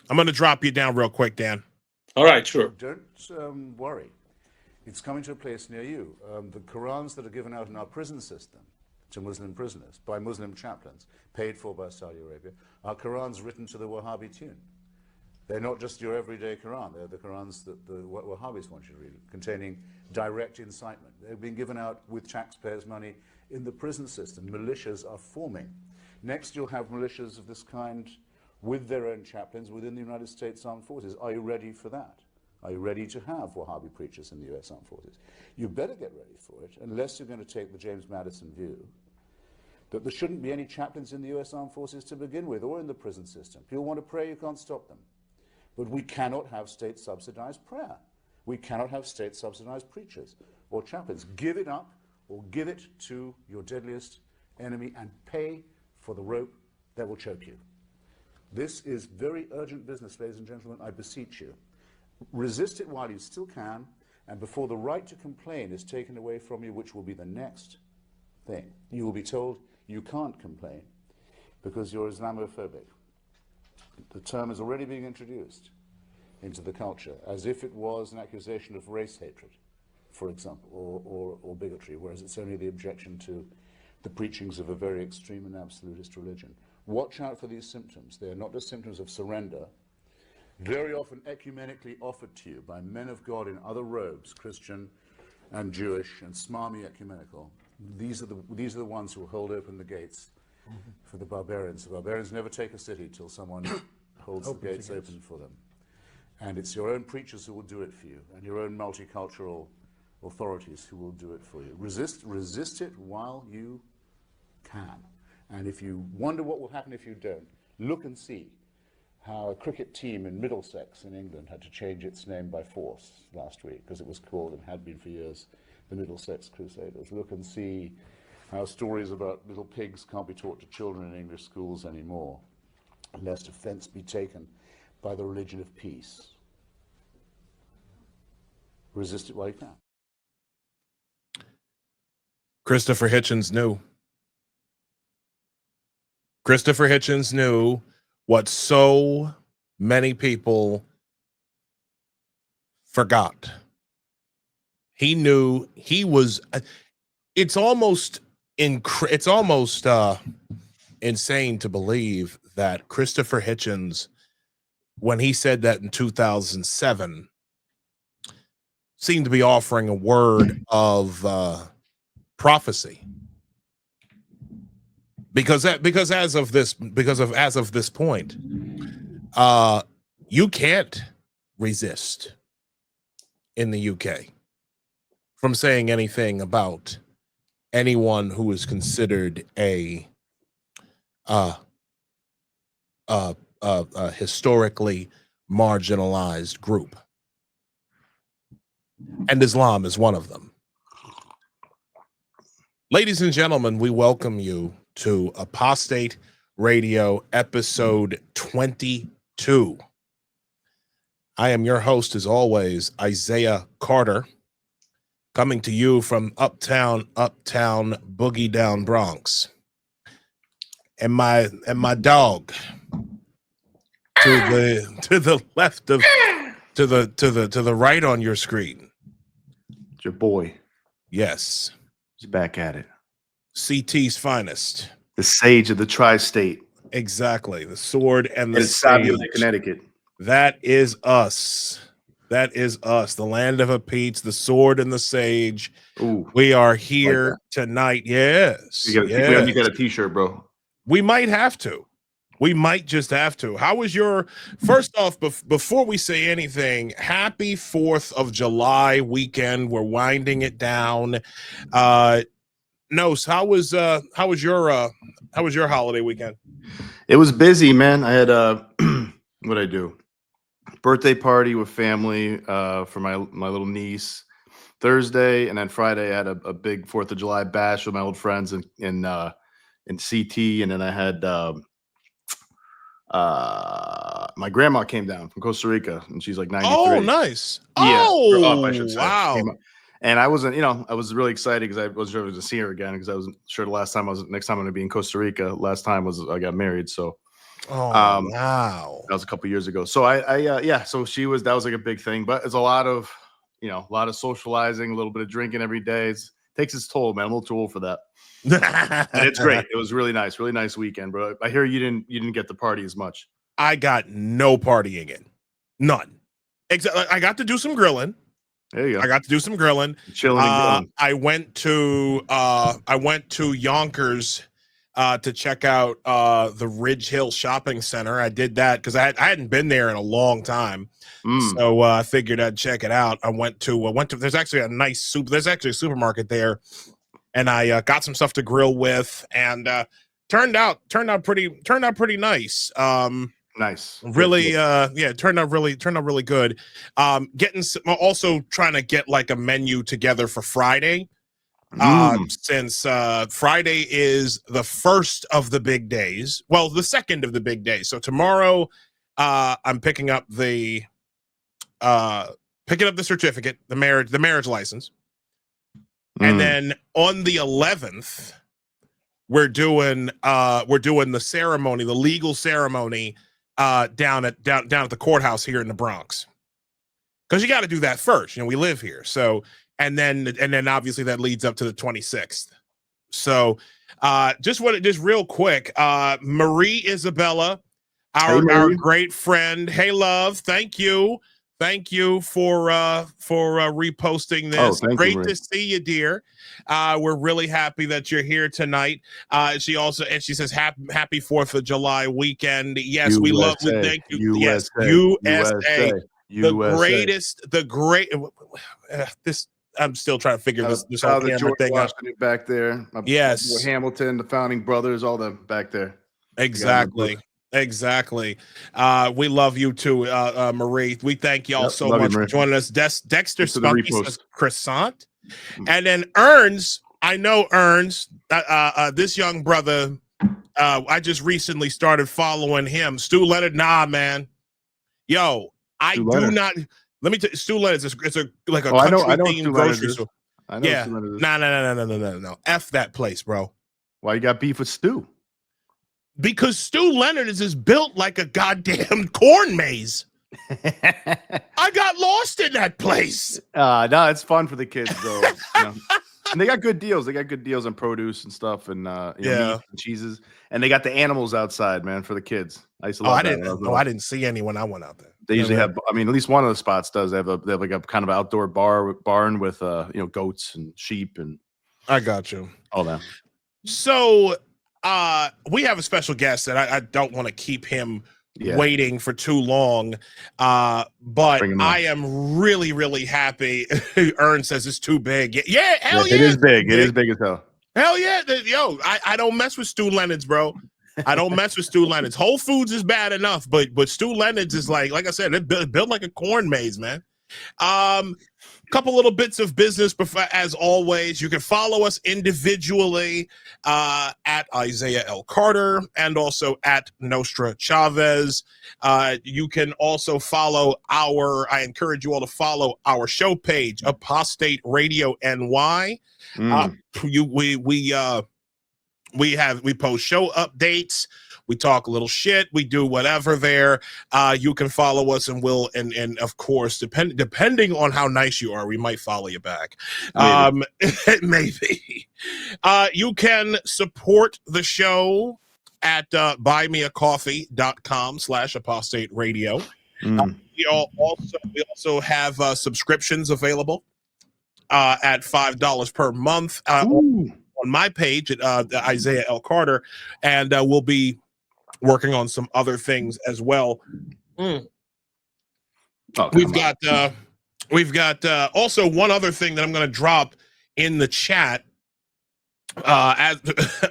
I'm going to drop you down real quick, Dan. All right, sure. Don't worry. It's coming to a place near you. The Qurans that are given out in our prison system to Muslim prisoners by Muslim chaplains, paid for by Saudi Arabia, are Qurans written to the Wahhabi tune. They're not just your everyday Quran. They're the Qurans that the Wahhabis want you to read, containing direct incitement. They're being given out with taxpayers' money in the prison system. Militias are forming. Next, you'll have militias of this kind with their own chaplains within the United States Armed Forces. Are you ready for that? Are you ready to have Wahhabi preachers in the US Armed Forces? You better get ready for it, unless you're going to take the James Madison view that there shouldn't be any chaplains in the US Armed Forces to begin with, or in the prison system. People want to pray, you can't stop them. But we cannot have state-subsidized prayer. We cannot have state-subsidized preachers or chaplains. Give it up, or give it to your deadliest enemy and pay for the rope that will choke you. This is very urgent business, ladies and gentlemen. I beseech you. Resist it while you still can, and before the right to complain is taken away from you, which will be the next thing. You will be told you can't complain because you're Islamophobic. The term is already being introduced into the culture as if it was an accusation of race hatred, for example, or bigotry, whereas it's only the objection to the preachings of a very extreme and absolutist religion. Watch out for these symptoms. They are not just symptoms of surrender, very often ecumenically offered to you by men of God in other robes, Christian and Jewish and smarmy ecumenical. These are the ones who will hold open the gates for the barbarians. The barbarians never take a city till someone holds the gates open for them. And it's your own preachers who will do it for you, and your own multicultural authorities who will do it for you. Resist it while you can. And if you wonder what will happen if you don't, look and see how a cricket team in Middlesex in England had to change its name by force last week, because it was called, and had been for years, the Middlesex Crusaders. Look and see how stories about little pigs can't be taught to children in English schools anymore, lest offense be taken by the religion of peace. Resist it while you can. Christopher Hitchens knew. Christopher Hitchens knew what so many people forgot. He knew he was. It's almost insane to believe that Christopher Hitchens, when he said that in 2007, seemed to be offering a word of prophecy. Because as of this point, you can't resist in the UK from saying anything about anyone who is considered a historically marginalized group, and Islam is one of them. Ladies and gentlemen, we welcome you to Apostate Radio episode 22. I am your host, as always, Isaiah Carter, coming to you from uptown boogie down Bronx. And my dog to the left of to the right on your screen. It's your boy. Yes. He's back at it. CT's finest. The sage of the tri-state. Exactly. The sword and the Sabio, sage. Connecticut. That is us. That is us. The land of Pete's, the sword and the sage. Ooh, we are here like tonight. Yes. We gotta make that a t-shirt, bro. We might have to. We might just have to. How was your, first off, before we say anything, happy 4th of July weekend. We're winding it down. Nos, how was your holiday weekend? It was busy, man. I had what'd I do? Birthday party with family for my little niece Thursday, and then Friday I had a big 4th of July bash with my old friends in CT, and then I had my grandma came down from Costa Rica, and she's like 93. Oh, nice. Yeah, oh, I should say. Wow. And I wasn't, I was really excited because I wasn't sure I was going to see her again, because I wasn't sure next time I'm going to be in Costa Rica. Last time was I got married. So Oh, wow. That was a couple years ago. So yeah. So that was like a big thing, but it's a lot of socializing, a little bit of drinking every day. It takes its toll, man. I'm a little too old for that. And it's great. It was really nice weekend, bro. I hear you didn't get the party as much. I got no partying in, none. Except I got to do some grilling. There you go. I got to do some grilling. Chilling and grilling. I went to Yonkers to check out the Ridge Hill Shopping Center. I did that because I hadn't been there in a long time. So I figured I'd check it out. I went to there's actually a supermarket there, and I got some stuff to grill with, and turned out pretty nice. Nice. Really, it turned out really good. Also trying to get like a menu together for Friday. Since Friday is the first of the big days. Well, the second of the big days. So tomorrow, I'm picking up the certificate, the marriage license. And then on the 11th, we're doing the ceremony, the legal ceremony, down at the courthouse here in the Bronx, because you got to do that first. We live here, so and then obviously that leads up to the 26th. So just real quick, Marie Isabella, our great friend. Hey, love, thank you for reposting this. Great to see you, dear. We're really happy that you're here tonight. She says happy 4th of July weekend. Yes, we thank you. Yes, USA. This I'm still trying to figure this whole camera thing out. Back there. Yes, Hamilton, the founding brothers, all them back there. Exactly. We love you too, Marie. We thank y'all so much for joining us. Dexter Spunky says croissant. And then Earns, I know Earns, this young brother, I just recently started following him. Stu Leonard, nah, man. Yo, I do not. Let me tell you, Stu Leonard, it's a country-themed grocery store. Yeah, no. F that place, bro. Why you got beef with Stu? Because Stu Leonard is built like a goddamn corn maze. I got lost in that place. No, it's fun for the kids though. And they got good deals. They got good deals on produce and stuff, and meat and cheeses. And they got the animals outside, man, for the kids. I used to love that. I didn't see any when I went out there. They usually have. I mean, at least one of the spots does. They have like a kind of outdoor barn with goats and sheep and. I got you. All that. So. We have a special guest that I don't want to keep him waiting for too long. But I am really, really happy. Ern says it's too big. Yeah, hell yeah. It is big. It is big as hell. Hell yeah. I don't mess with Stu Leonard's, bro. I don't mess with Stu Leonard's. Whole Foods is bad enough, but Stu Leonard's is like I said, it built like a corn maze, man. Couple little bits of business before, as always. You can follow us individually at Isaiah L. Carter and also at Nostra Chavez. You can also follow I encourage you all to follow our show page, Apostate Radio NY. We post show updates. We talk a little shit. We do whatever there. You can follow us, and and of course, depending on how nice you are, we might follow you back. Maybe. You can support the show at buymeacoffee.com/apostate radio. We also have subscriptions available at $5 per month on my page at Isaiah L. Carter, and we'll be working on some other things as well. We've got also one other thing that I'm going to drop in the chat. As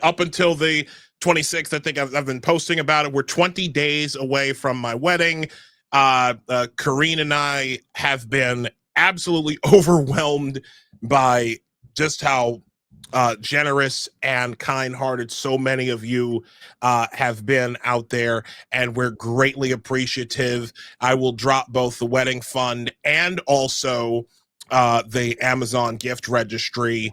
up until the 26th, I think I've been posting about it. We're 20 days away from my wedding. Kareen and I have been absolutely overwhelmed by just how generous and kind-hearted so many of you have been out there, and we're greatly appreciative. I will drop both the wedding fund and also the Amazon gift registry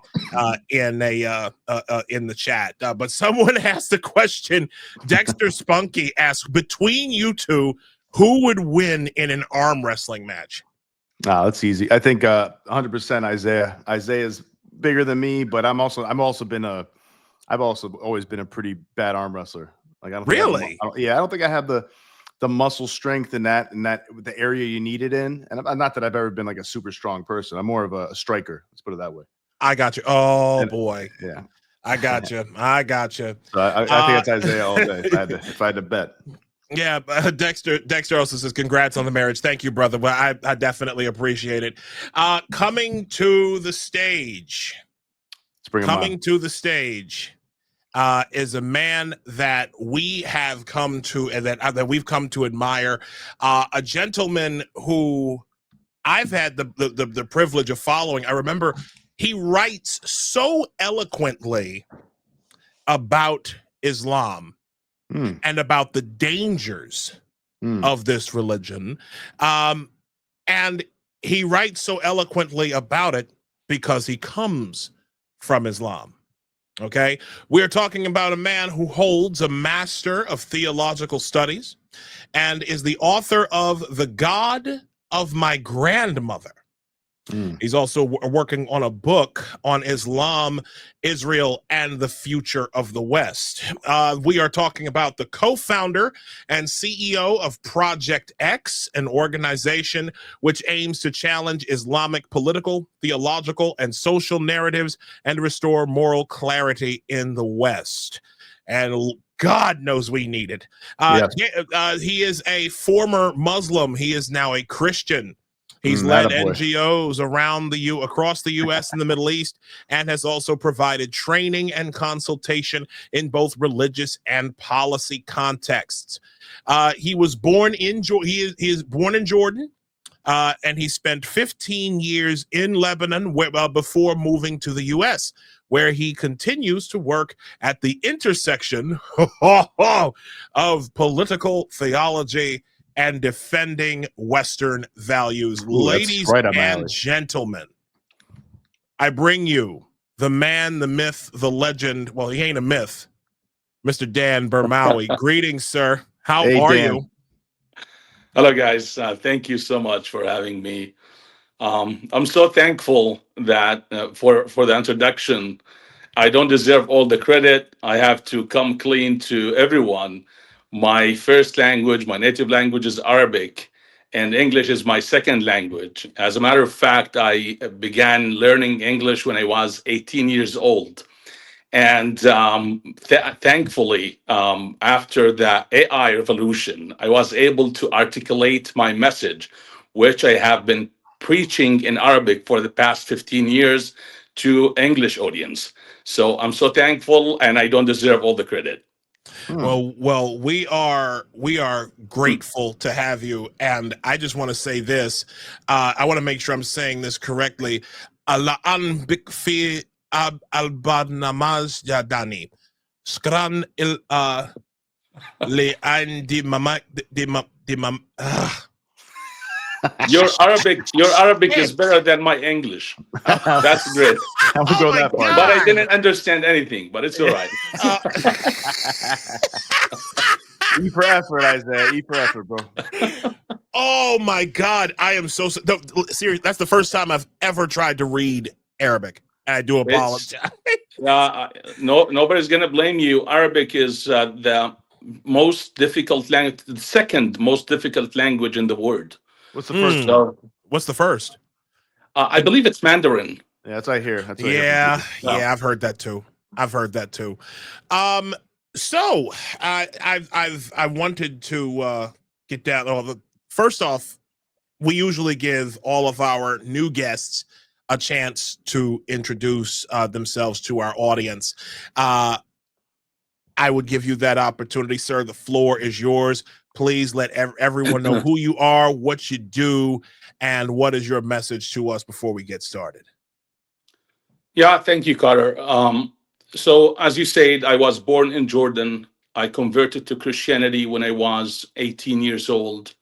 in the chat. But someone asked the question. Dexter Spunky asked, between you two, who would win in an arm wrestling match? That's easy. I think 100% Isaiah. Isaiah's bigger than me, but I've also always been a pretty bad arm wrestler. Like, I don't really, I don't think I have the muscle strength in that the area you need it in. And I'm not that I've ever been like a super strong person. I'm more of a striker. Let's put it that way. I got you. Oh boy, yeah, I got you. I got you. So I think it's Isaiah all day. If I had to bet. Yeah, Dexter also says, congrats on the marriage. Thank you, brother. Well, I definitely appreciate it. Coming to the stage. Is a man that we have come to, and that we've come to admire. A gentleman who I've had the privilege of following. I remember he writes so eloquently about Islam and about the dangers of this religion. And he writes so eloquently about it because he comes from Islam. Okay, we're talking about a man who holds a Master of Theological Studies and is the author of The God of My Grandmother. He's also working on a book on Islam, Israel, and the future of the West. We are talking about the co-founder and CEO of Project X, an organization which aims to challenge Islamic political, theological, and social narratives and restore moral clarity in the West. And God knows we need it. Yes. He is a former Muslim. He is now a Christian. He's led NGOs across the U.S. and the Middle East, and has also provided training and consultation in both religious and policy contexts. He was born in he is born in Jordan, and he spent 15 years in Lebanon before moving to the U.S., where he continues to work at the intersection of political theology and defending Western values. Ladies and gentlemen, I bring you the man, the myth, the legend. Well, he ain't a myth, Mr. Dan Burmawi. Greetings, sir. How are you? Hello, guys. Thank you so much for having me. I'm so thankful that for the introduction. I don't deserve all the credit. I have to come clean to everyone. My first language, my native language is Arabic, and English is my second language. As a matter of fact, I began learning English when I was 18 years old. And thankfully, after the AI revolution, I was able to articulate my message, which I have been preaching in Arabic for the past 15 years to English audience. So I'm so thankful, and I don't deserve all the credit. Well, we are grateful to have you, and I just want to say this. I want to make sure I'm saying this correctly. Al-an bikfi al-barnamaj jadani. Skran il le an di mama di mam. Your Arabic is better than my English. That's great. But I didn't understand anything, but it's all right. E for effort, Isaiah. E for effort, bro. Oh my God. I am so serious. That's the first time I've ever tried to read Arabic. And I do apologize. Nobody's going to blame you. Arabic is the most difficult language, the second most difficult language in the world. What's the first? What's the first? I believe it's Mandarin. Yeah, that's what I hear. Yeah, I've heard that too. So I wanted to get down. First off, we usually give all of our new guests a chance to introduce themselves to our audience. I would give you that opportunity, sir. The floor is yours. Please let everyone know who you are, what you do, and what is your message to us before we get started. Yeah, thank you, Carter. So as you said, I was born in Jordan. I converted to Christianity when I was 18 years old.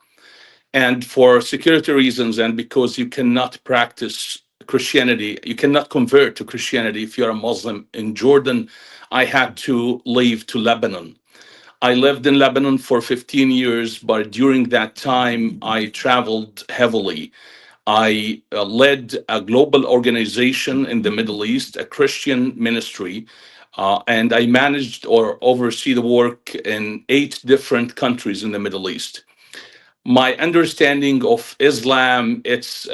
And for security reasons, and because you cannot practice Christianity. You cannot convert to Christianity if you're a Muslim. In Jordan, I had to leave to Lebanon. I lived in Lebanon for 15 years, but during that time, I traveled heavily. I led a global organization in the Middle East, a Christian ministry, and I managed or oversee the work in 8 different countries in the Middle East. My understanding of Islam, its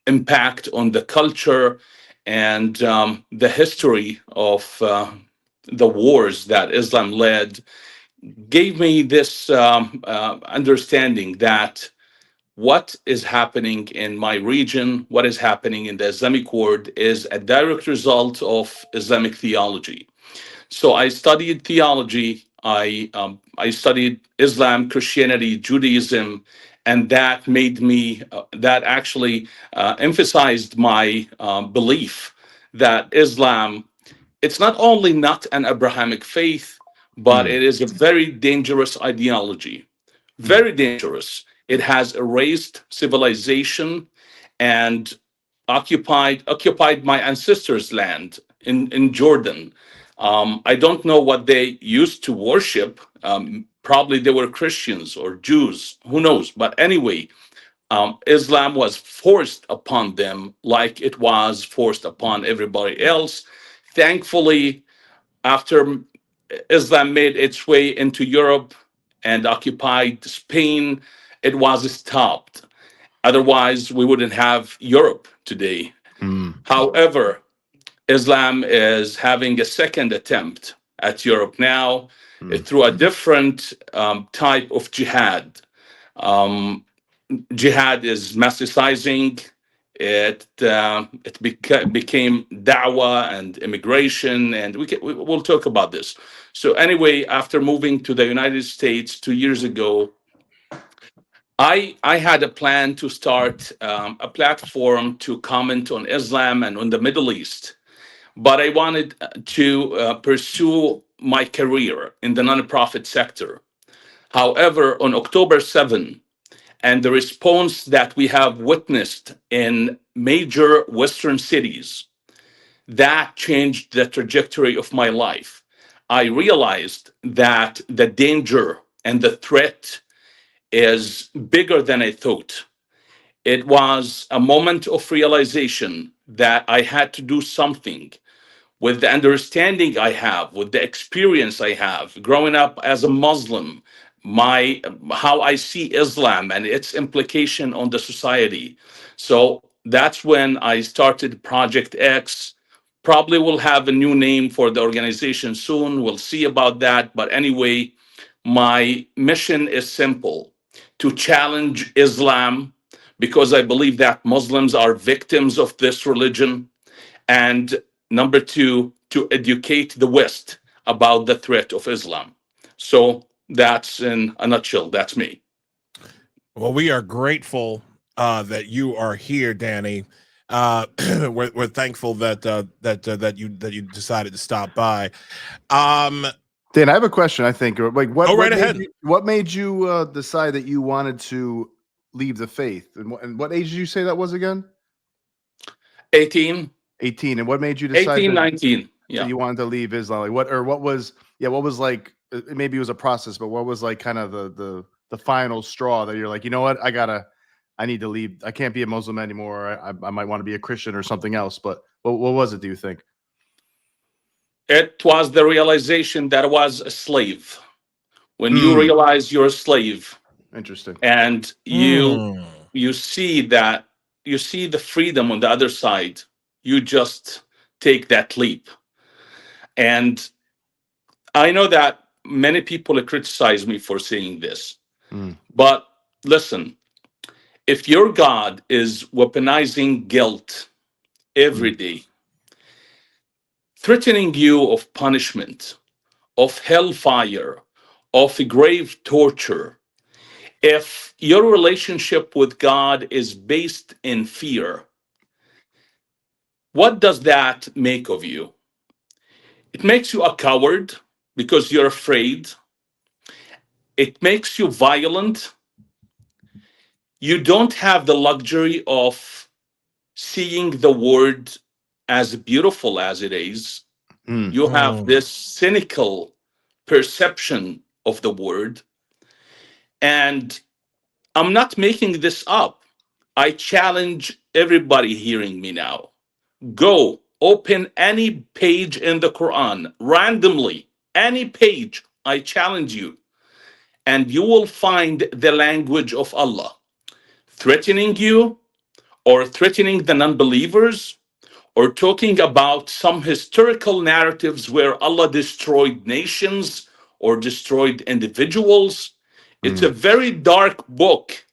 impact on the culture and the history of the wars that Islam led, gave me this understanding that what is happening in my region, what is happening in the Islamic world, is a direct result of Islamic theology. So I studied theology. I studied Islam, Christianity, Judaism, and that made me that actually emphasized my belief that Islam, it's not only not an Abrahamic faith, but Mm, it is a very dangerous ideology. mm, Very dangerous. It has erased civilization and occupied my ancestors' land in Jordan. I don't know what they used to worship. Probably they were Christians or Jews. Who knows? But anyway, Islam was forced upon them like it was forced upon everybody else. Thankfully, after Islam made its way into Europe and occupied Spain, it was stopped. Otherwise, we wouldn't have Europe today. mm, However, Islam is having a second attempt at Europe now mm, through a different type of jihad. Um, Jihad is massicizing. Became da'wah and immigration, and we'll talk about this. So anyway, after moving to the United States 2 years ago, I had a plan to start a platform to comment on Islam and on the Middle East, but I wanted to pursue my career in the nonprofit sector. However, on October 7, and the response that we have witnessed in major Western cities, that changed the trajectory of my life. I realized that the danger and the threat is bigger than I thought. It was a moment of realization that I had to do something with the understanding I have, with the experience I have, growing up as a Muslim, my how I see Islam and its implication on the society. So that's when I started Project X. Probably will have a new name for the organization soon. We'll see about that. But anyway, my mission is simple: to challenge Islam, because I believe that Muslims are victims of this religion, and number 2, to educate the West about the threat of Islam. So that's in a nutshell. That's me. Well, we are grateful that you are here, Danny. We're thankful that you decided to stop by. Dan, I have a question. I think, like, Go right ahead. What made you decide that you wanted to leave the faith? And what age did you say that was again? 18, 18. And what made you decide 18, that 19. that Yeah. you wanted to leave Islam? Like, what was like? Maybe it was a process, but what was like kind of the final straw that you're like, you know what, I need to leave. I can't be a Muslim anymore. I might want to be a Christian or something else. But what was it? Do you think? It was the realization that I was a slave. When you realize you're a slave Interesting. and you see that, you see the freedom on the other side, you just take that leap. And I know that many people criticize me for saying this, but listen, if your God is weaponizing guilt every day, threatening you of punishment, of hellfire, of grave torture, if your relationship with God is based in fear, what does that make of you? It makes you a coward because you're afraid. It makes you violent. You don't have the luxury of seeing the word as beautiful as it is. Mm. You have this cynical perception of the word. And I'm not making this up. I challenge everybody hearing me now. Go open any page in the Quran randomly, any page. I challenge you, and you will find the language of Allah threatening you, or threatening the non believers, or talking about some historical narratives where Allah destroyed nations or destroyed individuals. It's a Mm. very dark book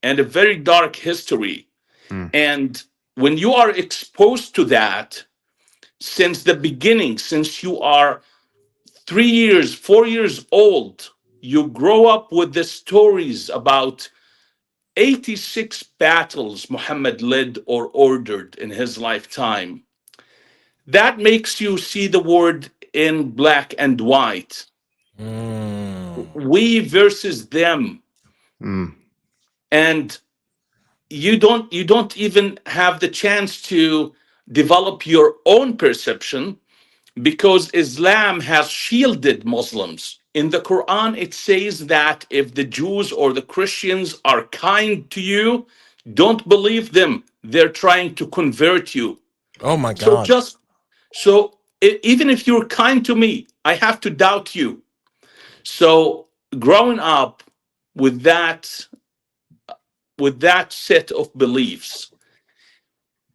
and a very dark history. Mm. And when you are exposed to that since the beginning, since you are 3 years, 4 years old, you grow up with the stories about 86 battles Muhammad led or ordered in his lifetime. That makes you see the word in black and white. We versus them. Mm. And you don't even have the chance to develop your own perception, because Islam has shielded Muslims. In the Quran, it says that if the Jews or the Christians are kind to you, don't believe them. They're trying to convert you. Oh my So God. just even if you're kind to me, I have to doubt you. So growing up with that set of beliefs,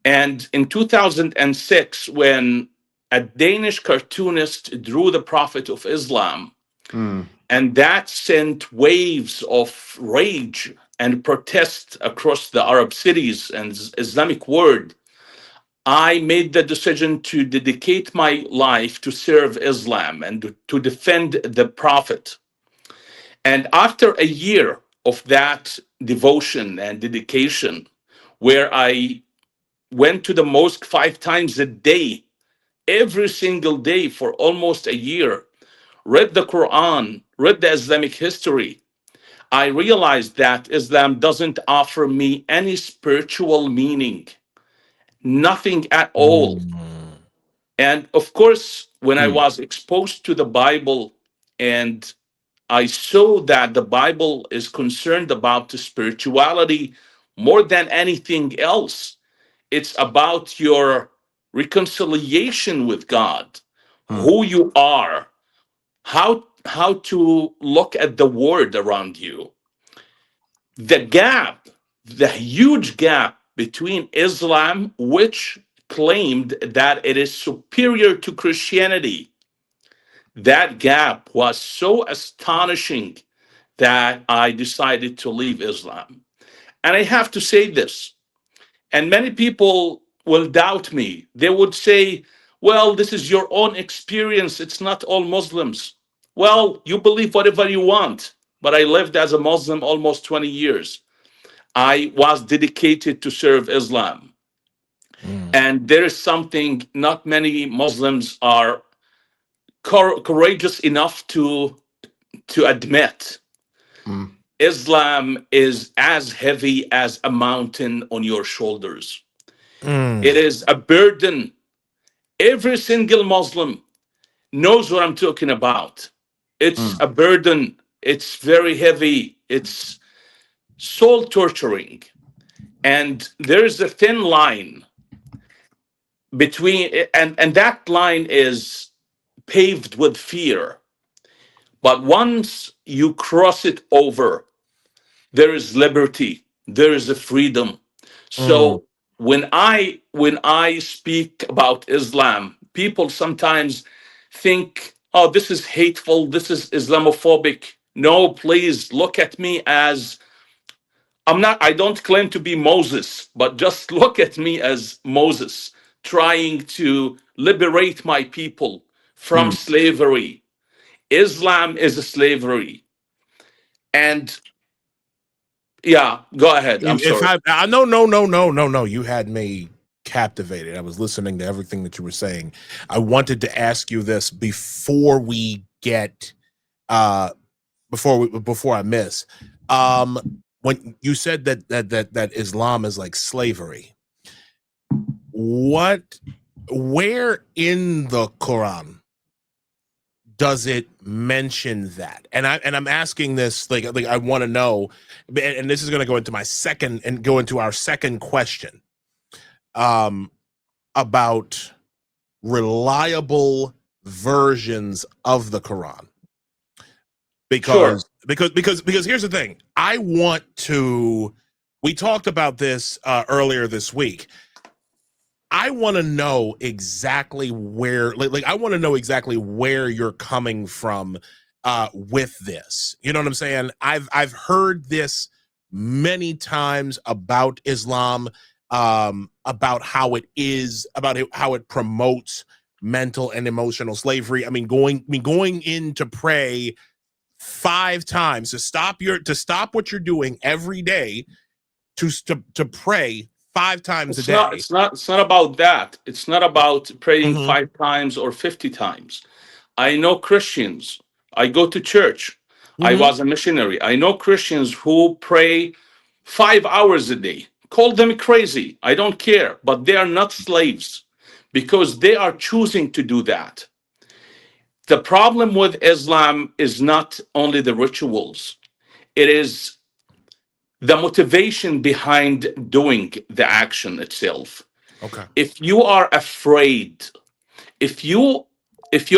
and in 2006, when a Danish cartoonist drew the Prophet of Islam, Mm. and that sent waves of rage and protest across the Arab cities and Islamic world, I made the decision to dedicate my life to serve Islam and to defend the Prophet. And after a year of that devotion and dedication, where I went to the mosque 5 times a day, every single day for almost a year, read the Quran, read the Islamic history, I realized that Islam doesn't offer me any spiritual meaning, nothing at all. And of course, when I Mm. was exposed to the Bible and I saw that the Bible is concerned about the spirituality more than anything else, it's about your reconciliation with God, Mm. who you are, how to look at the world around you. The gap, the huge gap between Islam, which claimed that it is superior to Christianity, that gap was so astonishing that I decided to leave Islam. And I have to say this, and many people will doubt me. They would say, well, this is your own experience. It's not all Muslims. Well, you believe whatever you want, but I lived as a Muslim almost 20 years. I was dedicated to serve Islam. And there is something not many Muslims are courageous enough to admit. Mm. Islam is as heavy as a mountain on your shoulders. It is a burden. Every single Muslim knows what I'm talking about. It's Mm. a burden. It's very heavy. It's soul torturing. And there is a thin line between, and that line is paved with fear. But once you cross it over, there is liberty, there is a freedom. So when I speak about Islam, people sometimes think, oh, this is hateful, this is Islamophobic. No, please look at me as I don't claim to be Moses, but just look at me as Moses trying to liberate my people from Mm. slavery. Islam is a slavery. And yeah, go ahead. I'm If sorry. I no, you had me captivated. I was listening to everything that you were saying. I wanted to ask you this before we get before I miss. When you said that Islam is like slavery, where in the Quran does it mention that? And I'm asking this like I want to know, and this is going to go into our second question, about reliable versions of the Quran. Because here's the thing. We talked about this earlier this week. I want to know exactly where, I want to know exactly where you're coming from with this. You know what I'm saying? I've heard this many times about Islam, about how it is, how it promotes mental and emotional slavery. I mean, going in to pray 5 times to stop what you're doing every day to pray 5 times a day. It's not about that. It's not about praying 5 times or 50 times. I know Christians. I go to church. I was a missionary. I know Christians who pray 5 hours a day. Call them crazy. I don't care. But they are not slaves because they are choosing to do that. The problem with Islam is not only the rituals. It is the motivation behind doing the action itself. Okay. If you are afraid, if your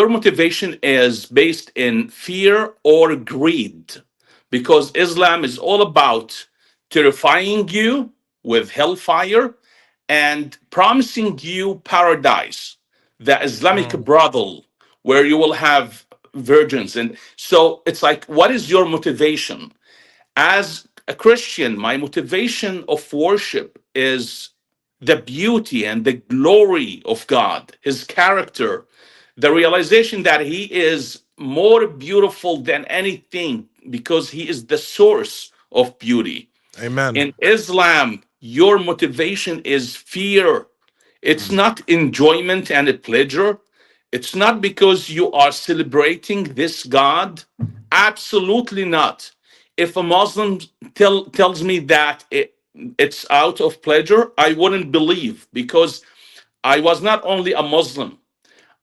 motivation is based in fear or greed, because Islam is all about terrifying you with hellfire and promising you paradise, the Islamic brothel, where you will have virgins. And so it's like, what is your motivation? As a Christian, my motivation of worship is the beauty and the glory of God, his character, the realization that he is more beautiful than anything because he is the source of beauty. Amen. In Islam, your motivation is fear. It's not enjoyment and a pleasure. It's not because you are celebrating this God. Absolutely not. If a Muslim tells me that it's out of pleasure, I wouldn't believe, because I was not only a Muslim,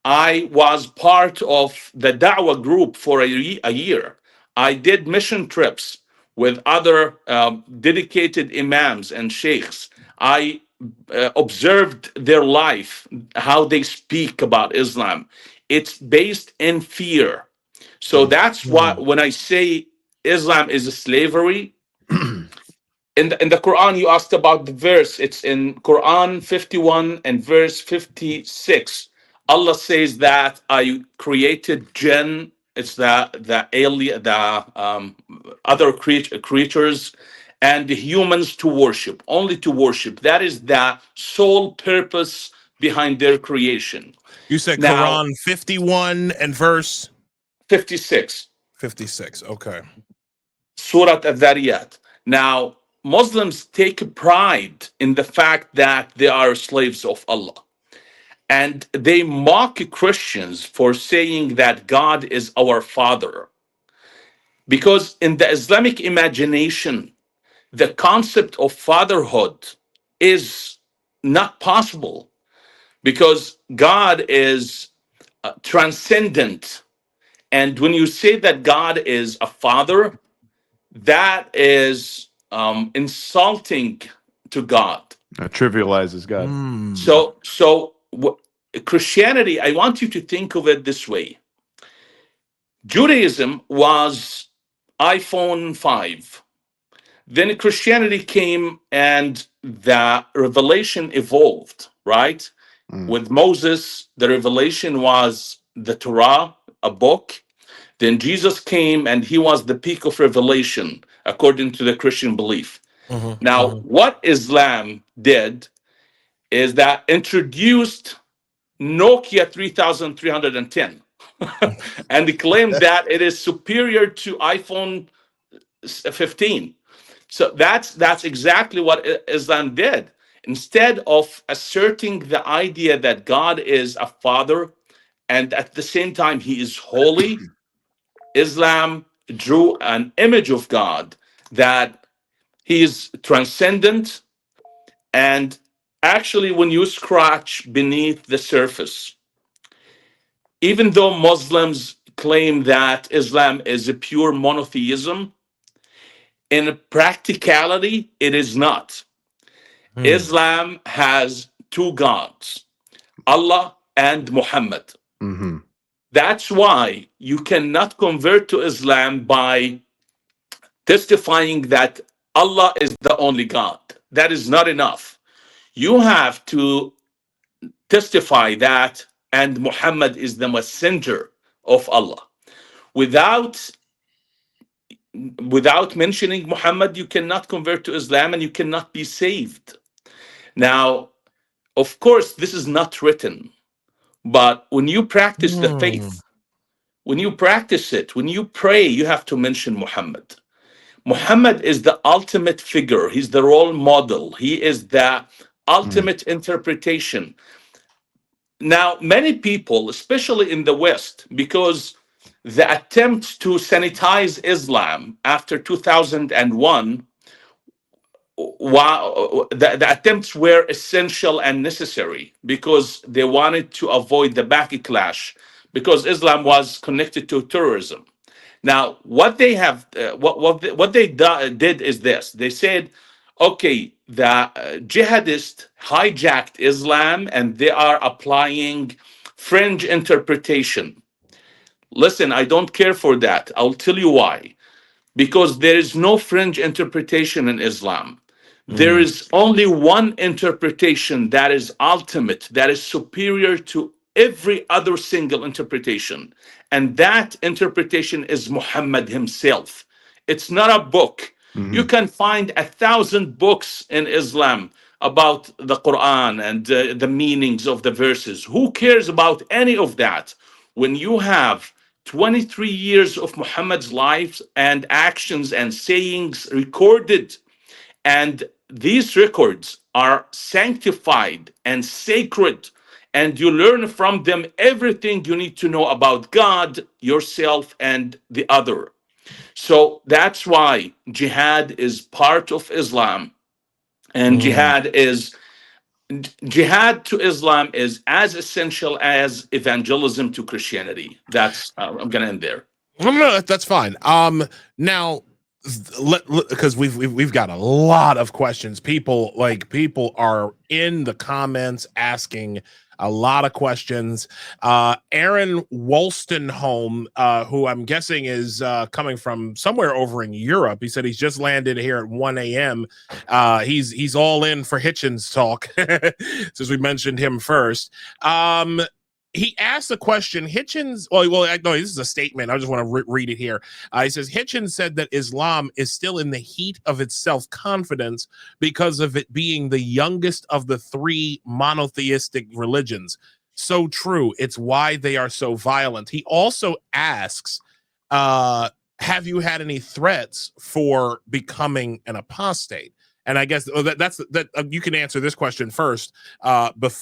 I was part of the Da'wah group for a year. I did mission trips with other dedicated imams and sheikhs. I observed their life, how they speak about Islam. It's based in fear. So that's why when I say Islam is a slavery, in the Quran, you asked about the verse. It's in Quran 51 and verse 56. Allah says that I created jinn. It's the alien, the other creatures, and the humans to worship, only to worship. That is the sole purpose behind their creation. You said Now, Quran 51 and verse 56. 56. Okay. Surat al-Dhariyat. Now, Muslims take pride in the fact that they are slaves of Allah. And they mock Christians for saying that God is our father. Because in the Islamic imagination, the concept of fatherhood is not possible, because God is transcendent. And when you say that God is a father, that is insulting to God. That trivializes God. Christianity, I want you to think of it this way. Judaism was iPhone 5. Then Christianity came and the revelation evolved, right? With Moses, the revelation was the Torah, a book. Then Jesus came and he was the peak of revelation, according to the Christian belief. Now, what Islam did is that introduced Nokia 3310 and claimed that it is superior to iPhone 15. So that's exactly what Islam did. Instead of asserting the idea that God is a father and at the same time he is holy, Islam drew an image of God that he is transcendent and Actually, when you scratch beneath the surface, even though Muslims claim that Islam is a pure monotheism, in practicality, it is not. Islam has two gods, Allah and Muhammad. Mm-hmm. That's why you cannot convert to Islam by testifying that Allah is the only God. That is not enough. You have to testify that and Muhammad is the messenger of Allah. Without mentioning Muhammad, you cannot convert to Islam and you cannot be saved. Now, of course, this is not written, but when you practice the faith, when you practice it, when you pray, you have to mention Muhammad. Muhammad is the ultimate figure. He's the role model. He is the ultimate interpretation. Now, many people, especially in the West, because the attempt to sanitize Islam after 2001, while the attempts were essential and necessary because they wanted to avoid the backlash, because Islam was connected to terrorism. Now, what they have, did is this: they said, okay, the jihadists hijacked Islam and they are applying fringe interpretation. Listen, I don't care for that. I'll tell you why. Because there is no fringe interpretation in Islam. There is only one interpretation that is ultimate, that is superior to every other single interpretation. And that interpretation is Muhammad himself. It's not a book. You can find 1,000 books in Islam about the Quran and the meanings of the verses. Who cares about any of that? When you have 23 years of Muhammad's life and actions and sayings recorded, and these records are sanctified and sacred, and you learn from them everything you need to know about God, yourself, and the other. So that's why jihad is part of Islam, and jihad to Islam is as essential as evangelism to Christianity. That's I'm gonna end there. No, that's fine. Now, because we've got a lot of questions. People are in the comments asking a lot of questions. Aaron Wolstenholme, who I'm guessing is coming from somewhere over in Europe, he said he's just landed here at 1 a.m. He's all in for Hitchens talk since we mentioned him first. He asked a question. Hitchens, no, this is a statement. I just want to read it here. He says, Hitchens said that Islam is still in the heat of its self-confidence because of it being the youngest of the three monotheistic religions. So true. It's why they are so violent. He also asks, have you had any threats for becoming an apostate? And I guess you can answer this question first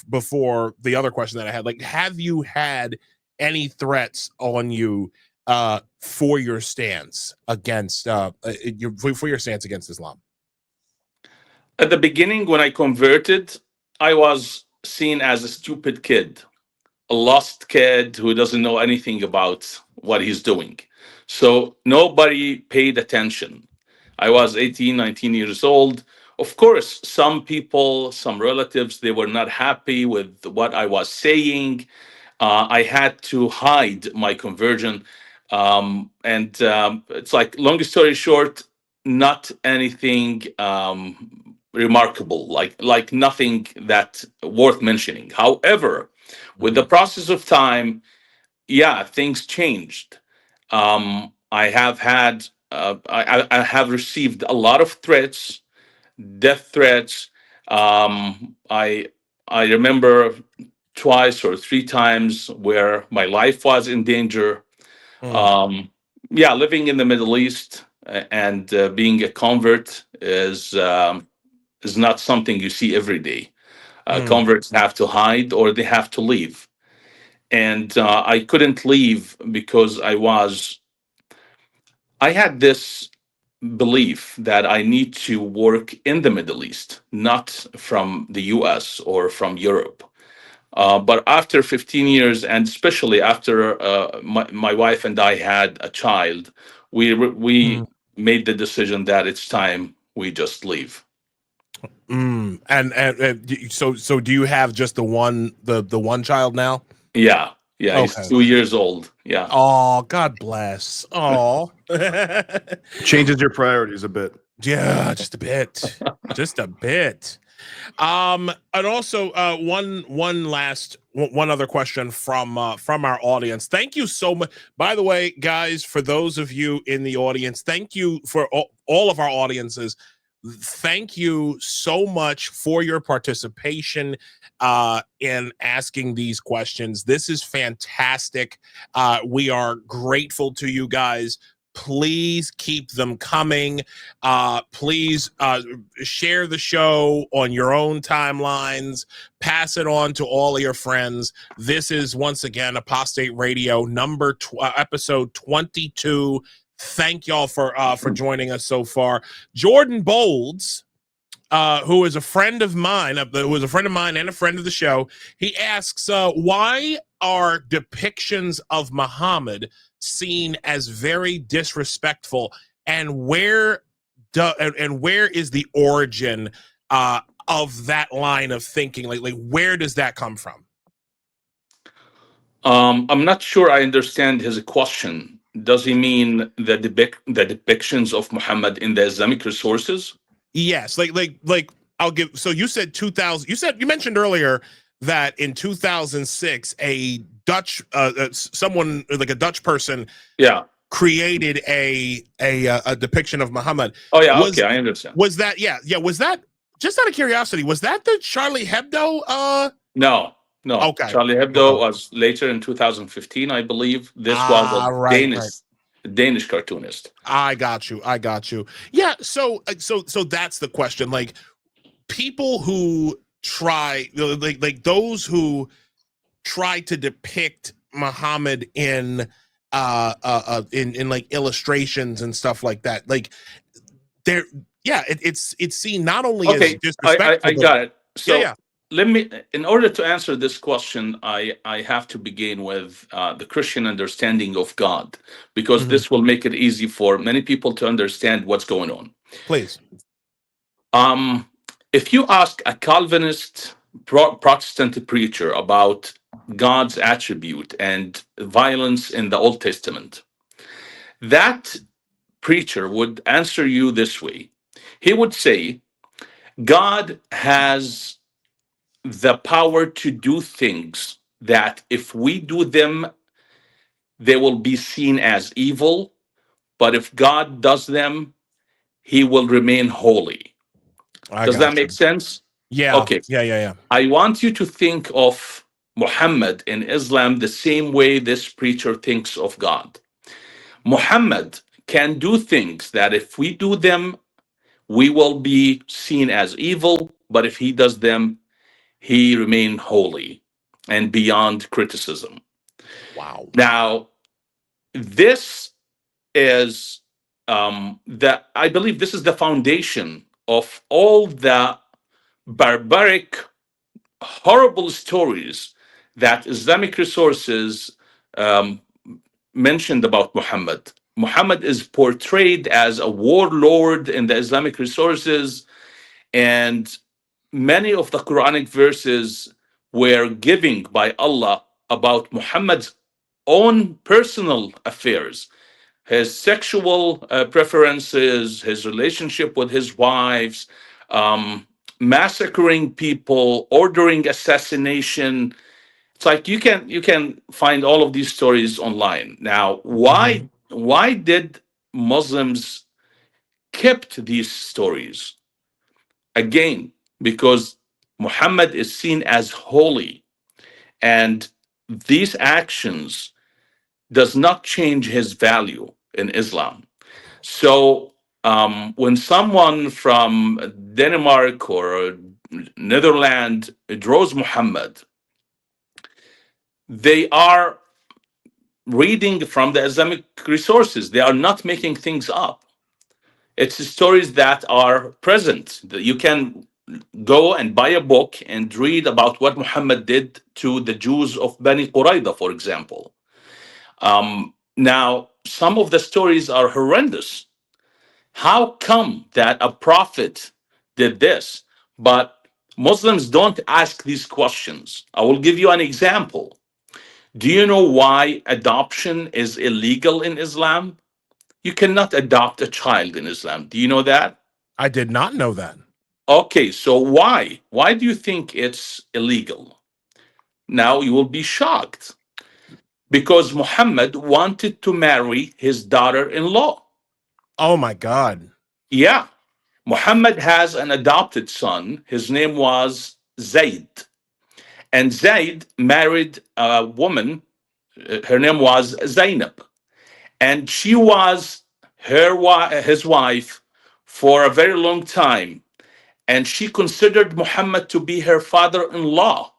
before the other question that I had. Like, have you had any threats on you for your stance against your stance against Islam? At the beginning, when I converted, I was seen as a stupid kid, a lost kid who doesn't know anything about what he's doing. So nobody paid attention. I was 18, 19 years old. Of course, some people, some relatives, they were not happy with what I was saying. I had to hide my conversion. It's like, long story short, not anything remarkable, like nothing that worth mentioning. However, with the process of time, yeah, things changed. I have had, I have received a lot of threats, death threats. I remember twice or three times where my life was in danger. Yeah, living in the Middle East and being a convert is not something you see every day. Converts have to hide or they have to leave. And I couldn't leave because I had this belief that I need to work in the Middle East, not from the US or from Europe. But after 15 years, and especially after my wife and I had a child, we made the decision that it's time we just leave. So do you have just the one child now? Yeah, Okay. He's 2 years old. Yeah. Oh, God bless. Oh, Changes your priorities a bit. yeah, just a bit, just a bit. And also, one other question from our audience. Thank you so much. By the way, guys, for those of you in the audience, thank you for all of our audiences. Thank you so much for your participation in asking these questions. This is fantastic. We are grateful to you guys. Please keep them coming. Please share the show on your own timelines. Pass it on to all of your friends. This is, once again, Apostate Radio episode 22. Thank y'all for joining us so far. Jordan Bolds, who is a friend of mine, and a friend of the show, he asks, why are depictions of Muhammad seen as very disrespectful, and where is the origin of that line of thinking? Like where does that come from? I'm not sure I understand his question. Does he mean the depictions of Muhammad in the Islamic resources? Yes, like I'll give. So you said 2000. You mentioned earlier that in 2006, a Dutch someone like a Dutch person, created a depiction of Muhammad. Oh yeah, okay, I understand. Was that was that, just out of curiosity, was that the Charlie Hebdo? No. Okay. Charlie Hebdo was later in 2015, I believe. This was a Danish cartoonist. I got you. Yeah. So that's the question. Like, people who try, like those who try to depict Muhammad in like illustrations and stuff like that, like it's seen not only as disrespectful. I got it. So yeah. Let me, in order to answer this question, I have to begin with the Christian understanding of God, because this will make it easy for many people to understand what's going on. Please. If you ask a Calvinist Protestant preacher about God's attribute and violence in the Old Testament, that preacher would answer you this way. He would say, God has the power to do things that if we do them, they will be seen as evil. But if God does them, he will remain holy. Does that make sense? Yeah. Okay. Yeah. I want you to think of Muhammad in Islam the same way this preacher thinks of God. Muhammad can do things that if we do them, we will be seen as evil. But if he does them, he remained holy and beyond criticism. Wow. Now, this is I believe this is the foundation of all the barbaric, horrible stories that Islamic resources mentioned about Muhammad. Muhammad is portrayed as a warlord in the Islamic resources, and many of the Quranic verses were given by Allah about Muhammad's own personal affairs, his sexual preferences, his relationship with his wives, massacring people, ordering assassination. It's like you can find all of these stories online. Now, why did Muslims kept these stories? Again, because Muhammad is seen as holy, and these actions does not change his value in Islam. So when someone from Denmark or Netherlands draws Muhammad, they are reading from the Islamic resources. They are not making things up. It's stories that are present. You can go and buy a book and read about what Muhammad did to the Jews of Bani Qurayza, for example. Now, some of the stories are horrendous. How come that a prophet did this? But Muslims don't ask these questions. I will give you an example. Do you know why adoption is illegal in Islam? You cannot adopt a child in Islam. Do you know that? I did not know that. Okay, so why? Why do you think it's illegal? Now you will be shocked. Because Muhammad wanted to marry his daughter-in-law. Oh my God. Yeah. Muhammad has an adopted son. His name was Zayd. And Zayd married a woman. Her name was Zainab. And she was his wife for a very long time. And she considered Muhammad to be her father-in-law.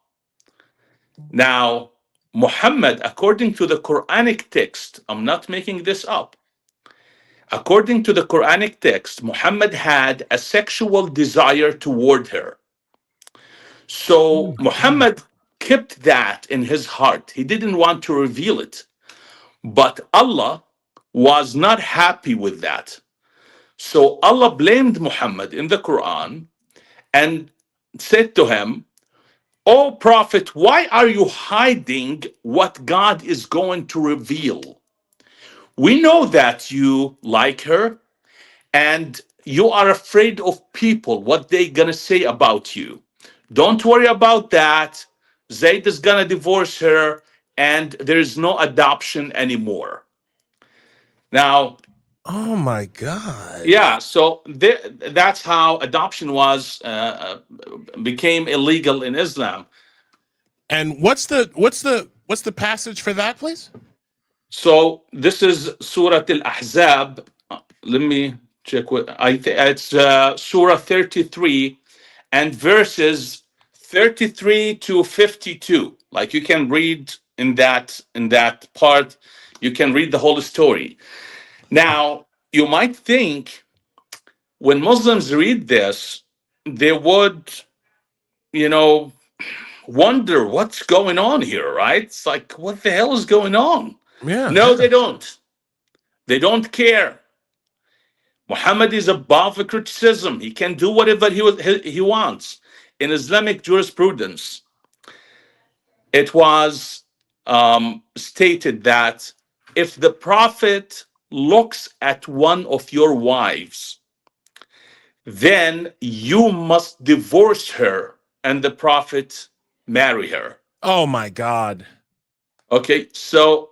Now, Muhammad, according to the Quranic text, I'm not making this up. According to the Quranic text, Muhammad had a sexual desire toward her. So Muhammad kept that in his heart. He didn't want to reveal it. But Allah was not happy with that. So Allah blamed Muhammad in the Quran and said to him, "O Prophet, why are you hiding what God is going to reveal? We know that you like her and you are afraid of people, what they gonna say about you. Don't worry about that. Zayd is gonna divorce her and there is no adoption anymore." Now, Oh my God. yeah, so that's how adoption was became illegal in Islam. And what's the passage for that, please? So this is Surah Al-Ahzab. Let me check what it's Surah 33 and verses 33 to 52. Like you can read in that part, you can read the whole story. Now, you might think when Muslims read this, they would, you know, wonder what's going on here, right? It's like, what the hell is going on? Yeah. No, they don't. They don't care. Muhammad is above criticism. He can do whatever he wants. In Islamic jurisprudence, it was stated that if the Prophet looks at one of your wives, then you must divorce her and the Prophet marry her. Oh my God. Okay, so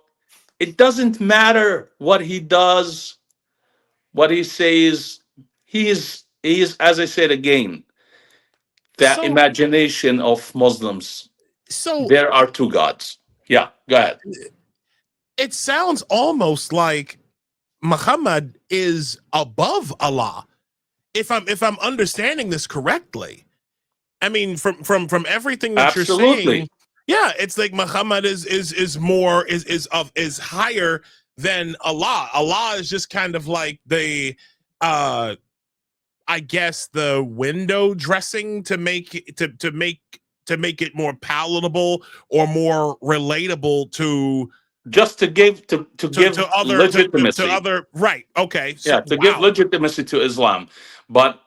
it doesn't matter what he does, what he says. He is, as I said again, the So imagination of Muslims. so There are two gods. Yeah, go ahead. it sounds almost like Muhammad is above Allah. If I'm understanding this correctly. I mean, from everything that you're Absolutely. saying, yeah, it's like Muhammad is higher than Allah. Allah is just kind of like the I guess the window dressing to make it more palatable or more relatable to Just to give legitimacy. other, right. Okay. So Yeah, to give wow. legitimacy to Islam. But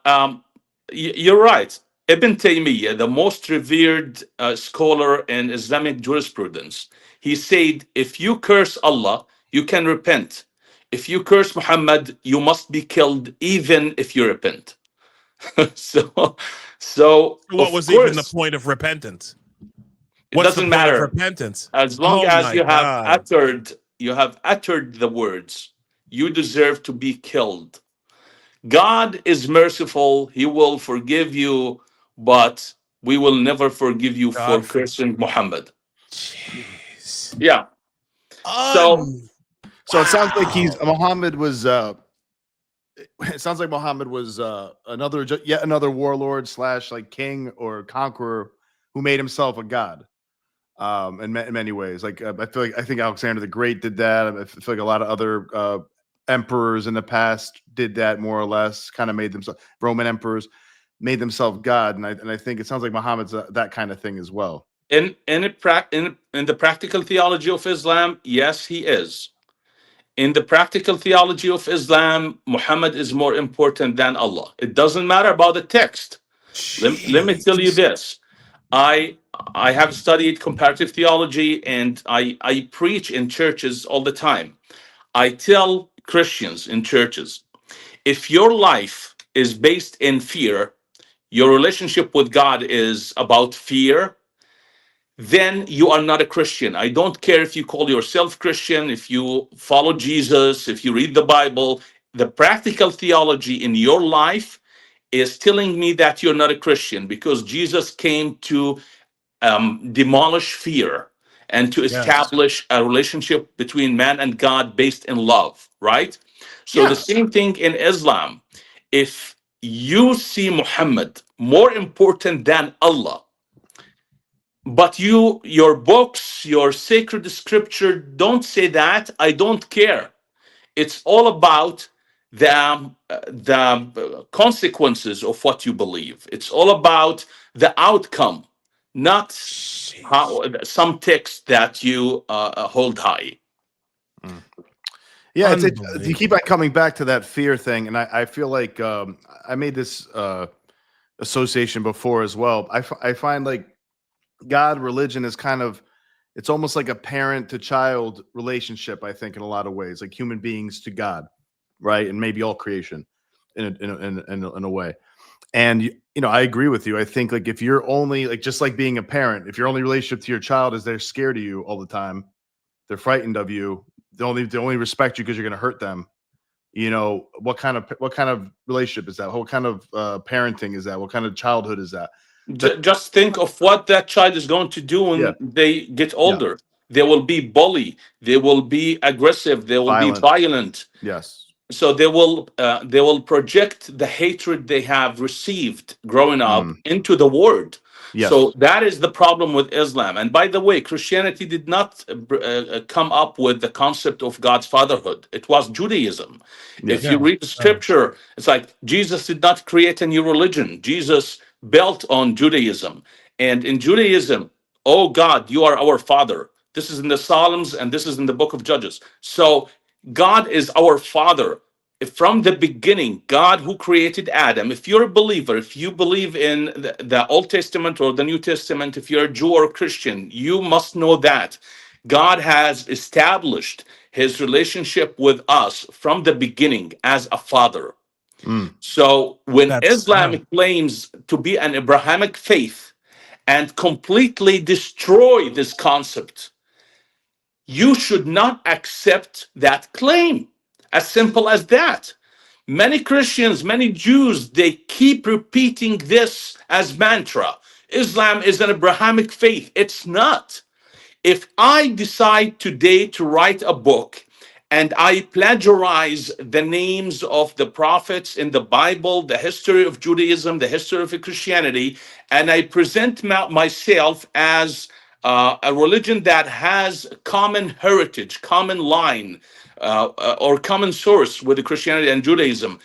you're right. Ibn Taymiyyah, the most revered scholar in Islamic jurisprudence, he said, if you curse Allah, you can repent. If you curse Muhammad, you must be killed even if you repent. so, so What of was even the course, point of repentance? it What's the doesn't point of matter. repentance? As long Oh as my God. you have uttered the words, you deserve to be killed. God is merciful. He will forgive you, but we will never forgive you for God cursing Muhammad. Jeez. Yeah. So, So it sounds like Wow. Muhammad was. It sounds like Muhammad was yet another warlord slash like king or conqueror who made himself a god. In many ways, like I think Alexander the Great did that. I feel like a lot of other emperors in the past did that more or less, kind of made themselves, Roman emperors made themselves God. And I think it sounds like Muhammad's that kind of thing as well. In the practical theology of Islam, yes, he is. In the practical theology of Islam, Muhammad is more important than Allah. It doesn't matter about the text. Let me tell you Jeez. this. I have studied comparative theology, and I preach in churches all the time. I tell Christians in churches, if your life is based in fear, your relationship with God is about fear, then you are not a Christian. I don't care if you call yourself Christian, if you follow Jesus, if you read the Bible. The practical theology in your life is telling me that you're not a Christian, because Jesus came to demolish fear and to Yes. establish a relationship between man and God based in love, right? So Yeah. the same thing in Islam. If you see Muhammad more important than Allah, but your books, your sacred scripture don't say that, I don't care. It's all about the consequences of what you believe. It's all about the outcome, not how some text that you hold high. Yeah, you Unbelievable. keep on coming back to that fear thing, and I feel like I made this association before as well. I find like God, religion is kind of, it's almost like a parent to child relationship, I think, in a lot of ways, like human beings to God, right? And maybe all creation in a way. And you know, I agree with you. I think like if you're only like, just like being a parent, if your only relationship to your child is they're scared of you all the time, they're frightened of you, they only respect you because you're going to hurt them. You know, what kind of relationship is that? What kind of parenting is that? What kind of childhood is that? Just think of what that child is going to do when Yeah. they get older. They will be bully. They will be aggressive. They will be violent. Yes. So they will project the hatred they have received growing up into the world. Yes. So that is the problem with Islam. And by the way, Christianity did not come up with the concept of God's fatherhood. It was Judaism. If you read the scripture, it's like Jesus did not create a new religion. Jesus built on Judaism. And in Judaism, oh God, you are our father. This is in the Psalms and this is in the book of Judges. So God is our father. From the beginning, God who created Adam, if you're a believer, if you believe in the Old Testament or the New Testament, if you're a Jew or Christian, you must know that God has established his relationship with us from the beginning as a father. So when Islam claims to be an Abrahamic faith and completely destroy this concept, you should not accept that claim. As simple as that. Many Christians, many Jews, they keep repeating this as mantra. Islam is an Abrahamic faith. It's not. If I decide today to write a book and I plagiarize the names of the prophets in the Bible, the history of Judaism, the history of Christianity, and I present myself as a religion that has common heritage, common line, or common source with the Christianity and Judaism,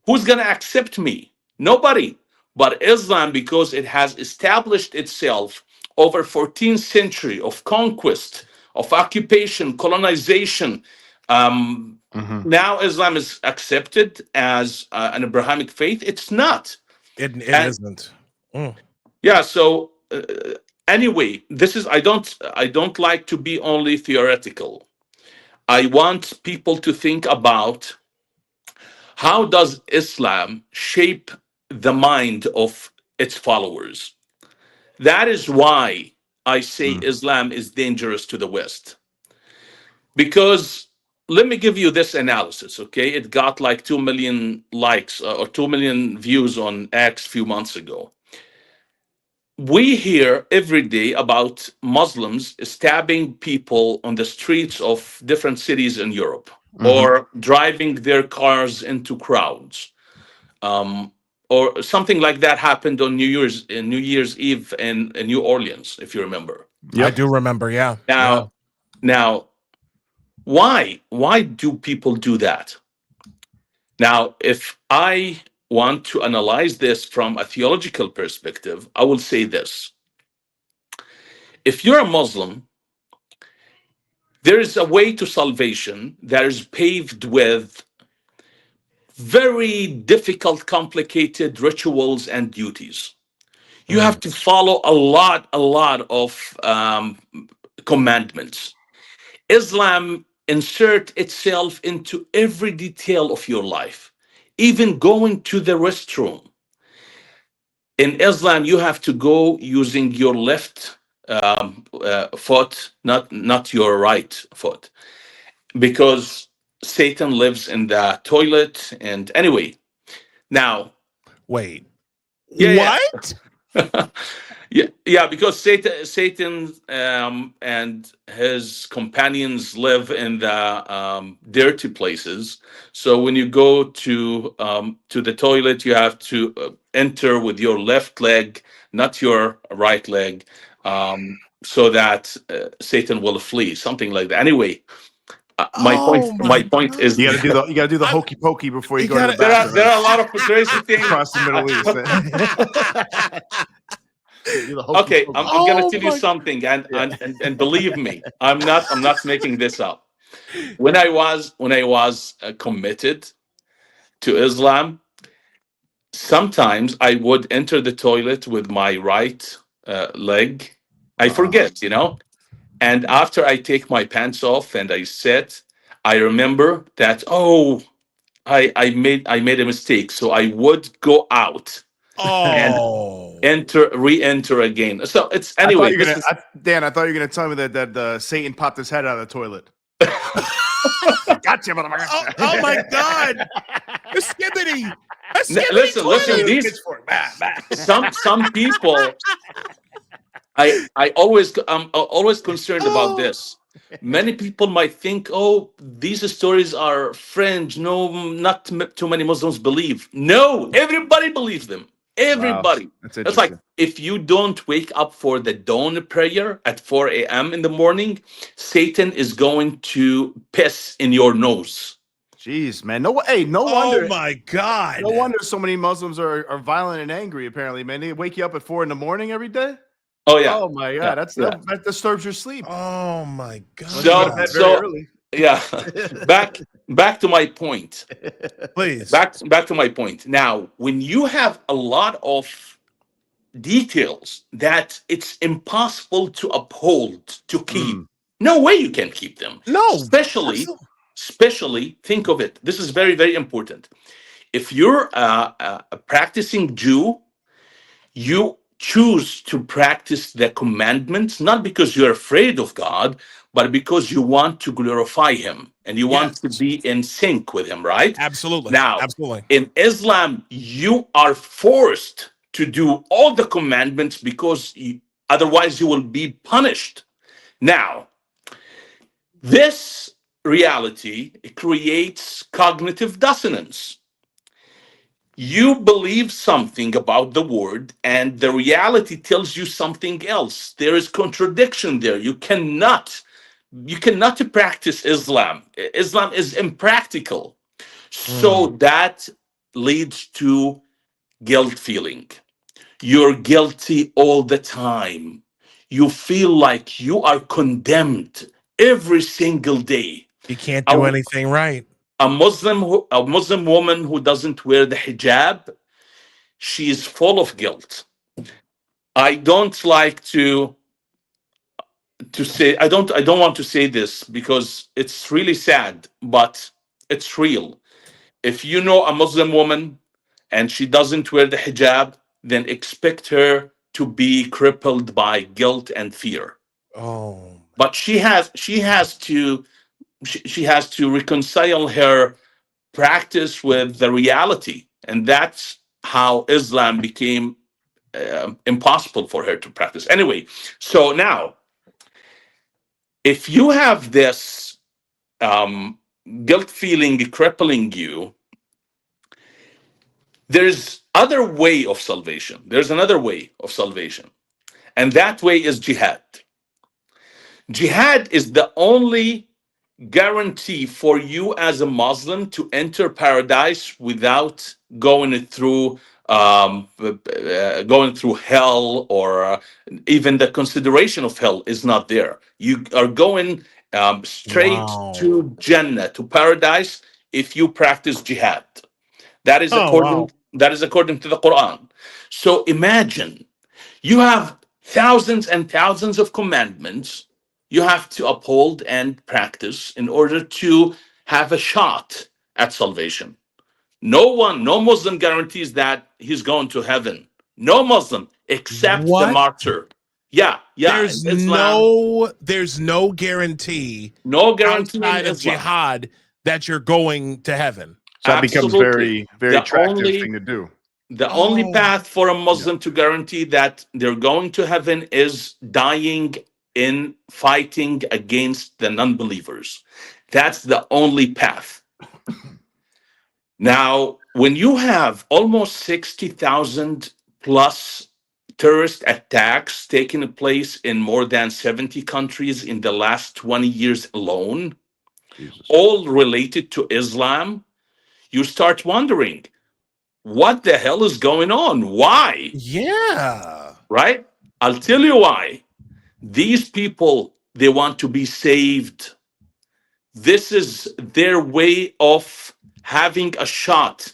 who's going to accept me? Nobody. But Islam, because it has established itself over 14th century of conquest, of occupation, colonization, now Islam is accepted as an Abrahamic faith. It's not. It isn't. Yeah. So anyway, this is I don't like to be only theoretical. I want people to think about how does Islam shape the mind of its followers. That is why I say Islam is dangerous to the West. Because let me give you this analysis, okay? It got like 2 million likes or 2 million views on X a few months ago. We hear every day about Muslims stabbing people on the streets of different cities in Europe or driving their cars into crowds. Or something like that happened on New Year's Eve in New Orleans, if you remember. I do remember, yeah. Now, why do people do that? Now, if I want to analyze this from a theological perspective, I will say this. If you're a Muslim, there is a way to salvation that is paved with very difficult, complicated rituals and duties. You have to follow a lot of commandments. Islam insert itself into every detail of your life, even going to the restroom. In Islam, you have to go using your left foot, not your right foot, because Satan lives in the toilet. And anyway, now, Wait. yeah, What? yeah, because Satan and his companions live in the dirty places. So when you go to the toilet, you have to enter with your left leg, not your right leg, so that Satan will flee. Something like that. Anyway, my point. Oh My my point is, You got to do the I'm- hokey pokey before you You go to the gotta- there bathroom. are a lot of crazy things Across the Middle East. Do the hokey Okay, pokey. I'm gonna Oh tell you my- something, and, Yeah. and believe me, I'm not making this up. When I was committed to Islam, sometimes I would enter the toilet with my right leg. I forget, and after I take my pants off and I sit, I remember that, oh, I made a mistake, so I would go out and Oh. re-enter again. So it's I thought anyway. you were This gonna, is Dan. I thought you were gonna tell me that Satan popped his head out of the toilet. Gotcha, motherfucker. Oh my God. A skibbity. A skibbity listen. toilet. These some people. I'm always concerned about Oh. this. Many people might think, oh, these stories are fringe. No, not too many Muslims believe. No, everybody believes them. Everybody. That's It's like interesting. if you don't wake up for the dawn prayer at 4 a.m. in the morning, Satan is going to piss in your nose. Jeez, man. No Oh wonder. my God. No wonder so many Muslims are violent and angry. Apparently, man. They wake you up at 4 a.m. every day. Oh yeah. Oh my Yeah, God, yeah. that disturbs your sleep. Oh my Unless you go to God. bed very early. Yeah. back to my point. Please. Back to my point. Now, when you have a lot of details that it's impossible to uphold, to keep, no way you can keep them. No. Especially, think of it. This is very, very important. If you're a practicing Jew, you choose to practice the commandments, not because you're afraid of God, but because you want to glorify him and you want to be in sync with him, right? Absolutely. Now, Absolutely. in Islam, you are forced to do all the commandments because otherwise you will be punished. Now, this reality creates cognitive dissonance. You believe something about the word and the reality tells you something else. There is contradiction there. You cannot practice Islam. Islam is impractical. So that leads to guilt feeling. You're guilty all the time. You feel like you are condemned every single day. You can't do A- anything right. A Muslim woman who doesn't wear the hijab, she is full of guilt. I don't like to say, I don't want to say this because it's really sad, but it's real. If you know a Muslim woman and she doesn't wear the hijab, then expect her to be crippled by guilt and fear. Oh. But she has to reconcile her practice with the reality, and that's how Islam became impossible for her to practice. Anyway, so now, if you have this guilt feeling crippling you, there's other way of salvation. There's another way of salvation, and that way is jihad. Jihad is the only guarantee for you as a Muslim to enter paradise without going through hell, or even the consideration of hell is not there. You are going straight Wow. to Jannah, to paradise, if you practice jihad. That is Oh, wow. according to the Quran. So imagine you have thousands and thousands of commandments you have to uphold and practice in order to have a shot at salvation. No Muslim guarantees that he's going to heaven. No Muslim except the What? martyr. Yeah, in Islam, There's no guarantee no guarantee in outside of Islam. jihad that you're going to heaven. So that becomes Absolutely. very The attractive only- thing to do. The only Oh. path for a Muslim to guarantee that they're going to heaven is dying in fighting against the non-believers. That's the only path. Now, when you have almost 60,000 plus terrorist attacks taking place in more than 70 countries in the last 20 years alone, Jesus. all related to Islam, you start wondering, what the hell is going on? Why? Yeah. Right? I'll tell you why. These people, they want to be saved. This is their way of having a shot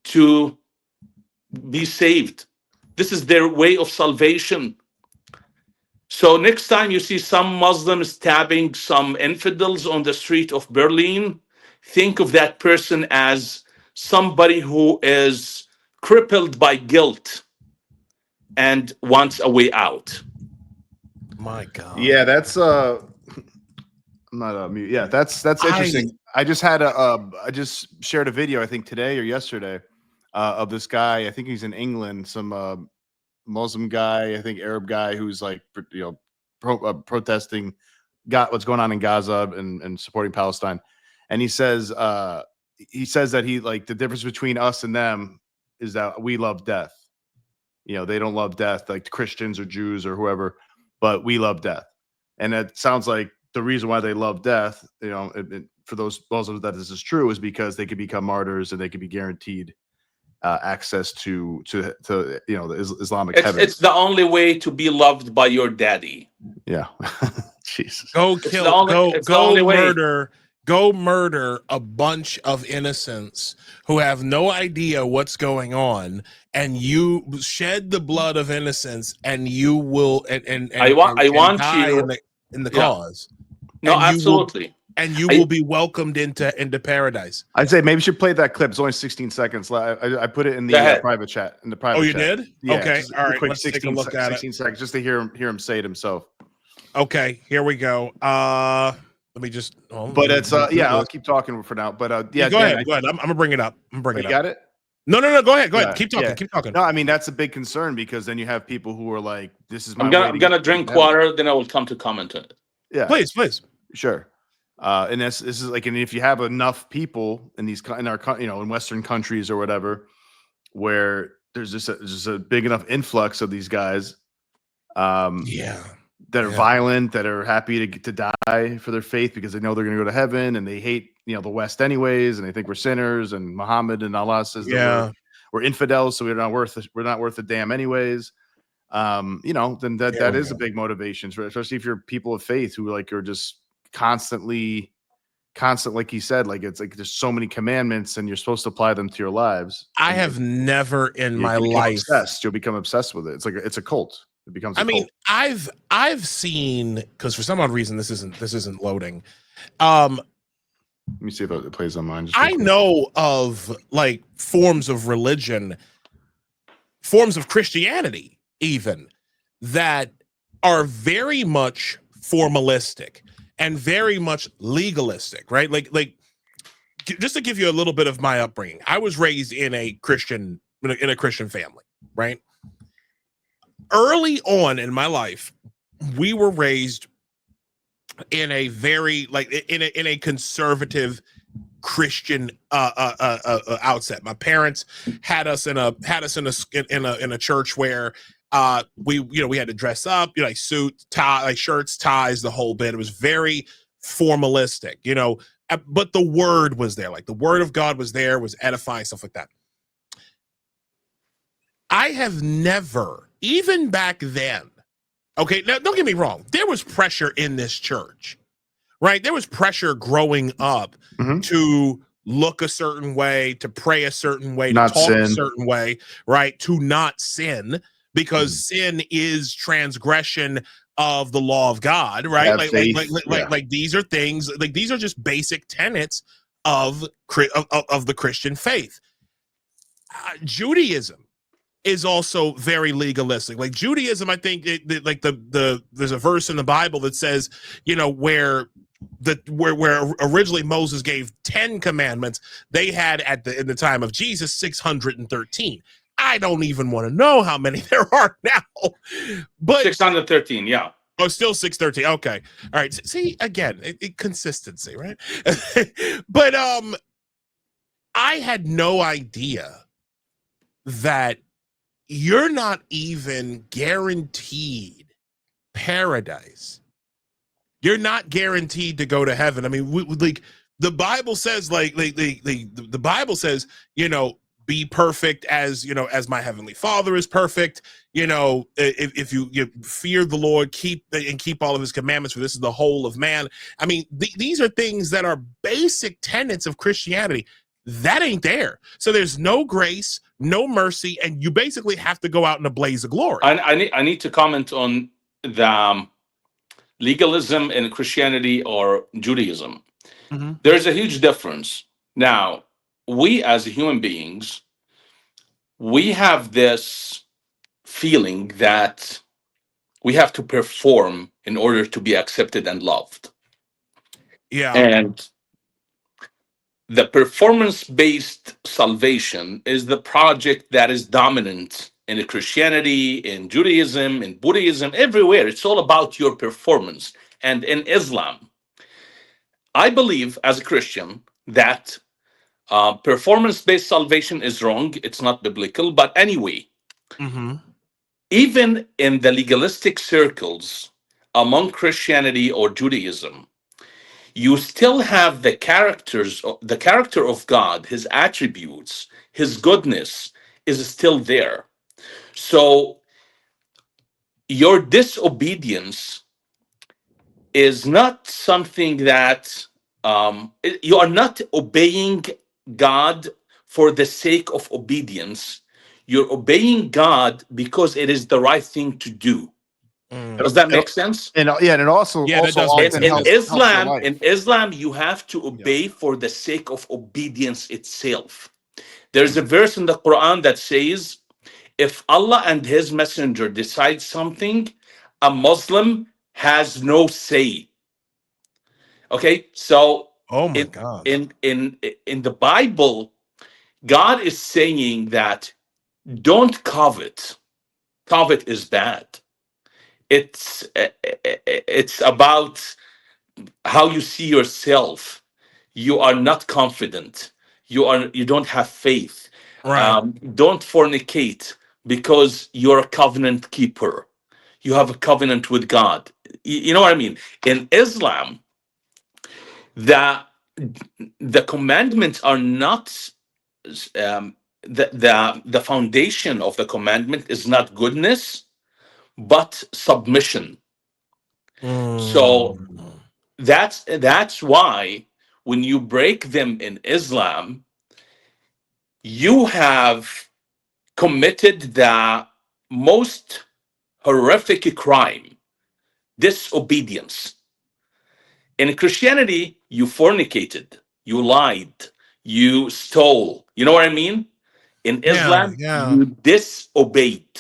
to be saved. This is their way of salvation. So next time you see some Muslims stabbing some infidels on the street of Berlin, think of that person as somebody who is crippled by guilt and wants a way out. My God. Yeah, that's I'm not mute. Yeah, that's interesting. I just had I just shared a video, I think today or yesterday, of this guy. I think he's in England, some Muslim guy, I think Arab guy, who's like protesting what's going on in Gaza and supporting Palestine. And he says that he, like, the difference between us and them is that we love death. They don't love death, like the Christians or Jews or whoever, but we love death. And it sounds like the reason why they love death, for those Muslims that this is true, is because they could become martyrs and they could be guaranteed access to the Islamic heaven. It's the only way to be loved by your daddy. Yeah. Jesus. Go kill, go murder a bunch of innocents who have no idea what's going on, and you shed the blood of innocence, and you will I want die you in the cause. No, And absolutely. you will be welcomed into paradise. I'd say maybe you should play that clip. It's only 16 seconds. I put it in the private chat. In the private. Oh, you chat. did? Yeah, okay. All right. Quick Let's take a look at 16 seconds just to hear him say it himself. Okay. Here we go. Let me just. But it's I'll keep talking for now. But yeah, go ahead. Go ahead. I'm gonna bring it up. You got it? No. Go ahead. Go ahead. Keep talking. Keep talking. No, I mean, that's a big concern, because then you have people who are like, "This is my." I'm gonna drink water, then I will come to comment on it. Yeah. Please. Sure. And this is like, and if you have enough people in in Western countries or whatever, where there's just a big enough influx of these guys, that are violent, that are happy to die for their faith because they know they're going to go to heaven, and they hate the West anyways, and they think we're sinners, and Muhammad and Allah says that we're infidels, so we're not worth a damn anyways. Then that is a big motivation, especially if you're people of faith who are just constant, like he said, like, it's like there's so many commandments and you're supposed to apply them to your lives. I have never in my life you'll become obsessed with it. It's a cult. It becomes a cult. I've seen, because for some odd reason this isn't loading. Let me see if it plays on mine. I know of like forms of religion, forms of Christianity even, that are very much formalistic and very much legalistic, right? Like just to give you a little bit of my upbringing, I was raised in a Christian family, right? Early on in my life, we were raised in a very in a conservative Christian outset. My parents had us in a church where we had to dress up, like suit, tie, like shirts, ties, the whole bit. It was very formalistic, but the word was there. Like the word of God was there, was edifying, stuff like that. I have never, even back then, okay, now don't get me wrong, there was pressure in this church, right? There was pressure growing up to look a certain way, to pray a certain way, Not to talk sin. a certain way, right? To not sin, because sin is transgression of the law of God, right? Have Like, faith. like these are things, like these are just basic tenets of the Christian faith. Judaism is also very legalistic. Like Judaism, I think there's a verse in the Bible that says, where originally Moses gave 10 commandments, they had in the time of Jesus 613. I don't even want to know how many there are now, but 613, yeah. Oh, still 613. Okay. All right. See, again, consistency, right? But I had no idea that you're not even guaranteed paradise. You're not guaranteed to go to heaven. I mean, like the Bible says, the Bible says, be perfect as my heavenly Father is perfect. If you fear the Lord, keep all of his commandments, for this is the whole of man. I mean, these are things that are basic tenets of Christianity. That ain't there. So there's no grace, no mercy, and you basically have to go out in a blaze of glory. I need to comment on the legalism in Christianity or Judaism. There's a huge difference. Now, we as human beings, we have this feeling that we have to perform in order to be accepted and loved. Yeah. And the performance-based salvation is the project that is dominant in Christianity, in Judaism, in Buddhism, everywhere. It's all about your performance. And in Islam, I believe as a Christian that performance-based salvation is wrong. It's not biblical. But anyway, even in the legalistic circles among Christianity or Judaism, you still have the character of God, his attributes, his goodness is still there. So your disobedience is not something that you are not obeying God for the sake of obedience. You're obeying God because it is the right thing to do. Does that make sense? And it also that does make often sense. In Islam, you have to obey for the sake of obedience itself. There's a verse in the Quran that says, if Allah and his messenger decide something, a Muslim has no say. Okay, so Oh my God. In the Bible, God is saying that don't covet. Covet is bad. It's about how you see yourself. You are not confident. You don't have faith. Right. Don't fornicate because you're a covenant keeper. You have a covenant with God. You know what I mean? In Islam, the commandments are not the foundation of the commandment is not goodness, but submission. So that's why when you break them in Islam, you have committed the most horrific crime, disobedience. In Christianity, you fornicated, you lied, you stole. You know what I mean? In Islam, you disobeyed.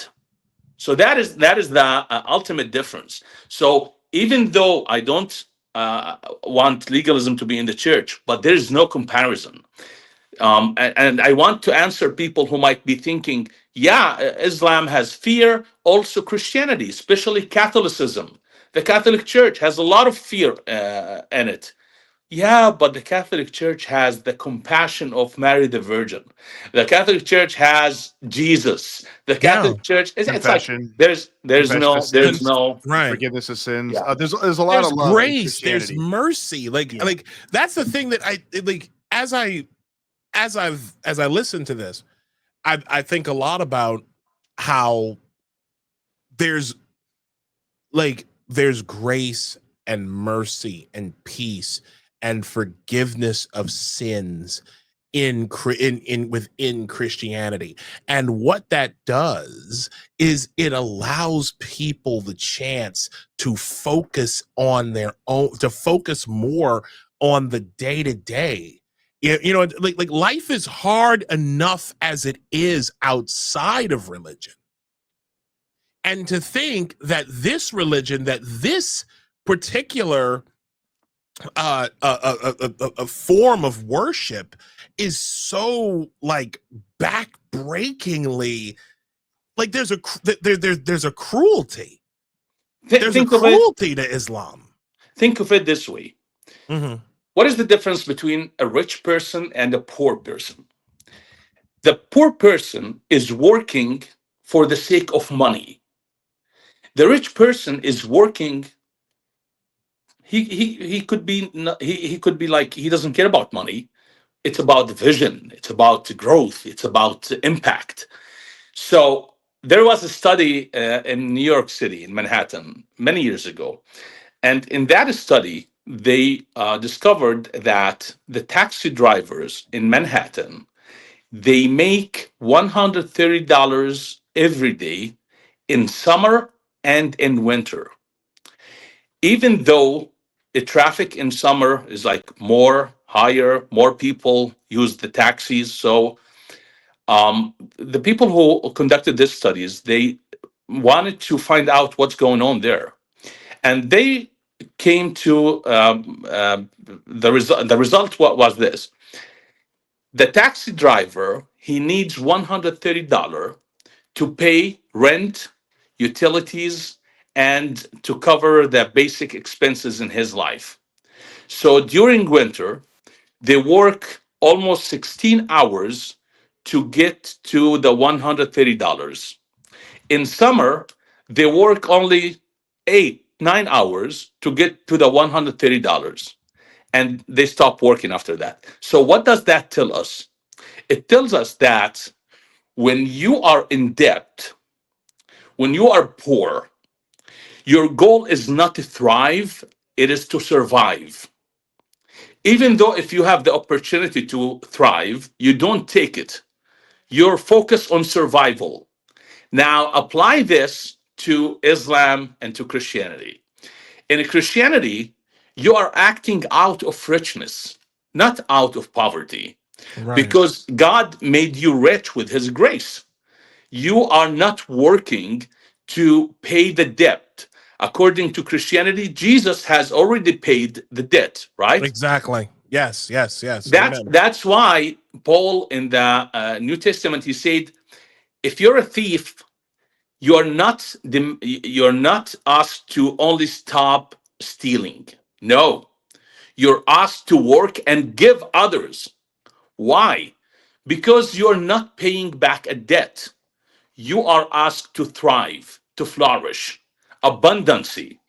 So that is the ultimate difference. So even though I don't want legalism to be in the church, but there is no comparison. And I want to answer people who might be thinking, yeah, Islam has fear, also Christianity, especially Catholicism. The Catholic Church has a lot of fear in it. Yeah, but the Catholic Church has the compassion of Mary the Virgin. The Catholic Church has Jesus. The Yeah. Catholic Church, it's like Confession, there's confession of no there's sins, no Right. forgiveness of sins. yeah. There's a lot There's of love in grace, there's Christianity. mercy. Like Yeah. like that's the thing that I like as I listen to this, I think a lot about how there's there's grace and mercy and peace and forgiveness of sins within Christianity. And what that does is it allows people the chance to focus on their own, to focus more on the day to day. You know, like life is hard enough as it is outside of religion. And to think that this religion, that this particular a form of worship is so like backbreakingly, like there's a there's a cruelty. There's a Think of it. cruelty to Islam. Think of it this way. Mhm. What is the difference between a rich person and a poor person? The poor person is working for the sake of money. The rich person is working. He could be he could be like he doesn't care about money. It's about vision. It's about growth. It's about impact. So there was a study in New York City, in Manhattan, many years ago, and in that study, they discovered that the taxi drivers in Manhattan, they make $130 every day in summer and in winter. Even though the traffic in summer is like more higher, more people use the taxis. So the people who conducted these studies, they wanted to find out what's going on there, and they came to the result. The result was this: the taxi driver, he needs $130 to pay rent, utilities, and to cover the basic expenses in his life. So during winter, they work almost 16 hours to get to the $130. In summer, they work only 8, 9 hours to get to the $130, and they stop working after that. So, what does that tell us? It tells us that when you are in debt, when you are poor, your goal is not to thrive, it is to survive. Even though if you have the opportunity to thrive, you don't take it. You're focused on survival. Now, apply this to Islam and to Christianity. In Christianity, you are acting out of richness, not out of poverty, Right. because God made you rich with his grace. You are not working to pay the debt. According to Christianity, Jesus has already paid the debt, right? Exactly. Yes, yes, yes. That's Amen. that's why Paul in the New Testament, he said, if you're a thief, you're not asked to only stop stealing. No, you're asked to work and give others. Why? Because you're not paying back a debt. You are asked to thrive, to flourish, abundancy.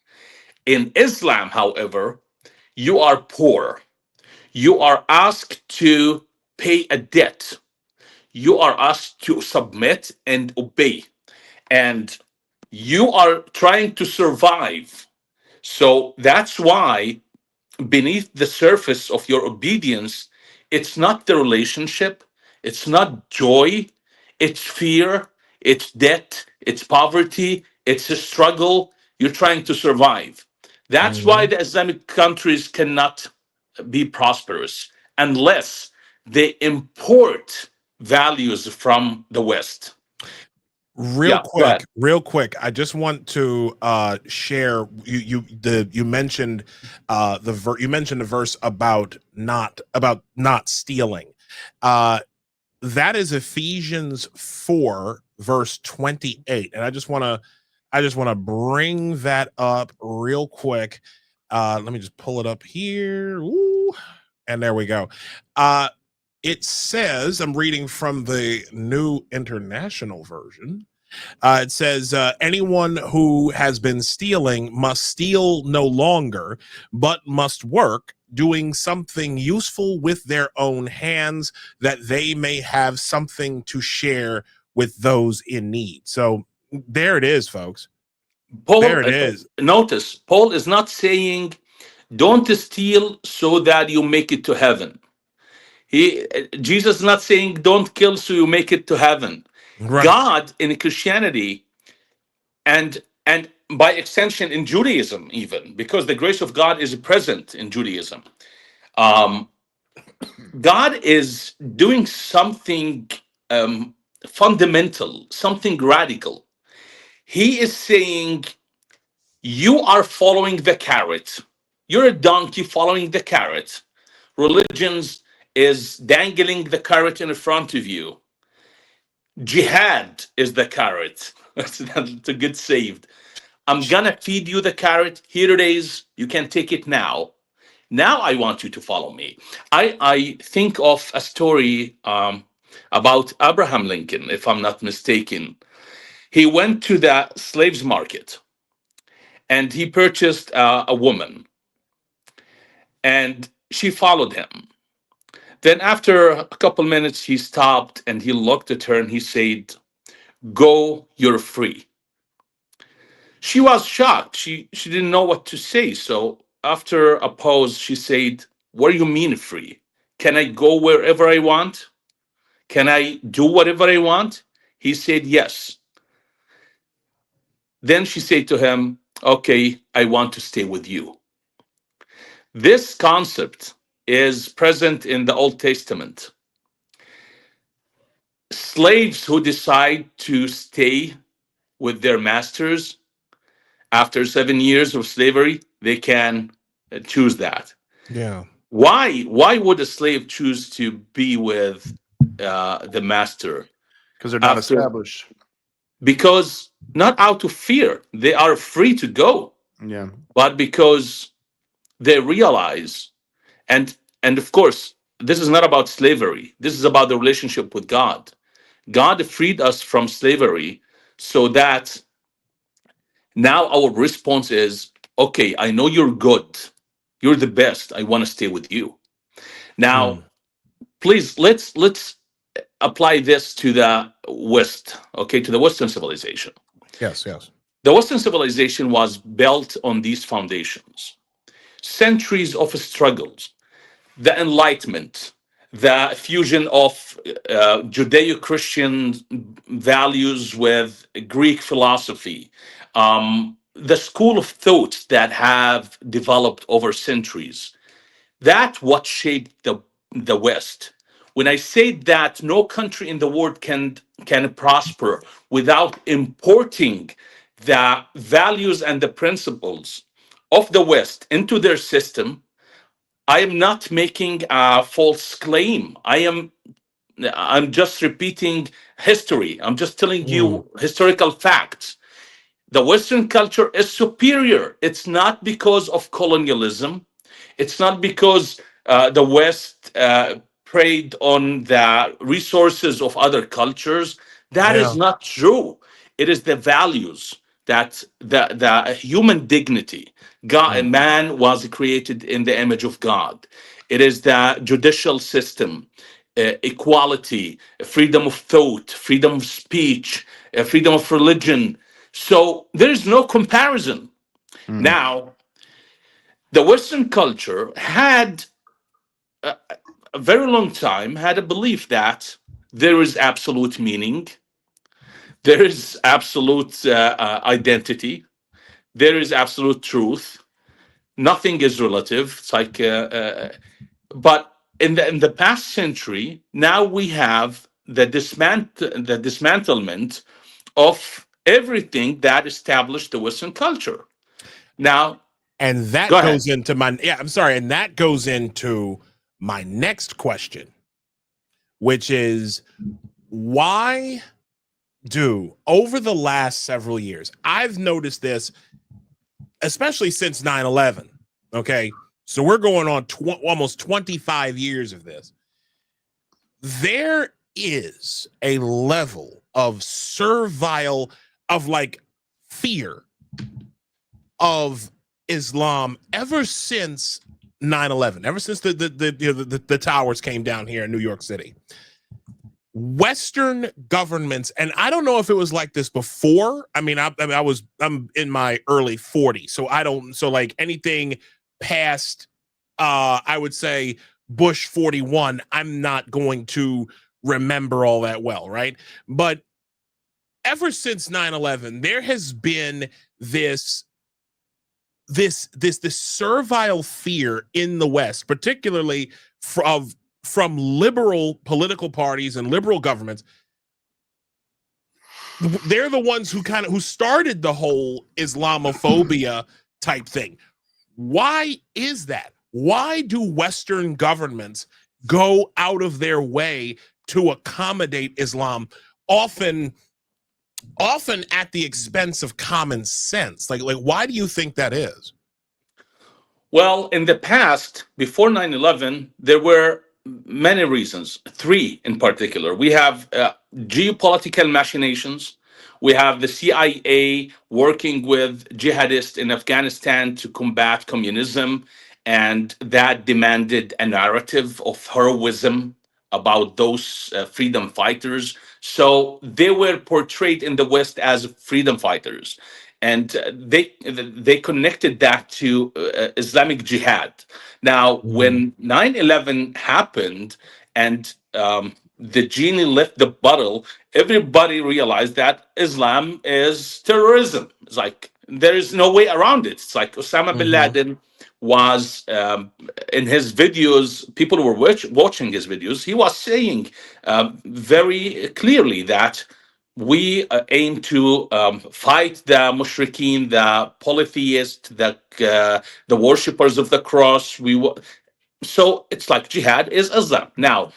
In Islam, however, you are poor. You are asked to pay a debt. You are asked to submit and obey. And you are trying to survive. So that's why beneath the surface of your obedience, it's not the relationship, it's not joy, it's fear, it's debt, it's poverty, it's a struggle. You're trying to survive. That's why Mhm. the Islamic countries cannot be prosperous unless they import values from the West. Yeah, go ahead. Real quick, I just want to share you mentioned you mentioned the verse about not stealing. That is Ephesians 4 verse 28, and I just want to bring that up real quick. Let me just pull it up here. Ooh, and there we go. It says, I'm reading from the New International Version. It says, anyone who has been stealing must steal no longer, but must work, doing something useful with their own hands, that they may have something to share with those in need. So there it is, folks. Paul, There it is. notice, Paul is not saying don't steal so that you make it to heaven. Jesus is not saying don't kill so you make it to heaven. Right. God in Christianity and by extension in Judaism, even because the grace of God is present in Judaism, God is doing something fundamental, something radical. He is saying you are following the carrot. You're a donkey following the carrot. Religions is dangling the carrot in front of you. Jihad is the carrot to get saved. I'm gonna feed you the carrot. Here it is. You can take it now. Now I want you to follow me. I think of a story about Abraham Lincoln, if I'm not mistaken. He went to the slaves market and he purchased a woman, and she followed him. Then after a couple minutes, he stopped and he looked at her and he said, "Go, you're free." She was shocked. She didn't know what to say. So after a pause, she said, "What do you mean free? Can I go wherever I want? Can I do whatever I want?" He said, "Yes." Then she said to him, "Okay, I want to stay with you." This concept is present in the Old Testament. Slaves who decide to stay with their masters after 7 years of slavery, they can choose that. Yeah. Why would a slave choose to be with the master? Because they're not After, established. because not out of fear, they are free to go, Yeah. but because they realize, and of course, this is not about slavery. This is about the relationship with God. God freed us from slavery so that now our response is, okay, I know you're good. You're the best. I want to stay with you. Now, please let's apply this to the West, okay, to the Western civilization. Yes, yes. The Western civilization was built on these foundations. Centuries of struggles, the Enlightenment, the fusion of Judeo-Christian values with Greek philosophy, the school of thought that have developed over centuries. That's what shaped the West. When I say that no country in the world can prosper without importing the values and the principles of the West into their system, I am not making a false claim. I'm just repeating history. I'm just telling you historical facts. The Western culture is superior. It's not because of colonialism. It's not because the West preyed on the resources of other cultures. That Yeah. is not true. It is the values that the human dignity. God, man was created in the image of God. It is the judicial system, equality, freedom of thought, freedom of speech, freedom of religion. So there is no comparison. Now, the Western culture had a very long time had a belief that there is absolute meaning, there is absolute identity, there is absolute truth. Nothing is relative. It's like, but in the past century, now we have the dismantlement of everything that established the Western culture. Now, And that go ahead. goes into I'm sorry, and that goes into my next question, which is why do over the last several years, I've noticed this, especially since 9/11, Okay. So we're going on almost 25 years of this. There is a level of servile, of like fear of Islam ever since 9/11, ever since the towers came down here in New York City. Western governments, and I don't know if it was like this before. I mean, I'm in my early 40s, so like anything past I would say Bush 41, I'm not going to remember all that well, right? But ever since 9/11, there has been this servile fear in the West, particularly from liberal political parties and liberal governments. They're the ones who started the whole Islamophobia type thing. Why is that? Why do Western governments go out of their way to accommodate Islam, often at the expense of common sense? Like why do you think that is? Well, in the past, before 9/11, there were many reasons, three in particular. We have geopolitical machinations. We have the CIA working with jihadists in Afghanistan to combat communism, and that demanded a narrative of heroism about those freedom fighters. So they were portrayed in the West as freedom fighters, and they connected that to Islamic Jihad. Now, when 9/11 happened and the genie left the bottle, everybody realized that Islam is terrorism. It's like there is no way around it. It's like Osama bin Laden was in his videos, people were watching his videos, he was saying very clearly that we aim to fight the mushrikeen, the polytheists, the worshippers of the cross. So it's like jihad is Islam. Now,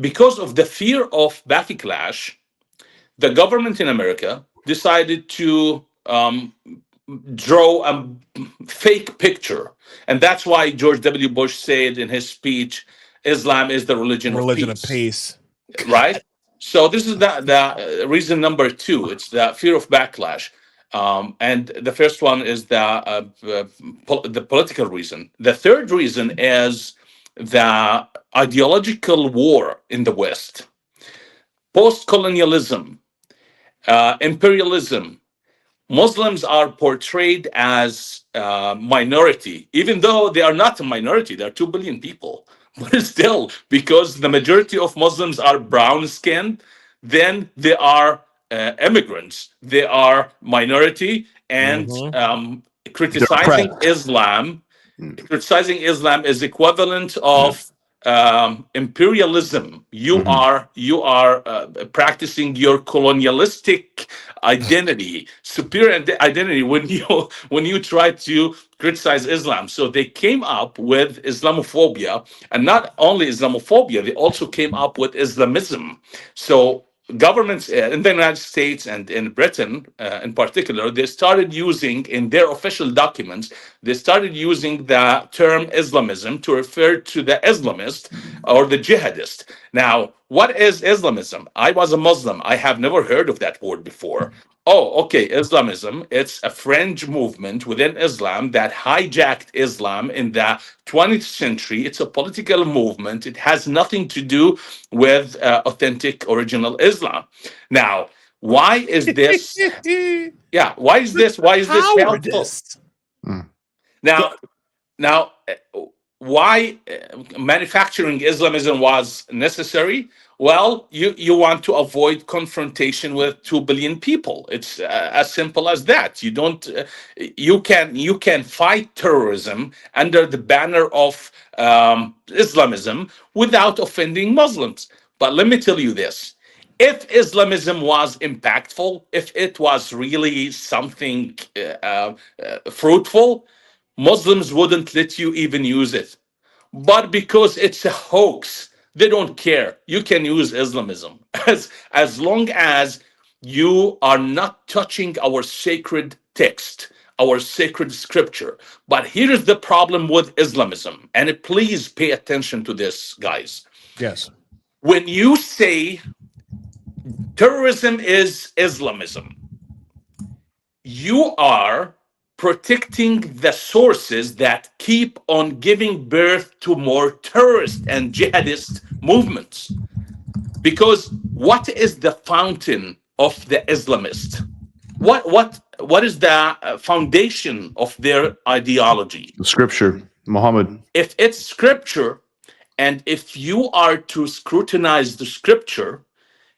because of the fear of backlash, the government in America decided to draw a fake picture. And that's why George W. Bush said in his speech, Islam is the religion of peace. Right? So this is the reason number two. It's the fear of backlash. And the first one is the political reason. The third reason is the ideological war in the West. Post-colonialism, imperialism. Muslims are portrayed as minority, even though they are not a minority. There are 2 billion people. But still, because the majority of Muslims are brown-skinned, then they are immigrants. They are minority, and criticizing Islam is equivalent of imperialism. You are practicing your colonialistic identity, superior identity when you try to criticize Islam. So they came up with Islamophobia, and not only Islamophobia, they also came up with Islamism. So governments in the United States and in Britain in particular, they started using in their official documents, they started using the term Islamism to refer to the Islamist or the jihadist. Now, what is Islamism? I was a Muslim. I have never heard of that word before. Oh, okay. Islamism, it's a fringe movement within Islam that hijacked Islam in the 20th century. It's a political movement. It has nothing to do with authentic original Islam. Now, why is this? Yeah, why is this? Why is this helpful? Now, why manufacturing Islamism was necessary? Well, you want to avoid confrontation with 2 billion people. It's as simple as that. You can fight terrorism under the banner of Islamism without offending Muslims. But let me tell you this. If Islamism was impactful, if it was really something fruitful, Muslims wouldn't let you even use it. But because it's a hoax, they don't care. You can use Islamism as long as you are not touching our sacred text, our sacred scripture. But here is the problem with Islamism, and please pay attention to this, guys. Yes. When you say terrorism is Islamism, you are protecting the sources that keep on giving birth to more terrorist and jihadist movements. Because what is the fountain of the Islamist? What is the foundation of their ideology? The scripture, Muhammad. If it's scripture, and if you are to scrutinize the scripture,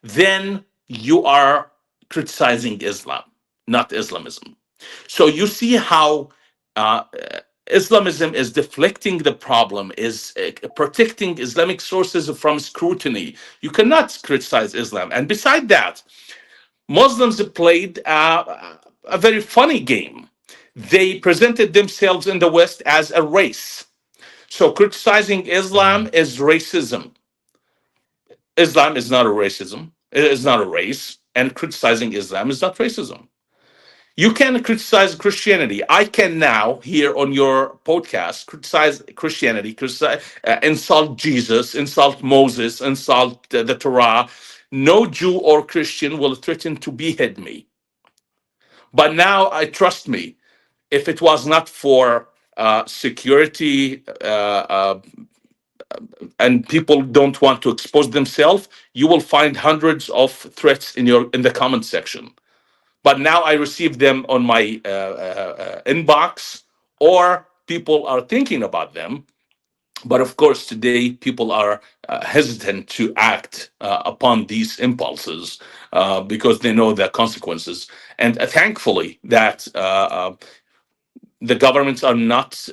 then you are criticizing Islam, not Islamism. So you see how uh, Islamism is deflecting the problem, is protecting Islamic sources from scrutiny. You cannot criticize Islam. And beside that, Muslims played a very funny game. They presented themselves in the West as a race. So criticizing Islam is racism. Islam is not a racism. It is not a race. And criticizing Islam is not racism. You can criticize Christianity. I can now, here on your podcast, criticize Christianity, insult Jesus, insult Moses, insult the Torah. No Jew or Christian will threaten to behead me. But now, trust me, if it was not for security and people don't want to expose themselves, you will find hundreds of threats in the comment section. But now I receive them on my inbox, or people are thinking about them. But of course, today people are hesitant to act upon these impulses because they know the consequences. And thankfully, that the governments are not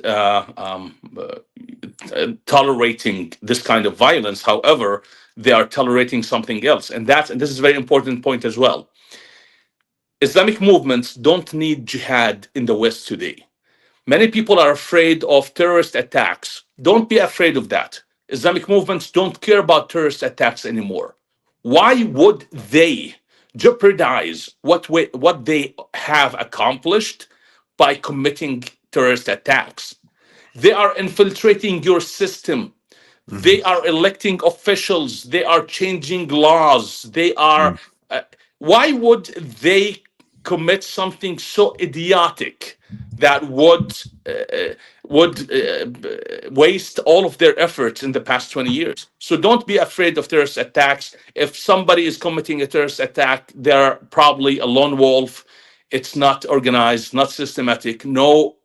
tolerating this kind of violence. However, they are tolerating something else, and this is a very important point as well. Islamic movements don't need jihad in the West today. Many people are afraid of terrorist attacks. Don't be afraid of that. Islamic movements don't care about terrorist attacks anymore. Why would they jeopardize what they have accomplished by committing terrorist attacks? They are infiltrating your system. They are electing officials. They are changing laws. They are. Why would they commit something so idiotic that would waste all of their efforts in the past 20 years? So don't be afraid of terrorist attacks. If somebody is committing a terrorist attack, they're probably a lone wolf. It's not organized, not systematic. No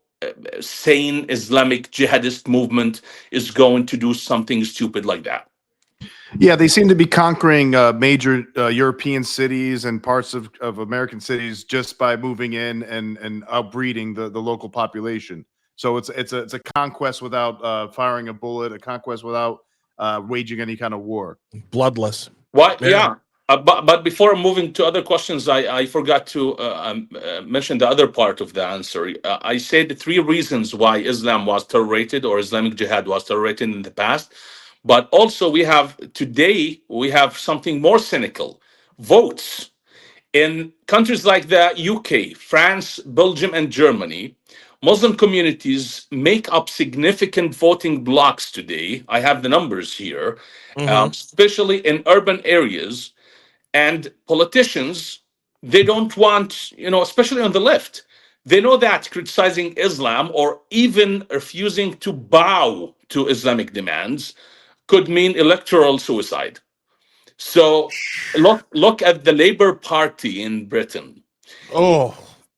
sane Islamic jihadist movement is going to do something stupid like that. Yeah, they seem to be conquering major European cities and parts of American cities just by moving in and outbreeding the local population. So it's a conquest without firing a bullet, a conquest without waging any kind of war. Bloodless. What? Yeah. But before moving to other questions, I forgot to mention the other part of the answer. I said 3 reasons why Islam was tolerated, or Islamic Jihad was tolerated in the past. But also today we have something more cynical: votes. In countries like the UK, France, Belgium, and Germany, Muslim communities make up significant voting blocks today. I have the numbers here, especially in urban areas. And politicians, they don't want, especially on the left, they know that criticizing Islam or even refusing to bow to Islamic demands could mean electoral suicide. So look at the Labour Party in Britain.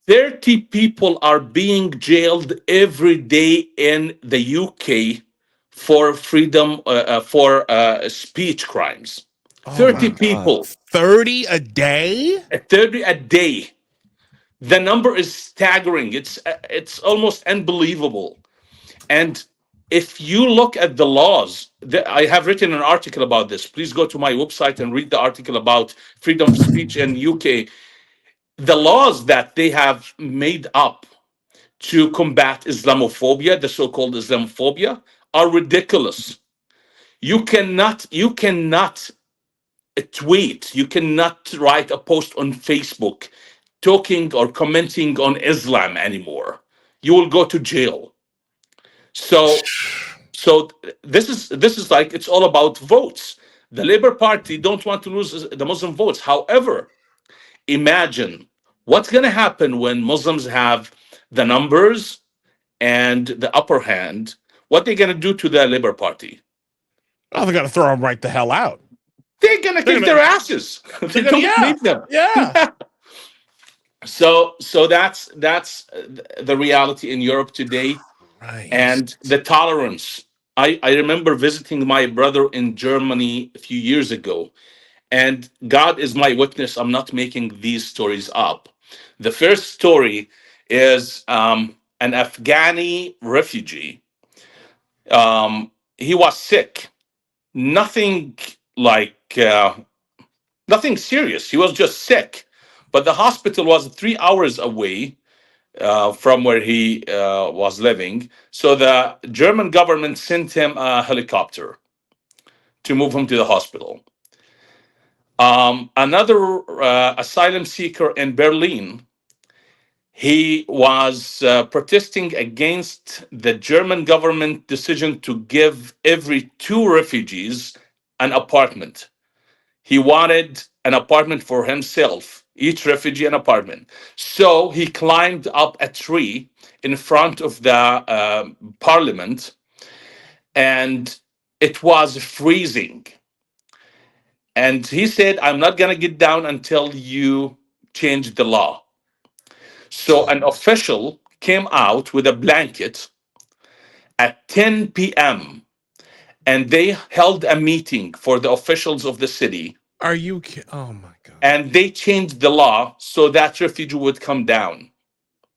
30 people are being jailed every day in the UK for freedom, for speech crimes. 30 people. 30 a day? 30 a day. The number is staggering. It's almost unbelievable. And if you look at the laws, I have written an article about this. Please go to my website and read the article about freedom of speech in UK. The laws that they have made up to combat Islamophobia, the so-called Islamophobia, are ridiculous. You cannot tweet, you cannot write a post on Facebook talking or commenting on Islam anymore. You will go to jail. So this is like, it's all about votes. The Labour Party don't want to lose the Muslim votes. However, imagine what's going to happen when Muslims have the numbers and the upper hand. What they're going to do to the Labour Party? Oh, they're gonna throw them right the hell out. They're going to kick their asses. They don't need them. Yeah. So that's the reality in Europe today. Right. And the tolerance. I remember visiting my brother in Germany a few years ago, and God is my witness, I'm not making these stories up. The first story is an Afghani refugee. He was sick. Nothing like, nothing serious. He was just sick. But the hospital was 3 hours away from where he was living. So the German government sent him a helicopter to move him to the hospital. Another asylum seeker in Berlin, he was protesting against the German government decision to give every 2 refugees an apartment. He wanted an apartment for himself, each refugee an apartment. So he climbed up a tree in front of the parliament, and it was freezing. And he said, I'm not going to get down until you change the law. So an official came out with a blanket at 10 p.m. and they held a meeting for the officials of the city. Are you kidding? Oh my God. And they changed the law so that refugee would come down.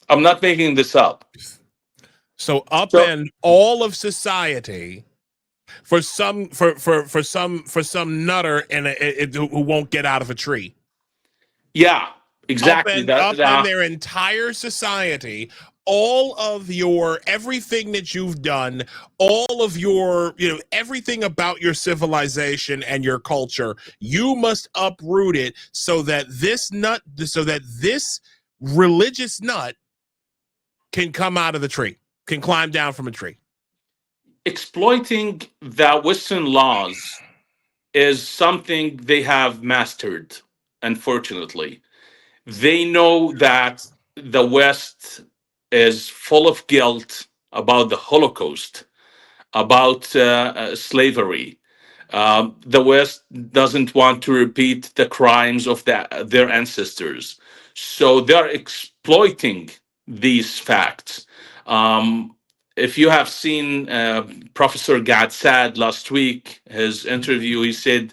I'm not making this up. So upend all of society for some nutter and who won't get out of a tree. Yeah, exactly. Upend their entire society, all of your everything that you've done, all of your, everything about your civilization and your culture, you must uproot it so that this religious nut can come out of the tree, can climb down from a tree. Exploiting the Western laws is something they have mastered, unfortunately. They know that the West is full of guilt about the Holocaust, about slavery. The West doesn't want to repeat the crimes of their ancestors. So they're exploiting these facts. If you have seen Professor Gad Saad last week, his interview, he said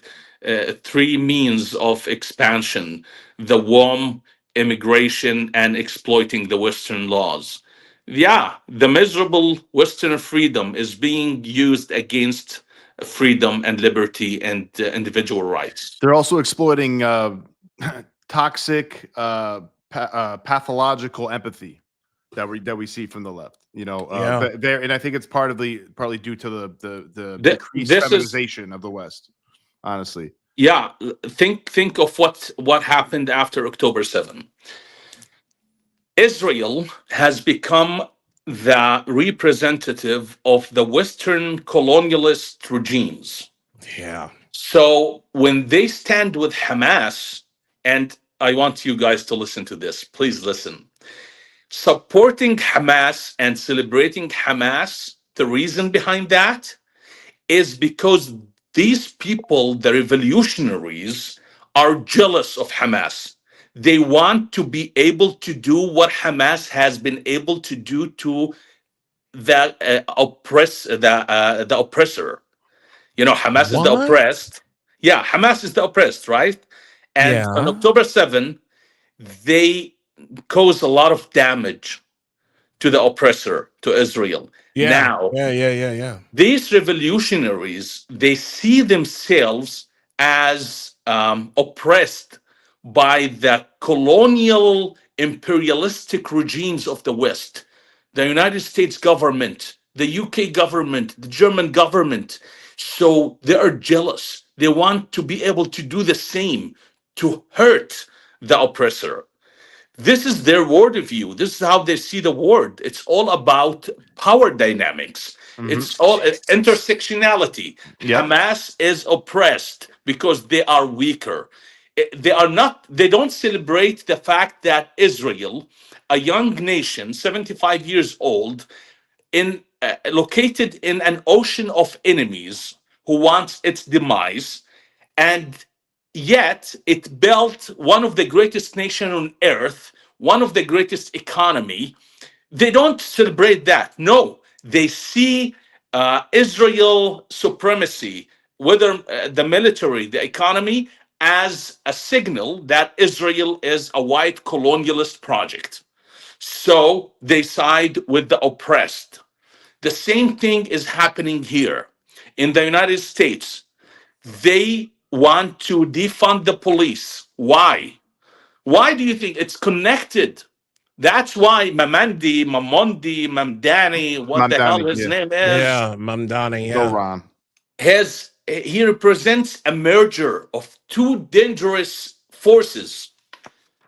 3 means of expansion: the warm immigration and exploiting the Western laws. Yeah, the miserable Western freedom is being used against freedom and liberty and individual rights. They're also exploiting toxic, pathological empathy that we see from the left. There, and I think it's partly due to the decreased feminization of the West. Honestly, yeah. Think of what happened after October 7. Israel has become the representative of the Western colonialist regimes. Yeah. So when they stand with Hamas, and I want you guys to listen to this, please listen. Supporting Hamas and celebrating Hamas, the reason behind that is because these people, the revolutionaries, are jealous of Hamas. They want to be able to do what Hamas has been able to do to the oppressor. Hamas is the oppressed. Yeah, Hamas is the oppressed, right? And on October 7, they caused a lot of damage to the oppressor, to Israel. Now, these revolutionaries, they see themselves as oppressed by the colonial imperialistic regimes of the West, the United States government, the UK government, the German government. So they are jealous. They want to be able to do the same, to hurt the oppressor. This is their worldview. This is how they see the world. It's all about power dynamics. It's all intersectionality. Yep. Hamas is oppressed because they are weaker. They are not. They don't celebrate the fact that Israel, a young nation, 75 years old, located in an ocean of enemies who wants its demise, and yet it built one of the greatest nation on earth, one of the greatest economy. They don't celebrate that. No, they see Israel supremacy, whether the military, the economy, as a signal that Israel is a white colonialist project. So they side with the oppressed. The same thing is happening here in the United States. They want to defund the police. Why? Why do you think it's connected? That's why Mamondi, Mamdani, what the hell Mamdani, his yeah. name is, Yeah, Mamdani. Yeah. Zoran. he represents a merger of two dangerous forces.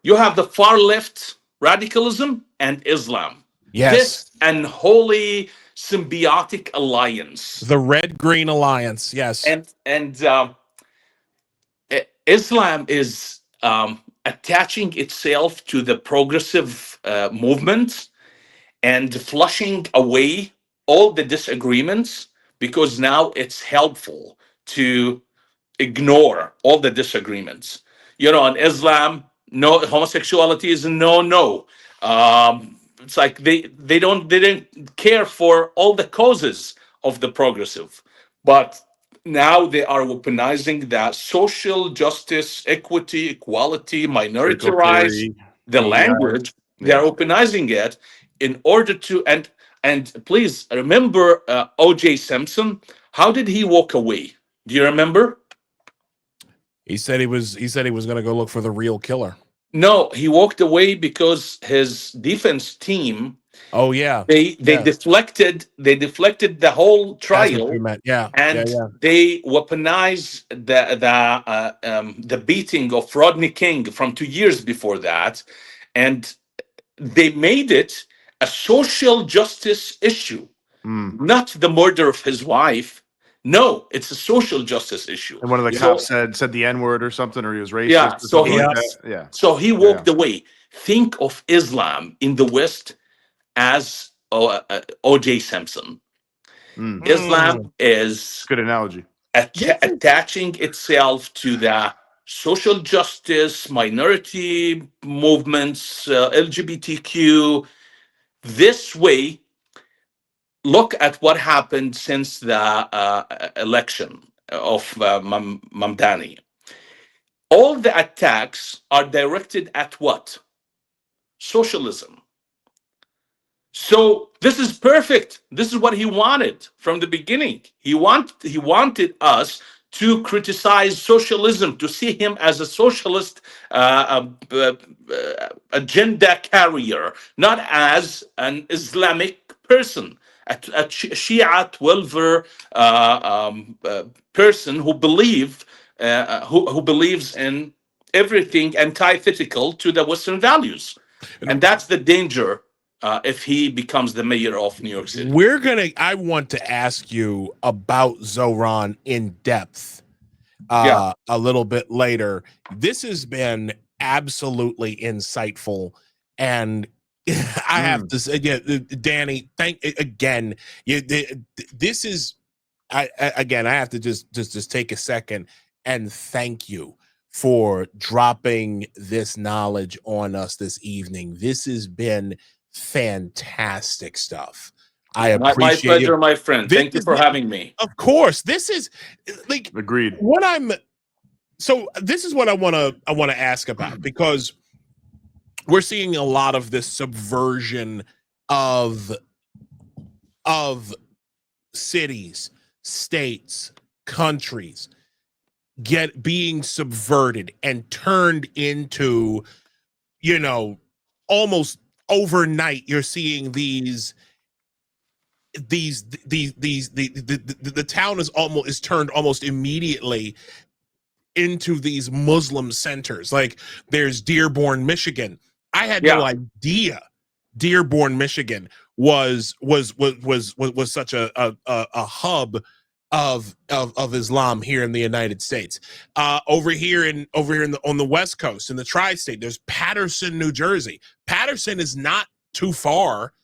You have the far left radicalism and Islam. Yes. This unholy symbiotic alliance. The Red Green Alliance. Yes. And Islam is attaching itself to the progressive movement and flushing away all the disagreements because now it's helpful to ignore all the disagreements. You know, in Islam, no homosexuality is no. It's like they didn't care for all the causes of the progressive, but now they are weaponizing that social justice, equity, equality, minority Critical rights, theory, the DEI. language. They are weaponizing it in order to and please remember O.J. Simpson. How did he walk away? Do you remember? He said he was going to go look for the real killer. No, he walked away because his defense team. Oh yeah. They deflected the whole That's what trial. you meant. Yeah. And yeah. they weaponized the beating of Rodney King from 2 years before that, and they made it a social justice issue, not the murder of his wife. No, it's a social justice issue. And one of the cops said the N-word or something, or he was racist. Yeah, or so something he like that. Yeah. So he walked away. Think of Islam in the West as O.J. Simpson. Islam is Good analogy. attaching itself to the social justice, minority movements, LGBTQ. This way, look at what happened since the election of Mamdani. All the attacks are directed at what? Socialism. So this is perfect. This is what he wanted from the beginning. He wanted us to criticize socialism, to see him as a socialist agenda carrier, not as an Islamic person, a Shia 12er person who believes in everything antithetical to the Western values, and that's the danger. If he becomes the mayor of New York City. I want to ask you about Zoran in depth a little bit later. This has been absolutely insightful. And I have to say, Danny, this is, I have to just take a second and thank you for dropping this knowledge on us this evening. This has been fantastic stuff. I appreciate my pleasure, it. my friend. Thank you for having me. Of course, this is like agreed. This is what I want to ask about, because we're seeing a lot of this subversion of cities, states, countries being subverted and turned into, almost overnight. You're seeing the town is turned almost immediately into these Muslim centers. Like there's Dearborn, Michigan. I I had Yeah. no idea Dearborn, Michigan was such a hub of Islam here in the United States. Over here on the West Coast, in the tri-state, there's Paterson, New Jersey. Paterson is not too far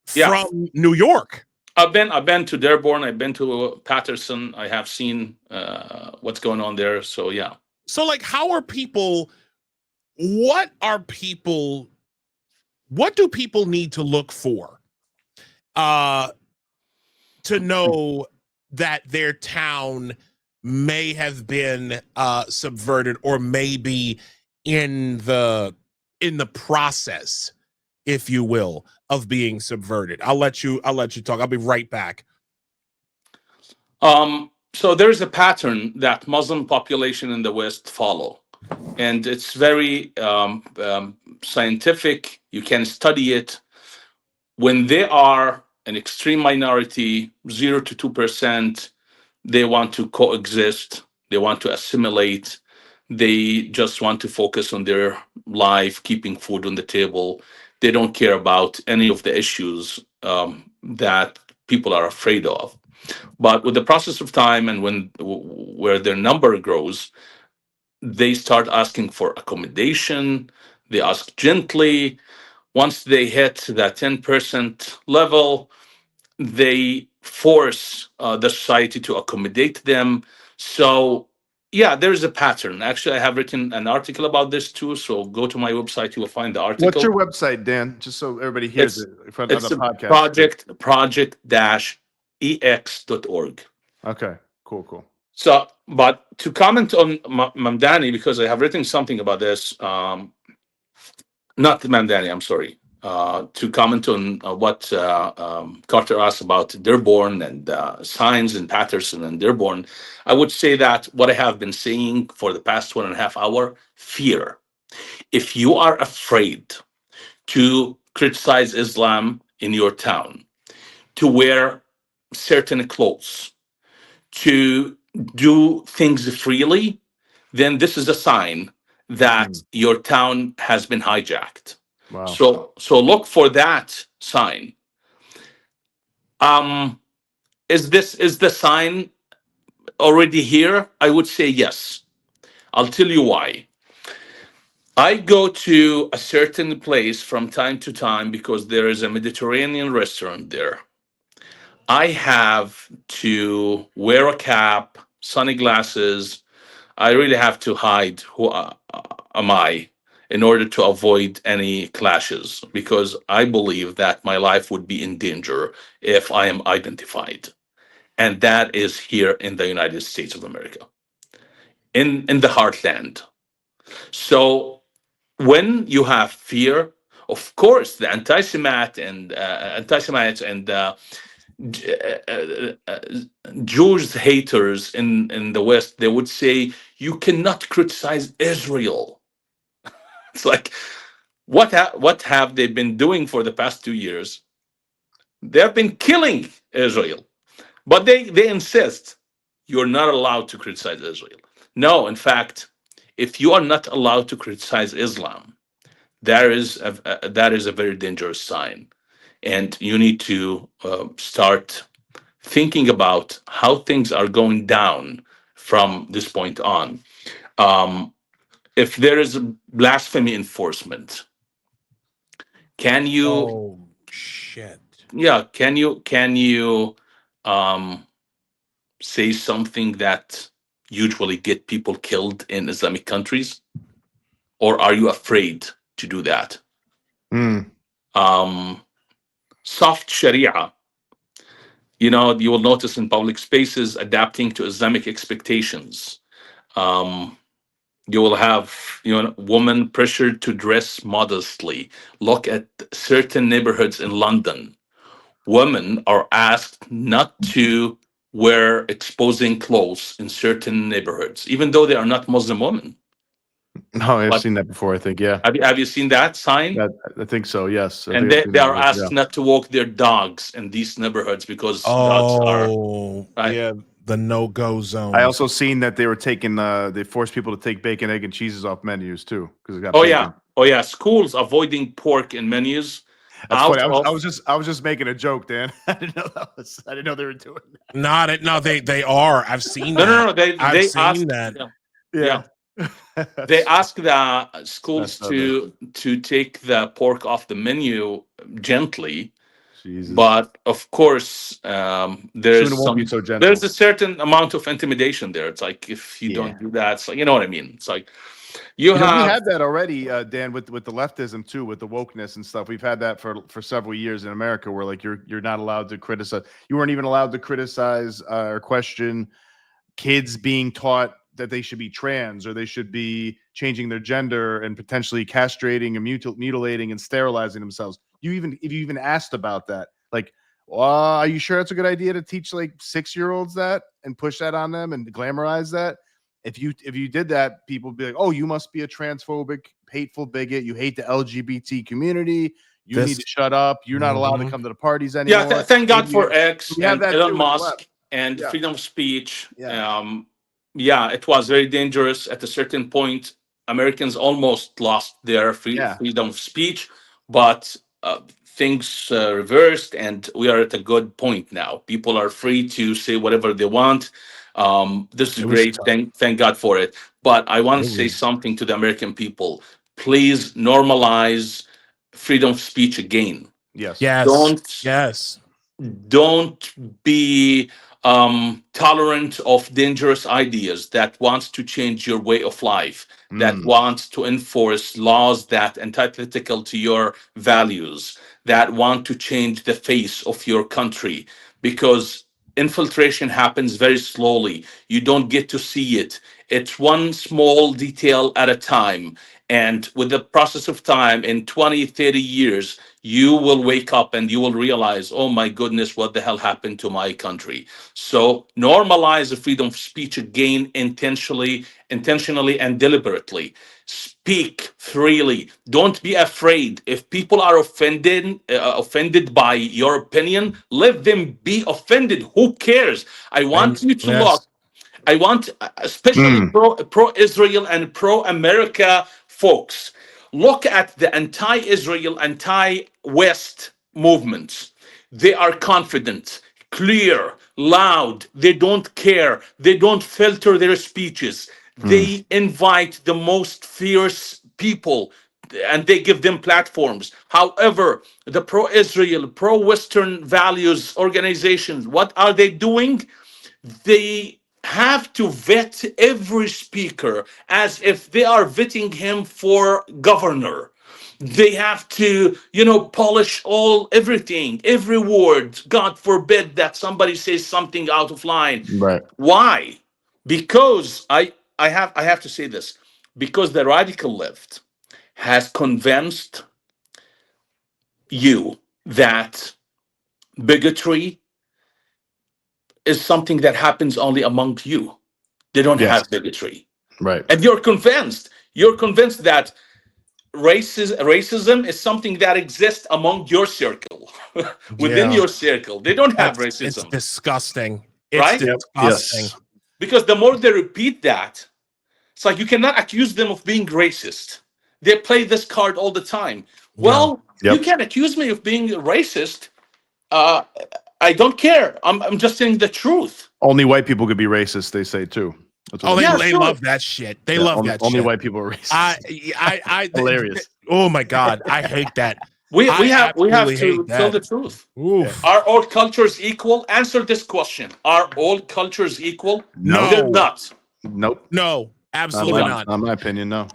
from New York. I've been to Dearborn. I've been to Paterson. I have seen what's going on there. So yeah. So like, what do people need to look for to know that their town may have been subverted, or maybe in the process, if you will, of being subverted? I'll let you talk. I'll be right back. So there's a pattern that Muslim population in the West follow, and it's very scientific. You can study it. When they are an extreme minority, 0 to 2%, they want to coexist. They want to assimilate. They just want to focus on their life, keeping food on the table. They don't care about any of the issues that people are afraid of. But with the process of time, and where their number grows, they start asking for accommodation. They ask gently. Once they hit that 10% level, they force the society to accommodate them. So yeah, there's a pattern. Actually, I have written an article about this too. So go to my website, you will find the article. What's your website, Dan? Just so everybody hears it from the podcast. project-ex.org. Okay, cool. So, but to comment on Mamdani, because I have written something about this, not Mamdani, I'm sorry, to comment on what Carter asked about Dearborn and signs in Paterson and Dearborn, I would say that what I have been saying for the past 1.5 hours, fear. If you are afraid to criticize Islam in your town, to wear certain clothes, to do things freely, then this is a sign that your town has been hijacked. Wow. So look for that sign. Is the sign already here? I would say yes. I'll tell you why. I go to a certain place from time to time because there is a Mediterranean restaurant there. I have to wear a cap, sunglasses. I really have to hide who am I in order to avoid any clashes, because I believe that my life would be in danger if I am identified. And that is here in the United States of America, in the heartland. So when you have fear, of course, the anti-Semites and Jews haters in the West, they would say, you cannot criticize Israel. It's like, what have they been doing for the past 2 years? They have been killing Israel. But they insist you're not allowed to criticize Israel. No, in fact, if you are not allowed to criticize Islam, that is a very dangerous sign. And you need to start thinking about how things are going down from this point on. If there is a blasphemy enforcement, can you? Oh shit! Yeah, can you say something that usually get people killed in Islamic countries, or are you afraid to do that? Soft Sharia. You will notice in public spaces adapting to Islamic expectations. You will have women pressured to dress modestly. Look at certain neighborhoods in London. Women are asked not to wear exposing clothes in certain neighborhoods, even though they are not Muslim women. No, I've seen that before, I think, yeah. Have you seen that sign? I think so, yes. And they are asked not to walk their dogs in these neighborhoods because dogs are... Right? Yeah, the no-go zone. I also seen that they were taking, they forced people to take bacon, egg, and cheeses off menus too, because it got Oh, bacon. yeah. Oh yeah, schools avoiding pork in menus. That's Out funny. of I was just making a joke, Dan. I didn't know they were doing that. Not it. No, they are. I've seen no, that. no, no. I've They seen ask. that. Yeah. They ask the schools messed up, to take the pork off the menu gently, Jesus. but of course, Soon there's it won't be some so gentle. there's a certain amount of intimidation there. It's like if you Yeah. don't do that, it's like, you know what I mean. It's like you We have had that already, Dan, with the leftism too, with the wokeness and stuff. We've had that for several years in America, where like you're not allowed to criticize. You weren't even allowed to criticize or question kids being taught that they should be trans or they should be changing their gender and potentially castrating and mutilating and sterilizing themselves. If you even asked about that, like, are you sure it's a good idea to teach like 6-year-olds that and push that on them and glamorize that? If you did that, people would be like, oh, you must be a transphobic, hateful bigot. You hate the LGBT community. You need to shut up. You're not allowed to come to the parties anymore. yeah. Thank God for X we have and that Elon too with the Musk left. and Yeah. freedom of speech. Yeah. Yeah, it was very dangerous. At a certain point, Americans almost lost their freedom of speech, but things reversed, and we are at a good point now. People are free to say whatever they want. This is great. Thank God for it. But I want to say something to the American people. Please normalize freedom of speech again. Yes. Don't be tolerant of dangerous ideas that wants to change your way of life, that wants to enforce laws that antithetical to your values, that want to change the face of your country, because infiltration happens very slowly. You don't get to see it. It's one small detail at a time. And with the process of time, in 20, 30 years, you will wake up and you will realize, oh my goodness, what the hell happened to my country? So normalize the freedom of speech again, intentionally and deliberately. Speak freely. Don't be afraid. If people are offended by your opinion, let them be offended. Who cares? I want you to look. I want, especially pro-Israel and pro-America folks, look at the anti-Israel, anti-West movements. They are confident, clear, loud. They don't care. They don't filter their speeches. They invite the most fierce people and they give them platforms. However, the pro-Israel, pro-Western values organizations, what are they doing? They have to vet every speaker as if they are vetting him for governor. They have to, polish everything, every word. God forbid that somebody says something out of line. Right. Why? Because I have to say this, because the radical left has convinced you that bigotry is something that happens only among you. They don't have bigotry. Right. And you're convinced that racism is something that exists among your circle, within your circle. They don't have racism. It's disgusting. Right? Disgusting. Yes. Because the more they repeat that, it's like you cannot accuse them of being racist. They play this card all the time. Well, you can't accuse me of being racist. I don't care. I'm just saying the truth. Only white people could be racist, they say too. They love that shit. They love that only shit. white people are racist. I Hilarious. Oh my God, I hate that. We have absolutely to tell the truth. Oof. Are all cultures equal? Answer this question. Are all cultures equal? No. They're not. Nope. No, absolutely not. Not my opinion, no.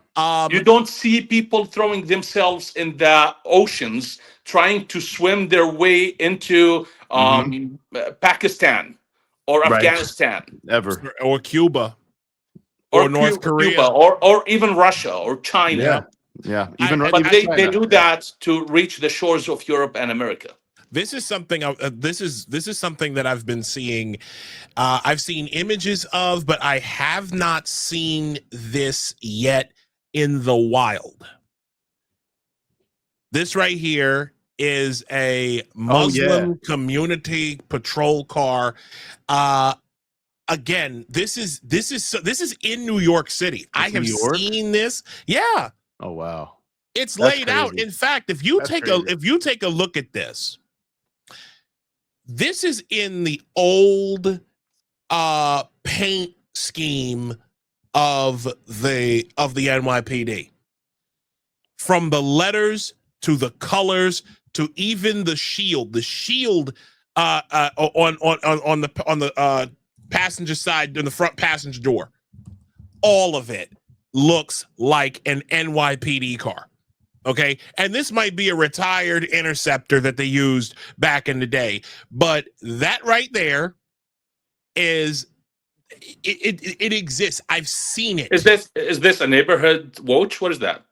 You don't see people throwing themselves in the oceans trying to swim their way into Pakistan or Afghanistan. Ever. Or Cuba. Or North Korea. Cuba, or even Russia or China. Yeah. But they do that to reach the shores of Europe and America. This is something. This is something that I've been seeing. I've seen images of, but I have not seen this yet in the wild. This right here is a Muslim community patrol car. Again, this is in New York City. I have seen this. Yeah. Oh wow. It's That's laid out. crazy. In fact, if you take a look at this, this is in the old paint scheme of the NYPD. From the letters to the colors to even the shield. The shield on the passenger side, in the front passenger door, all of it looks like an NYPD car. Okay, and this might be a retired Interceptor that they used back in the day, but that right there is it exists. I've seen it. Is this a neighborhood watch? What is that?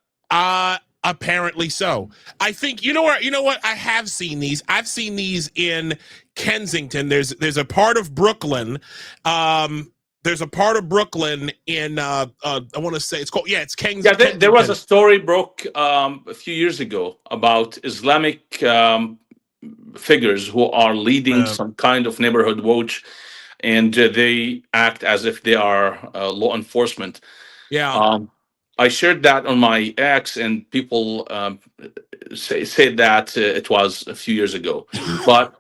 Apparently so. I think you know what? I have seen these. I've seen these in Kensington. There's a part of Brooklyn. There's a part of Brooklyn in I want to say it's Kensington. Yeah, there was a story broke a few years ago about Islamic figures who are leading some kind of neighborhood watch, and they act as if they are law enforcement. Yeah. I shared that on my X, and people say that it was a few years ago. But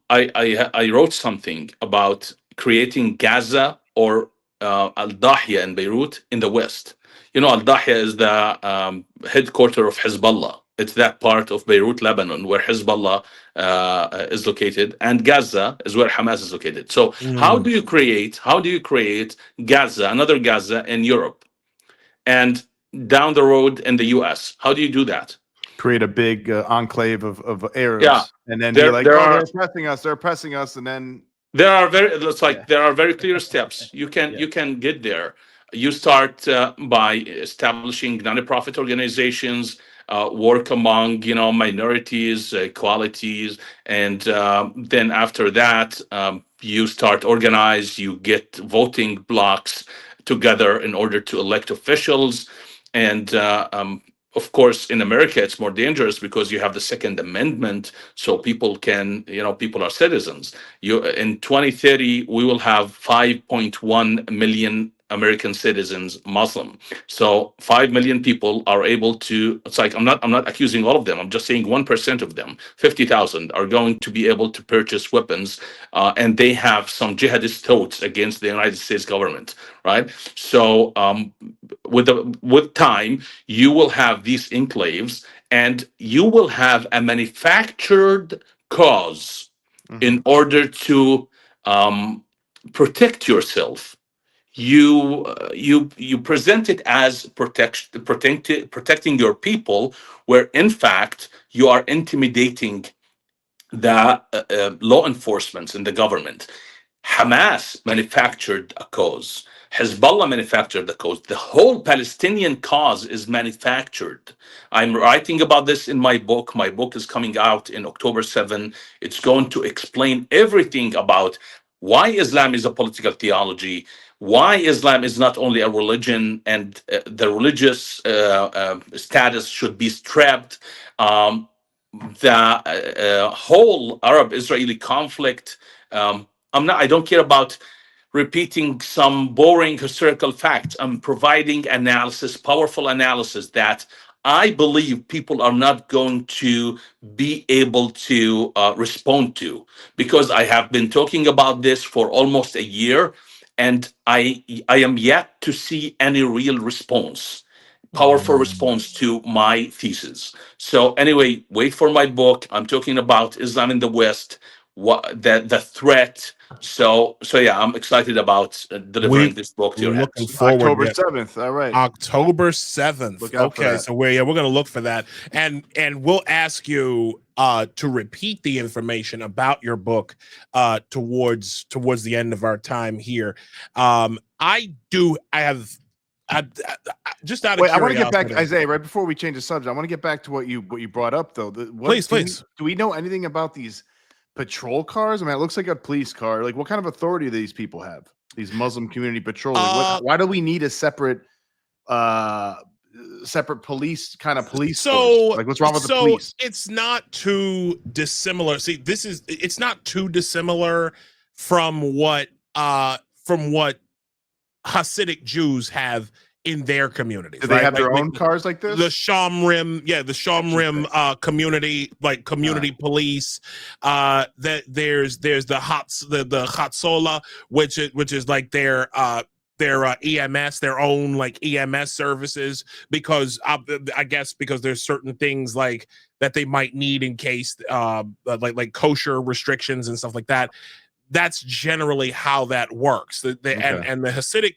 I wrote something about creating Gaza or Al-Dahya in Beirut in the West. You know, Al-Dahya is the headquarters of Hezbollah. It's that part of Beirut, Lebanon, where Hezbollah is located, and Gaza is where Hamas is located. So how do you create Gaza, another Gaza in Europe, and down the road in the U.S.? How do you do that? Create a big enclave of Arabs, Yeah. and then They're they're oppressing us, and then there are very clear steps. You can get there. You start by establishing non-profit organizations, work among minorities, equalities, and then after that you start organize. You get voting blocks together in order to elect officials, and of course, in America, it's more dangerous because you have the Second Amendment, so people are citizens. In 2030, we will have 5.1 million American citizens Muslim. So 5 million people are able to. It's like I'm not accusing all of them. I'm just saying 1% of them, 50,000, are going to be able to purchase weapons, and they have some jihadist thoughts against the United States government, right? So with time, you will have these enclaves, and you will have a manufactured cause in order to protect yourself. You present it as protecting your people, where in fact you are intimidating the law enforcement and the government. Hamas manufactured a cause. Hezbollah manufactured the cause. The whole Palestinian cause is manufactured. I'm writing about this in my book. My book is coming out in October 7. It's going to explain everything about why Islam is a political theology, why Islam is not only a religion, and the religious status should be stripped. The whole Arab-Israeli conflict. I don't care about repeating some boring historical facts. I'm providing analysis, powerful analysis that I believe people are not going to be able to respond to, because I have been talking about this for almost a year, and I am yet to see any real response. Powerful response to my thesis. So anyway, wait for my book. I'm talking about Islam in the West, what the threat. So yeah, I'm excited about delivering this book to your hands. Looking forward. October 7th. All right. October 7th. Look out for Okay, that. so we're going to look for that, and we'll ask you to repeat the information about your book towards the end of our time here. Just out of Wait, I curiosity. want to get back, Isaiah, right before we change the subject. I want to get back to what you brought up, though. Please. Do we know anything about these patrol cars? I mean, it looks like a police car. Like, what kind of authority do these people have? These Muslim community patrol. Why do we need a separate police force? Like, what's wrong with the police? It's not too dissimilar. See, it's not too dissimilar from what Hasidic Jews have in their communities. Do they right? have their Like own cars like this? the Sham Rim community, like community police. That there's the the Hatsola, which is like their EMS, their own like EMS services, because I guess because there's certain things like that they might need in case like kosher restrictions and stuff like that. That's generally how that works. And the Hasidic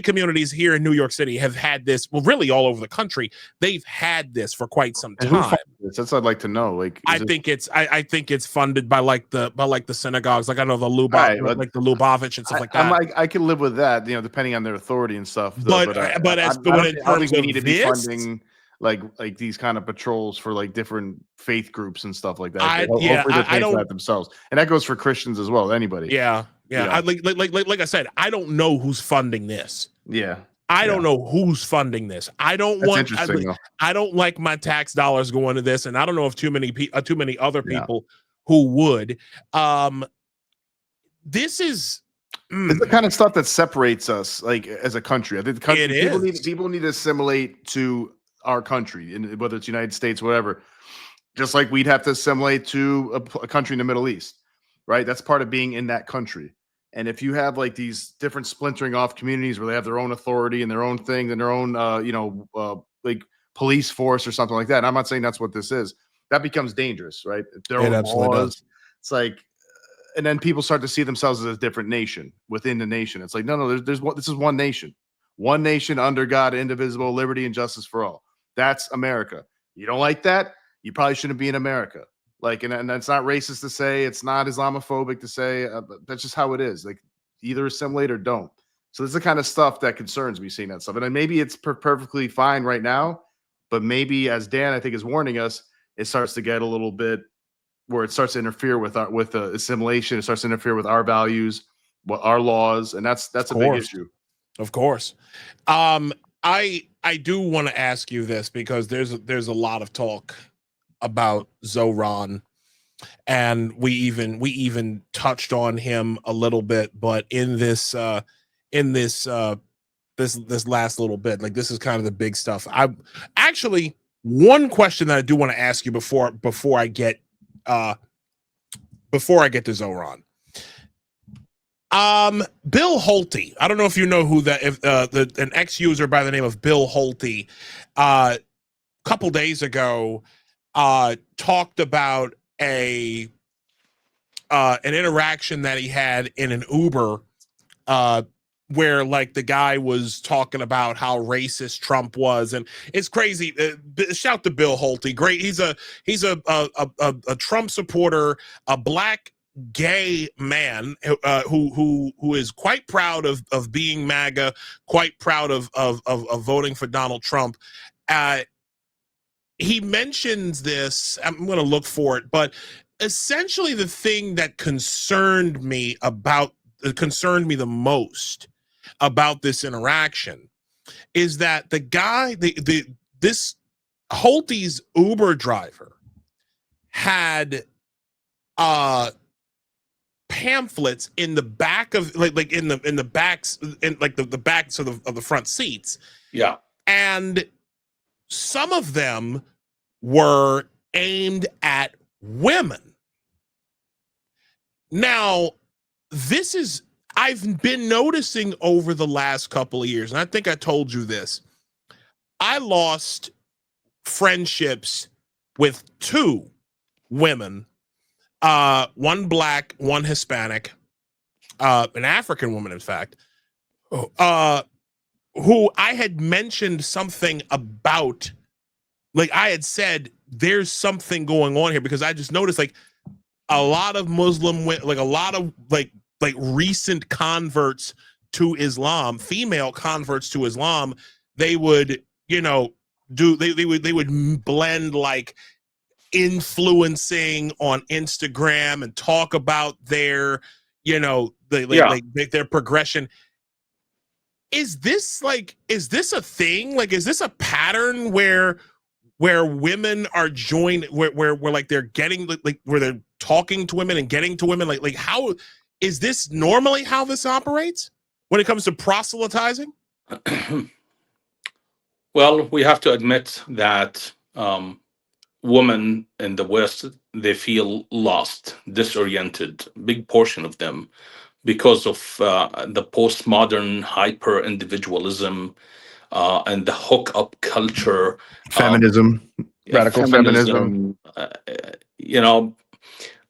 communities here in New York City have had this, well, really all over the country. They've had this for quite some And who time. funds this? That's what I'd like to know. Like, I think it's funded by like the synagogues. Like I know the Right, but like the Lubavitch and stuff like that. I can live with that, you know, depending on their authority and stuff. But I don't think we need to be funding like these kind of patrols for like different faith groups and stuff like that. Hopefully they're paying for that themselves, and that goes for Christians as well. Anybody. Yeah. Like I said, I don't know who's funding this. Yeah. I don't know who's funding this. I don't I don't like my tax dollars going to this, and I don't know if too many other people who would. This is it's the kind of stuff that separates us, like as a country. I think the country, people need to assimilate to our country, whether it's United States, whatever. Just like we'd have to assimilate to a country in the Middle East, right? That's part of being in that country. And if you have like these different splintering off communities where they have their own authority and their own thing and their own, like police force or something like that, and I'm not saying that's what this is, that becomes dangerous, right? If their own laws, it's like, and then people start to see themselves as a different nation within the nation. It's like, no, this is one nation under God, indivisible, liberty and justice for all. That's America. You don't like that? You probably shouldn't be in America. Like, and that's not racist to say. It's not Islamophobic to say. That's just how it is. Like, either assimilate or don't. So this is the kind of stuff that concerns me, seeing that stuff. And then maybe it's perfectly fine right now, but maybe, as Dan I think is warning us, it starts to get a little bit where it starts to interfere with assimilation. It starts to interfere with our values, our laws, and that's a big issue. Of course. I do want to ask you this because there's a lot of talk about Zoran, and we even touched on him a little bit, but in this last little bit, like this is kind of the big stuff. I actually, one question that I do want to ask you before I get to Zoran. Bill Holte. I don't know if you know who that, if an ex-user by the name of Bill Holte, a couple days ago, talked about an interaction that he had in an Uber, where like the guy was talking about how racist Trump was, and it's crazy. Shout to Bill Holte. Great. He's a Trump supporter, a black gay man who is quite proud of being MAGA, quite proud of voting for Donald Trump. He mentions this. I'm going to look for it, but essentially the thing that concerned me the most about this interaction is that the guy, this Holte's Uber driver had pamphlets in the back of like in the backs, in like the backs of the front seats. Yeah. And some of them were aimed at women. Now, I've been noticing over the last couple of years, and I think I told you this, I lost friendships with two women, one black, one Hispanic, an African woman, in fact, who I had mentioned something about, like I had said, there's something going on here, because I just noticed like a lot of Muslim, like a lot of like recent converts to Islam, female converts to Islam, they would, they would blend like influencing on Instagram and talk about their, their progression. Is this a thing? Like, is this a pattern where women are joined, where like they're getting like where they're talking to women and getting to women? Like how is this normally how this operates when it comes to proselytizing? Well, we have to admit that women in the West, they feel lost, disoriented, big portion of them, because of the postmodern hyper individualism and the hookup culture, Feminism, radical feminism, feminism, you know,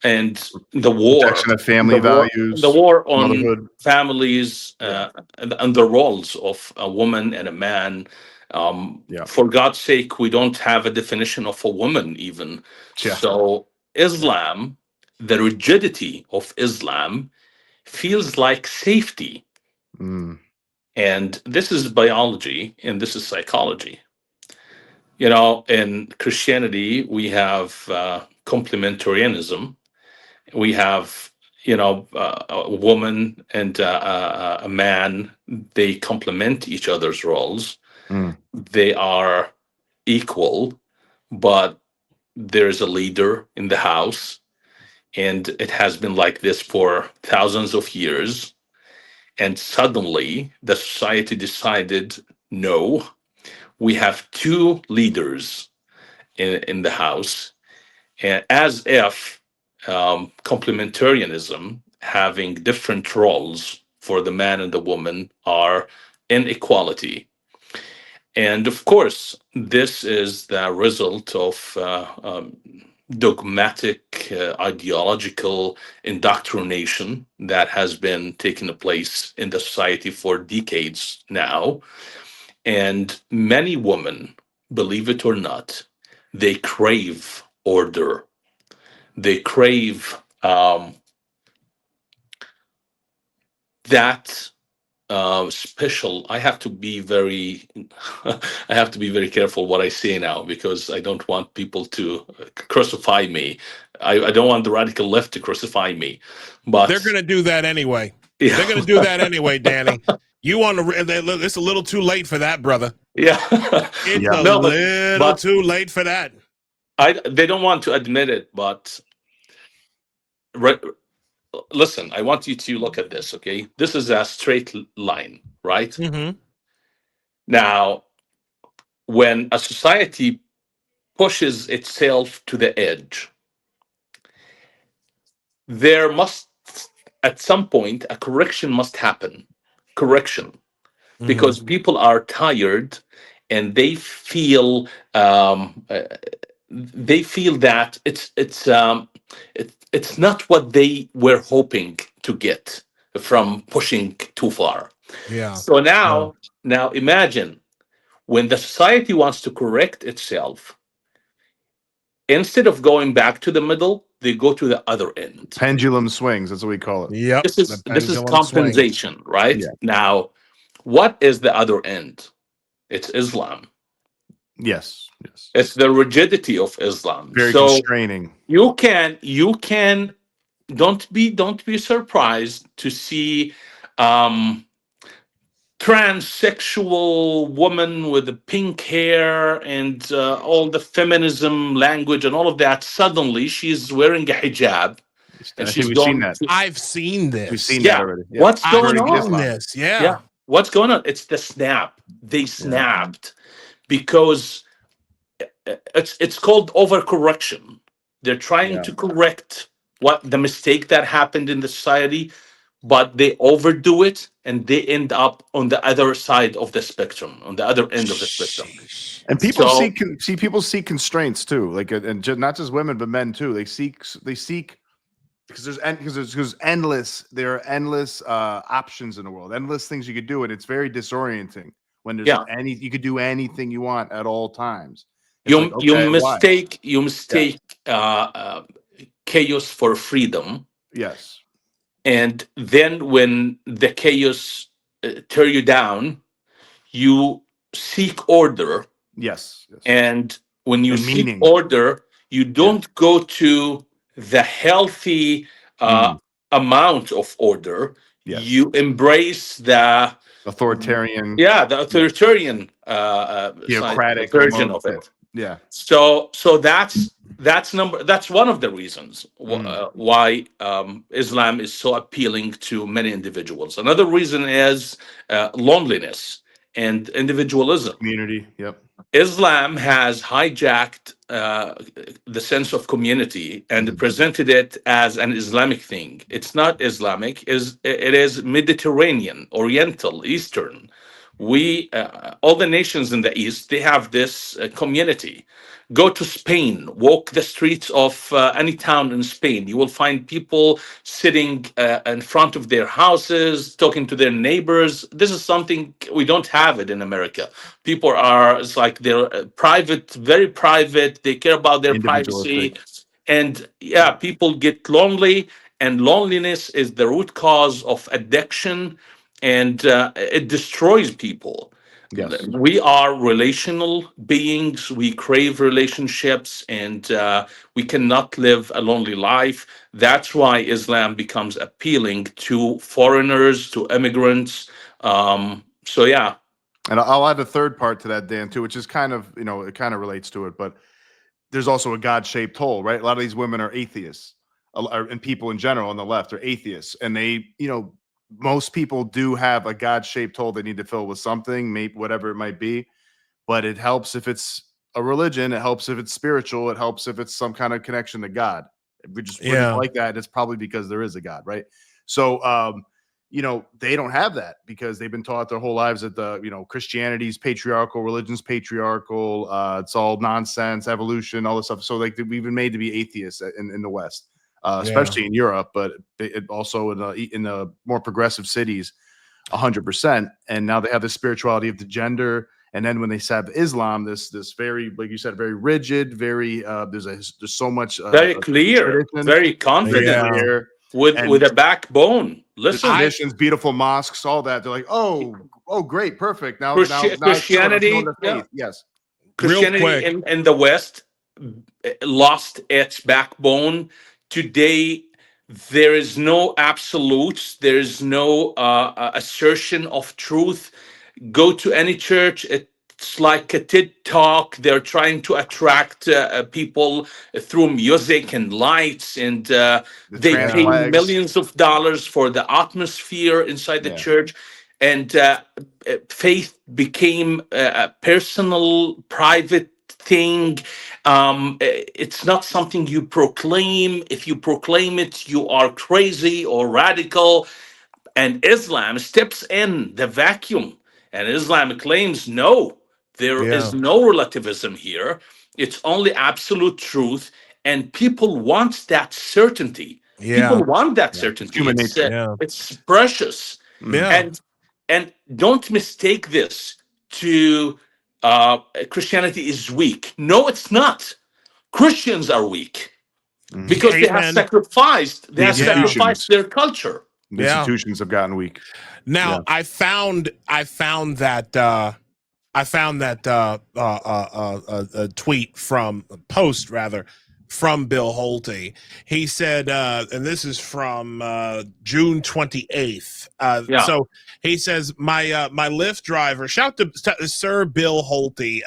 and the protection of family the values, war on motherhood. families, Yeah. and the roles of a woman and a man. Yeah. For God's sake, we don't have a definition of a woman even. Yeah. So Islam, the rigidity of Islam feels like safety. Mm. And this is biology and this is psychology. You know, in Christianity, we have complementarianism. We have, a woman and a man, they complement each other's roles. Mm. They are equal, but there's a leader in the house. And it has been like this for thousands of years. And suddenly the society decided no, we have two leaders in the house, and as if complementarianism, having different roles for the man and the woman, are inequality. And of course, this is the result of dogmatic, ideological indoctrination that has been taking place in the society for decades now. And many women, believe it or not, they crave order. They crave that special. I have to be very, I have to be very careful what I say now because I don't want people to crucify me. I don't want the radical left to crucify me, but They're going to do that anyway. yeah. They're going to do that anyway, Danny. You on the? It's a little too late for that, brother. Yeah, It's Yeah. a No, little but too late for that. they don't want to admit it, but listen, I want you to look at this, okay? This is a straight line, right? Mm-hmm. Now, when a society pushes itself to the edge, there must, at some point, a correction must happen. Correction. Because people are tired and they feel that it's not what they were hoping to get from pushing too far. Yeah. So now imagine when the society wants to correct itself, instead of going back to the middle, they go to the other end. Pendulum swings. That's what we call it. Yep. This is compensation, right? Yeah. Now, what is the other end? It's Islam. Yes. Yes. It's the rigidity of Islam. Very So constraining. you can don't be surprised to see transsexual woman with the pink hair and all the feminism language and all of that. Suddenly she's wearing a hijab and I she's think we've seen going that. I've seen this. We've seen Yeah. that already. Yeah. What's I've going seen on? this. Yeah. Yeah. What's going on? It's the snap. They snapped because it's called overcorrection. They're trying to correct what the mistake that happened in the society, but they overdo it and they end up on the other side of the spectrum, on the other end of the spectrum. And people So- see people seek constraints too, like not just women but men too. They seek because there's endless. There are endless options in the world, endless things you could do, and it's very disorienting when there's you could do anything you want at all times. It's You mistake chaos for freedom. Yes. And then when the chaos tear you down, you seek order. Yes. And when you seek meaning. order, you don't go to the healthy amount of order. Yes. You embrace the authoritarian. Yeah, the authoritarian theocratic version of it. Yeah. So that's one of the reasons why Islam is so appealing to many individuals. Another reason is loneliness. and individualism. Community. Yep. Islam has hijacked the sense of community and presented it as an Islamic thing. It's not Islamic; it is Mediterranean, Oriental, Eastern. We all the nations in the East, they have this community. Go to Spain, walk the streets of any town in Spain. You will find people sitting in front of their houses, talking to their neighbors. This is something we don't have it in America. People are, it's like they're private, very private. They care about their privacy. Individualistic. And yeah, people get lonely, and loneliness is the root cause of addiction, and it destroys people. Yes. We are relational beings. We crave relationships, and we cannot live a lonely life. That's why Islam becomes appealing to foreigners, to immigrants. So yeah. And I'll add a third part to that, Dan, too, which is kind of, it kind of relates to it, but there's also a God-shaped hole, right? A lot of these women are atheists, and people in general on the left are atheists, and they, most people do have a God-shaped hole they need to fill with something, maybe whatever it might be. But it helps if it's a religion. It helps if it's spiritual. It helps if it's some kind of connection to God. We're just like that. It's probably because there is a God, right? So, they don't have that because they've been taught their whole lives that Christianity's patriarchal, religion's patriarchal. It's all nonsense, evolution, all this stuff. So like we've been made to be atheists in the West. Especially in Europe, but it also in the more progressive cities, 100%. And now they have the spirituality of the gender. And then when they have Islam, this very, like you said, very rigid, very there's so much very clear, very confident, with a backbone. Listen, traditions, beautiful mosques, all that. They're like, oh, great, perfect. Now Christianity, yes, Christianity in the West lost its backbone. Today, there is no absolutes. There is no assertion of truth. Go to any church. It's like a TED talk. They're trying to attract people through music and lights, and they pay millions of dollars for the atmosphere inside the church. And faith became a personal, private thing. It's not something you proclaim. If you proclaim it, you are crazy or radical. And Islam steps in the vacuum, and Islam claims, no, there is no relativism here. It's only absolute truth, and people want that certainty. People want that certainty. Human nature. It's precious. And don't mistake this to Christianity is weak. No, it's not. Christians are weak because they have sacrificed. They have sacrificed their culture. The institutions have gotten weak. Now I found that a tweet from a post rather from Bill Holte. He said, and this is from June 28th. So he says, my Lyft driver, shout to Sir Bill Holte,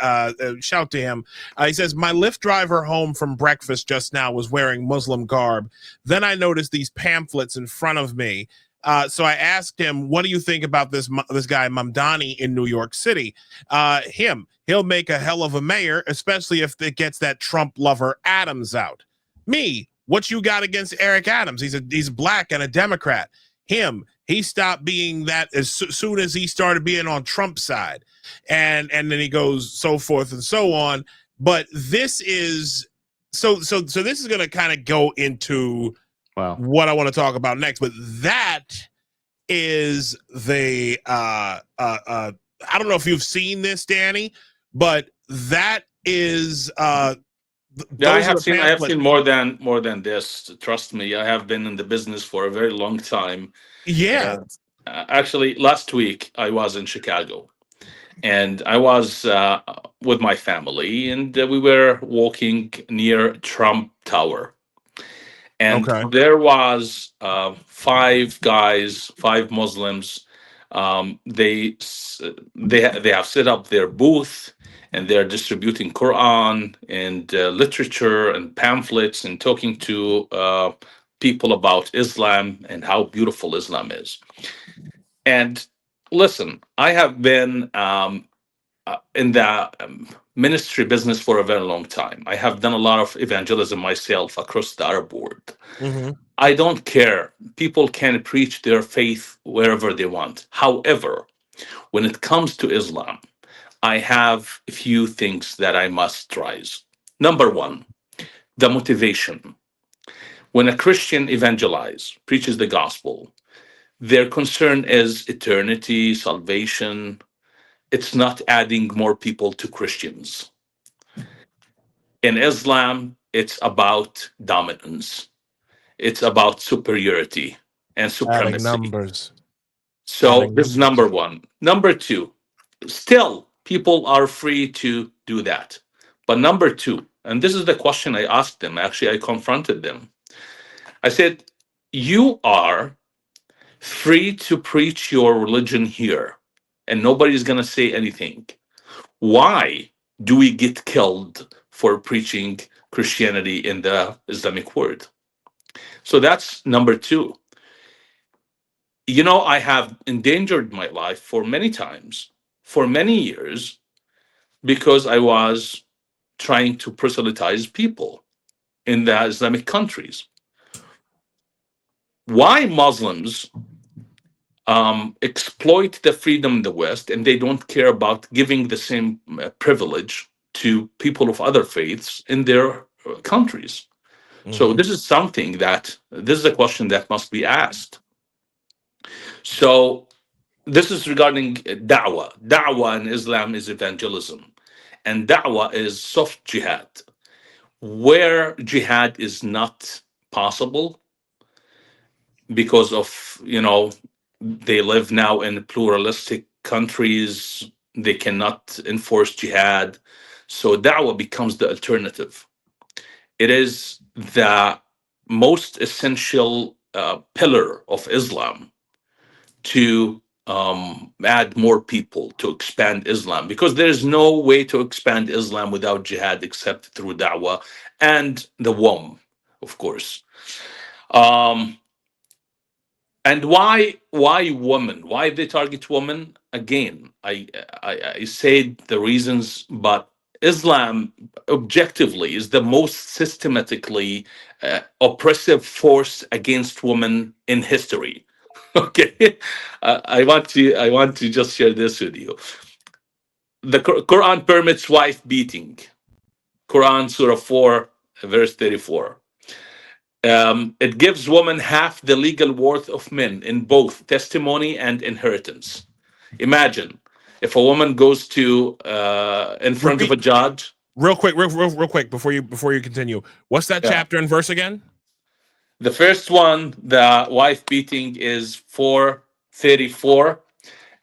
shout to him. He says, my Lyft driver home from breakfast just now was wearing Muslim garb. Then I noticed these pamphlets in front of me. So I asked him, what do you think about this guy Mamdani in New York City? He'll make a hell of a mayor, especially if it gets that Trump lover Adams out. Me, what you got against Eric Adams? He's black and a Democrat. He stopped being that as soon as he started being on Trump's side. And then he goes so forth and so on. But this is so this is going to kind of go into what I want to talk about next. But that is the I don't know if you've seen this, Danny, but that is I have seen more than this. Trust me, I have been in the business for a very long time. Actually, last week I was in Chicago, and I was with my family, and we were walking near Trump Tower, and there was 5 guys, 5 Muslims. They have set up their booth, and they're distributing Quran and literature and pamphlets and talking to people about Islam and how beautiful Islam is. And listen, I have been in the ministry business for a very long time. I have done a lot of evangelism myself across the Arab world. Mm-hmm. I don't care. People can preach their faith wherever they want. However, when it comes to Islam, I have a few things that I must raise. Number one, the motivation. When a Christian evangelizes, preaches the gospel, their concern is eternity, salvation. It's not adding more people to Christians. In Islam, it's about dominance, it's about superiority and Adding supremacy. numbers. So, Adding this is numbers. number one. Number two, still, people are free to do that. But number two, and this is the question I asked them, actually, I confronted them. I said, you are free to preach your religion here, and nobody's going to say anything. Why do we get killed for preaching Christianity in the Islamic world? So that's number two. You know, I have endangered my life for many times, for many years, because I was trying to proselytize people in the Islamic countries. Why Muslims exploit the freedom in the West and they don't care about giving the same privilege to people of other faiths in their countries? So Mm-hmm. this is something that this is a question that must be asked. So this is regarding da'wah. Da'wah in Islam is evangelism, and da'wah is soft jihad. Where jihad is not possible because of, they live now in pluralistic countries, they cannot enforce jihad. So da'wah becomes the alternative. It is the most essential pillar of Islam to add more people to expand Islam, because there is no way to expand Islam without jihad except through da'wah and the womb, of course. Um, and why women? Why they target women? Again, I said the reasons, but Islam objectively is the most systematically oppressive force against women in history. Okay, I want to just share this with you. The Quran permits wife beating. Quran Surah 4, verse 34. It gives women half the legal worth of men in both testimony and inheritance. Imagine if a woman goes to in front of Repeat a judge. real quick, real quick before you continue. What's that Yeah. chapter and verse again? The first one, the wife beating, is 434,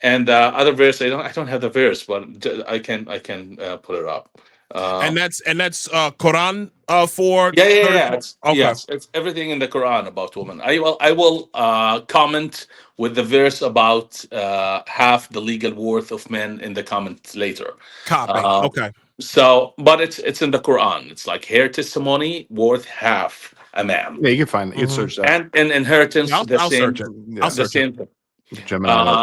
and the other verse, I don't have the verse, but I can pull it up. And that's Quran 4. Yeah. Okay. It's everything in the Quran about women. I will comment with the verse about half the legal worth of men in the comment later. Copy. Uh, Okay. so, but it's in the Quran. It's like hair testimony worth half a man, Yeah, you can find it. You can Mhm. search that. and in inheritance I'll, the I'll same. search it. Yeah, I'll The search it. same thing. Gemini.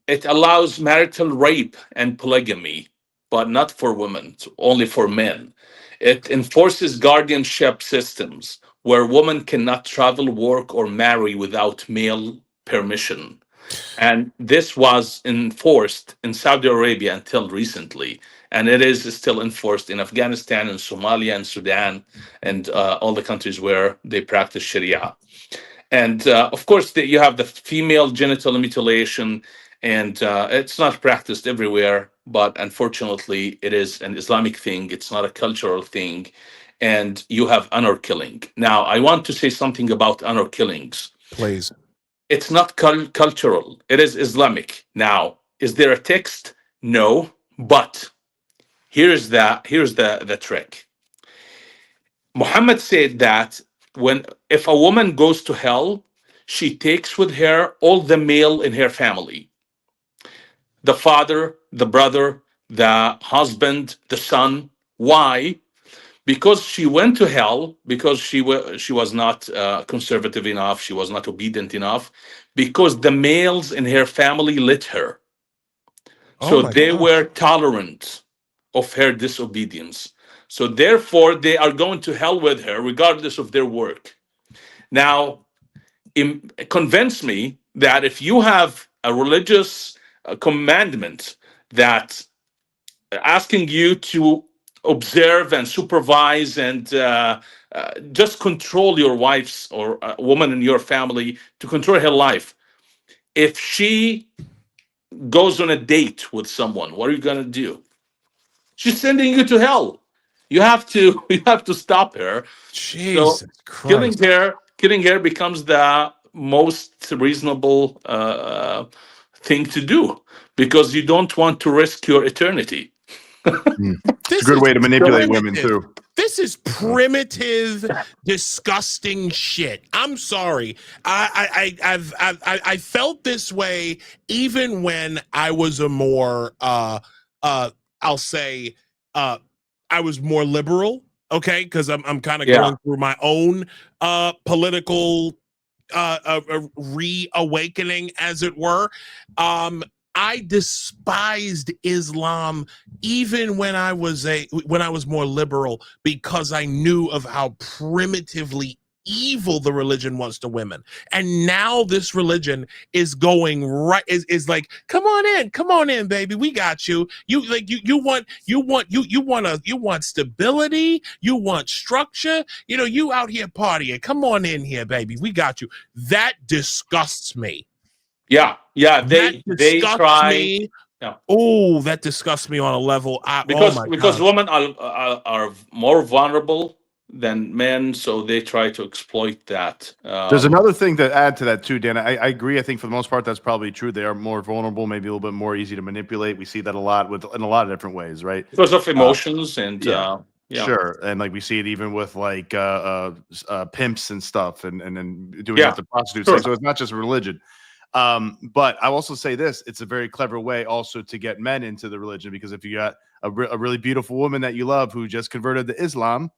It allows marital rape and polygamy, but not for women, it's only for men. It enforces guardianship systems where women cannot travel, work, or marry without male permission. And this was enforced in Saudi Arabia until recently. And it is still enforced in Afghanistan and Somalia and Sudan and all the countries where they practice Sharia. And of course, you have the female genital mutilation, and it's not practiced everywhere, but unfortunately, it is an Islamic thing. It's not a cultural thing. And you have honor killing. Now, I want to say something about honor killings. Please. It's not cultural, it is Islamic. Now, is there a text? No, but here's the trick. Muhammad said that if a woman goes to hell, she takes with her all the male in her family, the father, the brother, the husband, the son. Why? because she went to hell, because she was not conservative enough, she was not obedient enough, because the males in her family let her. Oh So my they God. were tolerant of her disobedience. So therefore, they are going to hell with her, regardless of their work. Now, convince me that if you have a religious commandment that asking you to observe and supervise and just control your wife's or a woman in your family, to control her life. If she goes on a date with someone, what are you going to do? She's sending you to hell. You have to you have to stop her. So Jesus Christ. killing her becomes the most reasonable thing to do, because you don't want to risk your eternity. It's a This good is way to manipulate women primitive. too. This is primitive, disgusting shit. I'm sorry. I felt this way even when I was a more I'll say I was more liberal, okay? Because I'm kind of Yeah. going through my own political reawakening, as it were. I despised Islam even when I was more liberal, because I knew of how primitively evil the religion was to women. And now this religion is going right, is like, come on in, baby, we got you. You want stability, you want structure, you out here partying, come on in here, baby, we got you. That disgusts me. Yeah, That they disgusts try. me. Yeah, Oh, that disgusts me on a level. Oh my because God. women are more vulnerable than men, so they try to exploit that. There's another thing to add to that too, Dan. I agree. I think for the most part, that's probably true. They are more vulnerable, maybe a little bit more easy to manipulate. We see that a lot in a lot of different ways, right? Because of emotions and Yeah. yeah, Sure, and like we see it even with like pimps and stuff, and then doing yeah, that to prostitutes. sure. Like, so it's not just religion. But I also say this: it's a very clever way also to get men into the religion, because if you got a really beautiful woman that you love who just converted to Islam,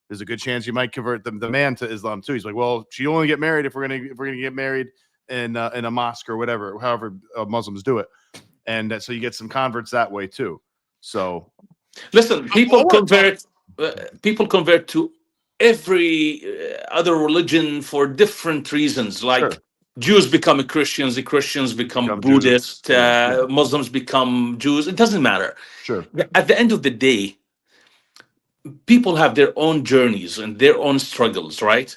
there's a good chance you might convert the man to Islam too. He's like, well, she only get married if we're gonna get married in a mosque or whatever, however Muslims do it, and so you get some converts that way too. So Listen, people convert to every other religion for different reasons. Like sure, Jews become Christians, the Christians become become Jews. Buddhist, Yeah. Muslims become Jews. It doesn't matter. Sure. At the end of the day, people have their own journeys and their own struggles, right?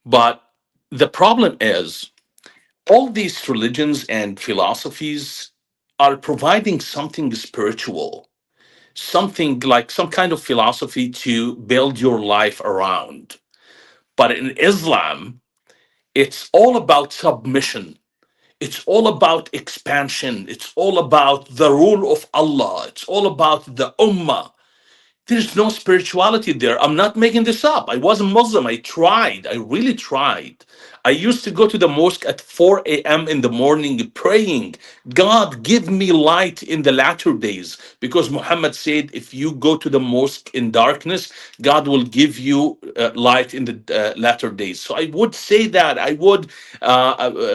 But the problem is, all these religions and philosophies are providing something spiritual, something like some kind of philosophy to build your life around. But in Islam, it's all about submission. It's all about expansion. It's all about the rule of Allah. It's all about the ummah. There's no spirituality there. I'm not making this up. I wasn't Muslim. I tried. I really tried. I used to go to the mosque at 4 a.m. in the morning praying, God, give me light in the latter days. Because Muhammad said, if you go to the mosque in darkness, God will give you light in the latter days. So I would say that. I would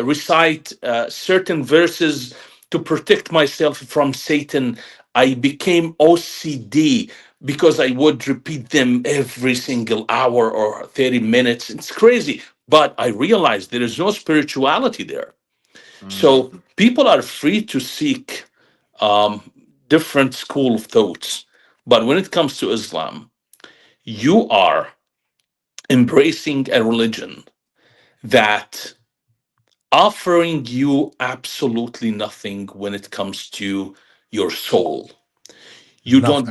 recite certain verses to protect myself from Satan. I became OCD because I would repeat them every single hour or 30 minutes. It's crazy. But I realized there is no spirituality there. So people are free to seek um, different school of thoughts. But when it comes to Islam, you are embracing a religion that offering you absolutely nothing when it comes to your soul. Nothing.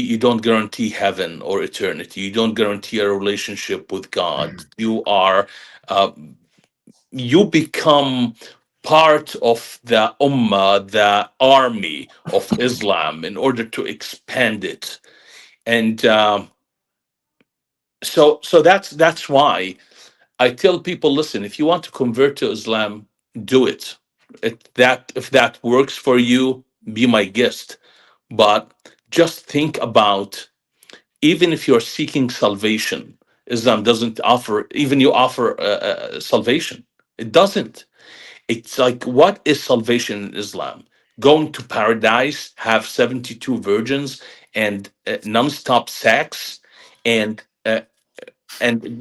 You don't guarantee heaven or eternity. You don't guarantee a relationship with God. Uh, you become part of the ummah, the army of Islam, in order to expand it. And so that's why I tell people, listen, if you want to convert to Islam, do it. If that works for you, be my guest. But just think about even if you're seeking salvation, Islam doesn't offer, even you offer salvation. It doesn't. It's like, what is salvation in Islam? Going to paradise, have 72 virgins, and non-stop sex, and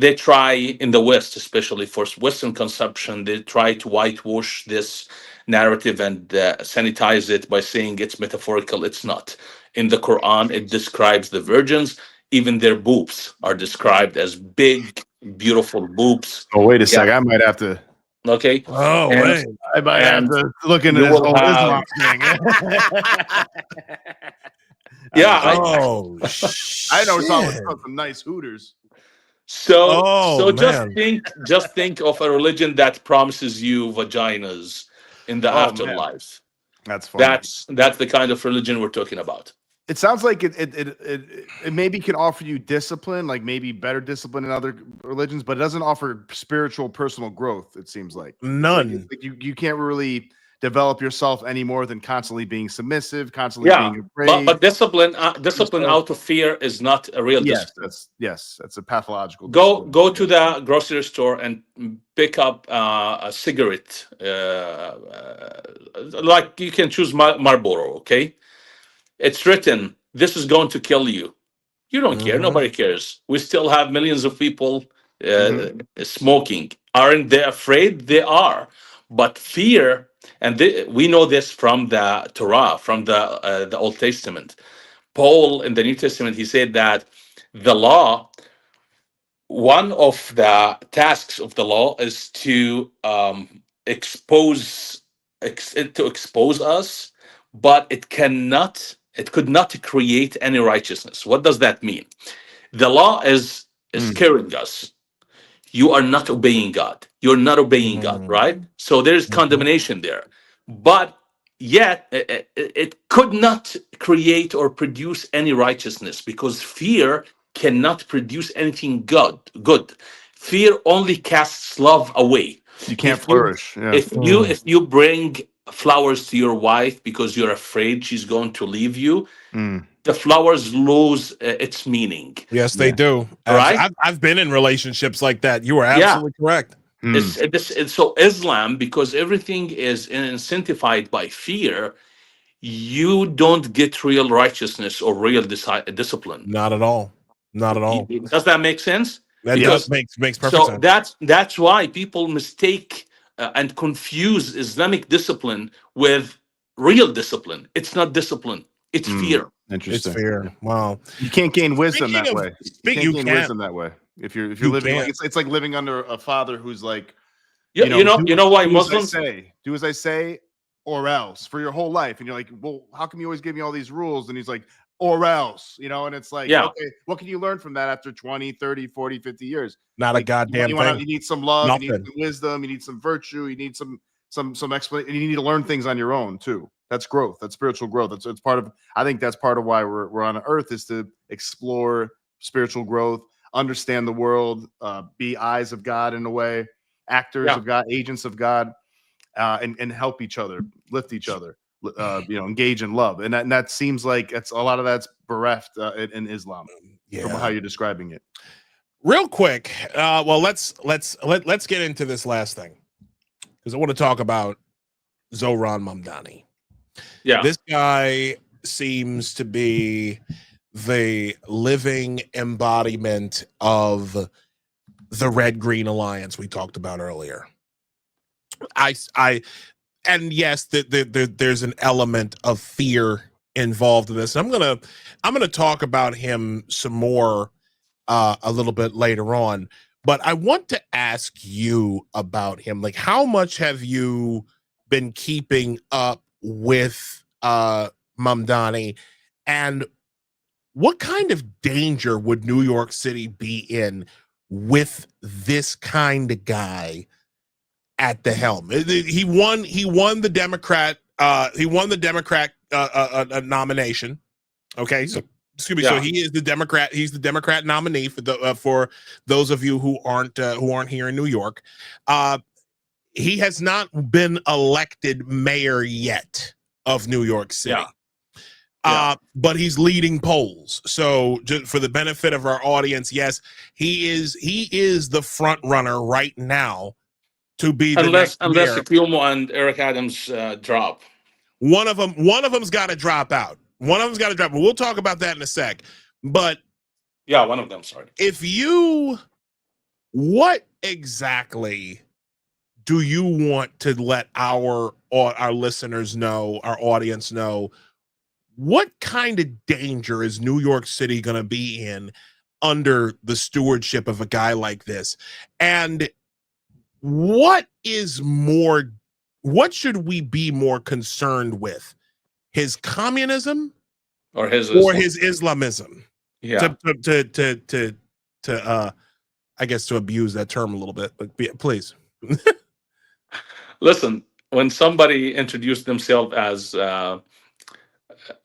they try in the West, especially for Western consumption, they try to whitewash this narrative and sanitize it by saying it's metaphorical. It's not. In the Quran, it describes the virgins. Even their boobs are described as big, beautiful boobs. Oh, wait a Yeah. second. I might have to. Okay. Oh, And- wait. I might have And to look into you this will whole have- Islam thing. Yeah, Oh, I know we're talking shit. about some nice Hooters. So, Oh, just think of a religion that promises you vaginas in the Oh, man. afterlife. That's funny. That's the kind of religion we're talking about. It sounds like it maybe can offer you discipline, like maybe better discipline in other religions, but it doesn't offer spiritual personal growth. It seems like None. Like you can't really develop yourself any more than constantly being submissive, constantly Yeah, being afraid. but discipline So- out of fear is not a real discipline. That's a pathological. Go discipline. to the grocery store and pick up a cigarette. Like you can choose Marlboro. Okay, it's written, this is going to kill you. You don't care. Mhm. Nobody cares. We still have millions of people Mhm. smoking. Aren't they afraid? They are. But fear, and we know this from the Torah, from the Old Testament. Paul in the New Testament, he said that the law, one of the tasks of the law is to expose us, but it could not create any righteousness. What does that mean? The law is scaring us. You are not obeying God. You're not obeying God, right? So there's condemnation there. But yet, it could not create or produce any righteousness, because fear cannot produce anything good. Fear only casts love away. You can't If you- flourish. Yeah. If you bring flowers to your wife because you're afraid she's going to leave you, Mm. the flowers lose its meaning. Yes, they Yeah. do. Right? I've been in relationships like that. You are Yeah. absolutely correct. Mm. So Islam, because everything is incentivized by fear, you don't get real righteousness or real discipline. Not at all. Not at all. Does that make sense? That Because- does makes perfect So sense. that's why people mistake and confuse Islamic discipline with real discipline. It's not discipline. It's fear. It's Interesting. fair. Wow. You can't gain wisdom Speaking that of- way. you gain can't. wisdom that way. If you're You living, can't. it's like living under a father who's like, You know why do as I Muslims? say, do as I say, or else for your whole life. And you're like, well, how come you always give me all these rules? And he's like, or else, and it's like, Yeah. okay, what can you learn from that after 20, 30, 40, 50 years? Not a goddamn you thing. need some love, you need Nothing. some wisdom, you need some virtue, you need some explanation, you need to learn things on your own too. That's growth. That's spiritual growth. It's part of, I think that's part of why we're on earth, is to explore spiritual growth, understand the world, be eyes of God in a way, actors Yeah. of God, agents of God, and help each other, lift each other, engage in love. And that seems like a lot of that's bereft in Islam from how you're describing it. Real quick, well, let's get into this last thing, because I want to talk about Zohran Mamdani. Yeah. This guy seems to be the living embodiment of the Red-Green Alliance we talked about earlier. And yes, there's an element of fear involved in this. I'm gonna talk about him some more a little bit later on, but I want to ask you about him. Like, how much have you been keeping up with Mamdani, and what kind of danger would New York City be in with this kind of guy at the helm? He won the Democrat nomination. Okay, so excuse me. Yeah. So he is the Democrat. He's the Democrat nominee for those of you who aren't here in New York. He has not been elected mayor yet of New York City. Yeah. But he's leading polls. So just for the benefit of our audience, yes, he is the front runner right now to be the unless next mayor. Cuomo and Eric Adams drop. One of them's got to drop out. One of them's got to drop. We'll talk about that in a sec. But yeah, one of them. Sorry. What exactly do you want to let our listeners know, our audience know? What kind of danger is New York City going to be in under the stewardship of a guy like this? And what should we be more concerned with? His communism or his Islamism? Yeah. I guess to abuse that term a little bit, but please. Listen, when somebody introduced themselves as a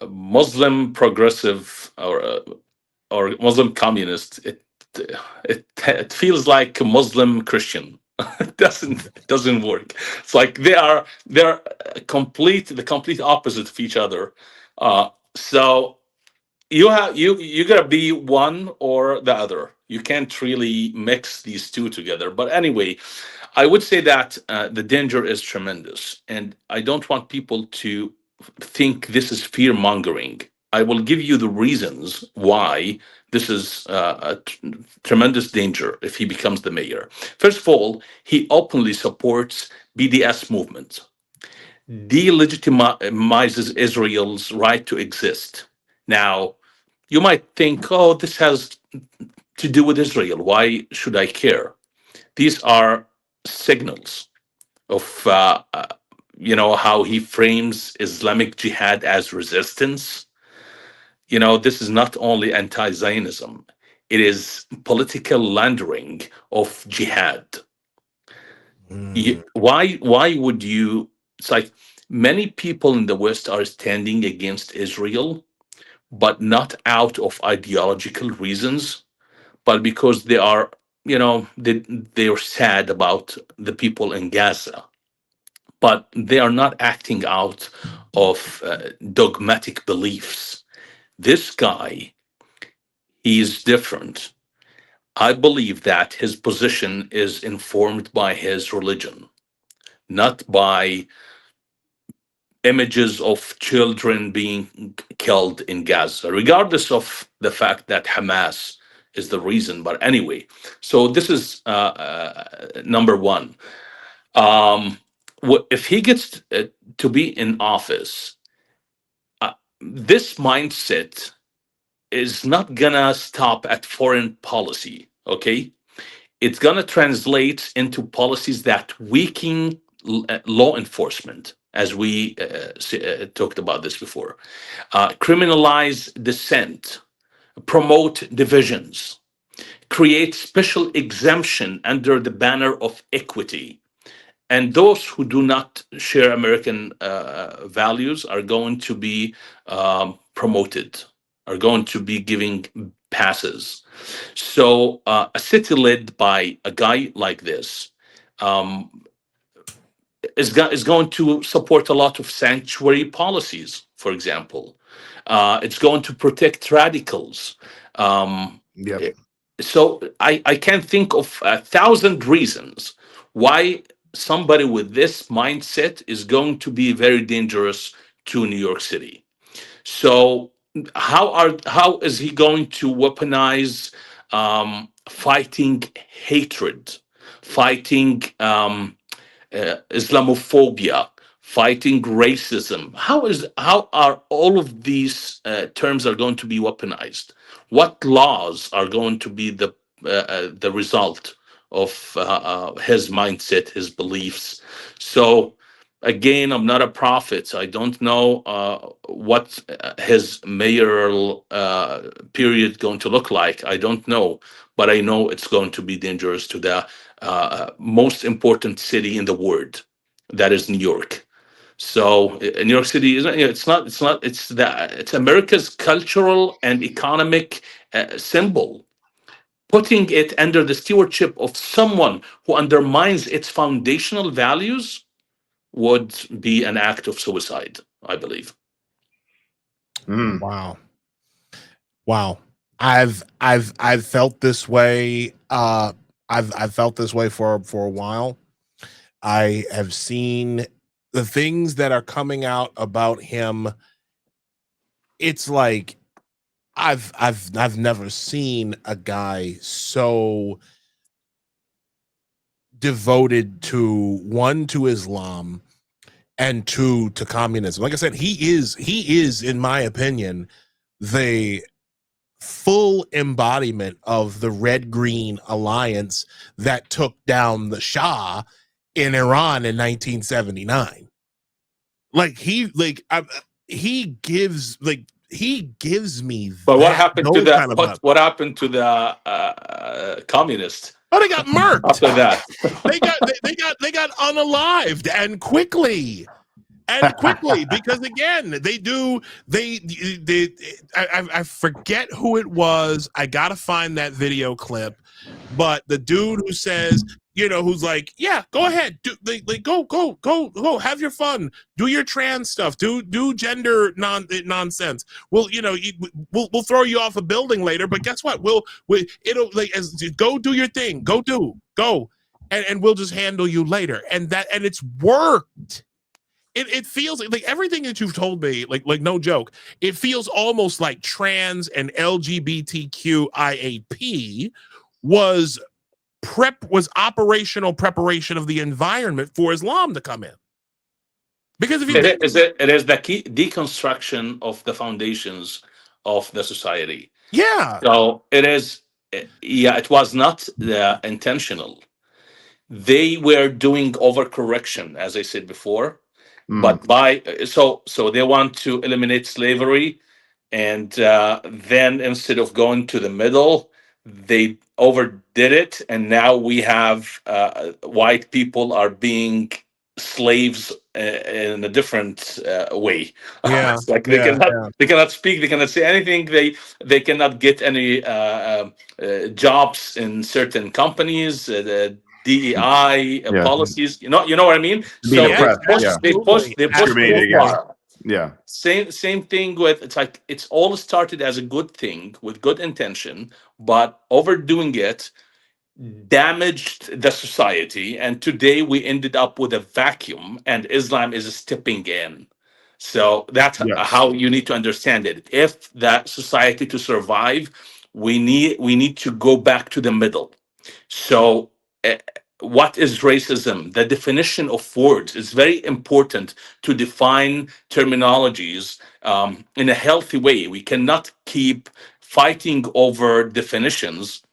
Muslim progressive or Muslim communist, it feels like a Muslim Christian. It doesn't work. It's like they're the complete opposite of each other. So you gotta be one or the other. You can't really mix these two together. But anyway, I would say that the danger is tremendous, and I don't want people to think this is fear mongering. I will give you the reasons why this is a tremendous danger if he becomes the mayor. First of all, he openly supports BDS movement, delegitimizes Israel's right to exist. Now, you might think, oh, this has to do with Israel. Why should I care? These are signals of how he frames Islamic jihad as resistance. This is not only anti-Zionism, it is political laundering of jihad. Why would you? It's like many people in the West are standing against Israel, but not out of ideological reasons, but because they are, they are sad about the people in Gaza. But they are not acting out of dogmatic beliefs. This guy, he is different. I believe that his position is informed by his religion, not by images of children being killed in Gaza, regardless of the fact that Hamas is the reason. But anyway, so this is number one. If he gets to be in office, this mindset is not gonna stop at foreign policy, okay? It's gonna translate into policies that weaken law enforcement, as we talked about this before. Criminalize dissent, promote divisions, create special exemption under the banner of equity. And those who do not share American values are going to be promoted, are going to be giving passes. So a city led by a guy like this is going to support a lot of sanctuary policies, for example. It's going to protect radicals. So I can think of 1,000 reasons why somebody with this mindset is going to be very dangerous to New York City. So how is he going to weaponize fighting hatred, fighting Islamophobia, fighting racism? How are all of these terms are going to be weaponized? What laws are going to be the result of his mindset, his beliefs? So again, I'm not a prophet. I don't know what his mayoral period going to look like. I don't know, but I know it's going to be dangerous to the most important city in the world, that is New York. So New York City it's America's cultural and economic symbol. Putting it under the stewardship of someone who undermines its foundational values would be an act of suicide, I believe. Mm. Wow. I've felt this way. I've felt this way for a while. I have seen the things that are coming out about him. It's like I've never seen a guy so devoted to Islam and to communism. Like I said, he is, in my opinion, the full embodiment of the red-green alliance that took down the Shah in Iran in 1979. He gives me But what that happened to those the kind of what happened to the communists oh, they got murked. after that? They got unalived and quickly because again I forget who it was. I gotta find that video clip, but the dude who says, who's like, yeah, go ahead, go have your fun, do your trans stuff, do gender nonsense. Well, we'll throw you off a building later, but guess what, it'll go do your thing, go and we'll just handle you later. And it's worked. It feels like everything that you've told me, like no joke, it feels almost like trans and LGBTQ IAP was operational preparation of the environment for Islam to come in. Because if you think it is the key deconstruction of the foundations of the society. yeah. So it was not intentional. They were doing overcorrection, as I said before. But so they want to eliminate slavery, and then instead of going to the middle, they overdid it, and now we have white people are being slaves in a different way. Yeah, It's like yeah. they cannot speak, they cannot say anything, they cannot get any jobs in certain companies. The DEI policies, you know what I mean. So they push too far. Yeah. Same thing with, it's like it's all started as a good thing with good intention, but overdoing it damaged the society, and today we ended up with a vacuum, and Islam is stepping in. So that's how you need to understand it. If that society to survive, we need to go back to the middle. So what is racism? The definition of words is very important to define terminologies in a healthy way. We cannot keep fighting over definitions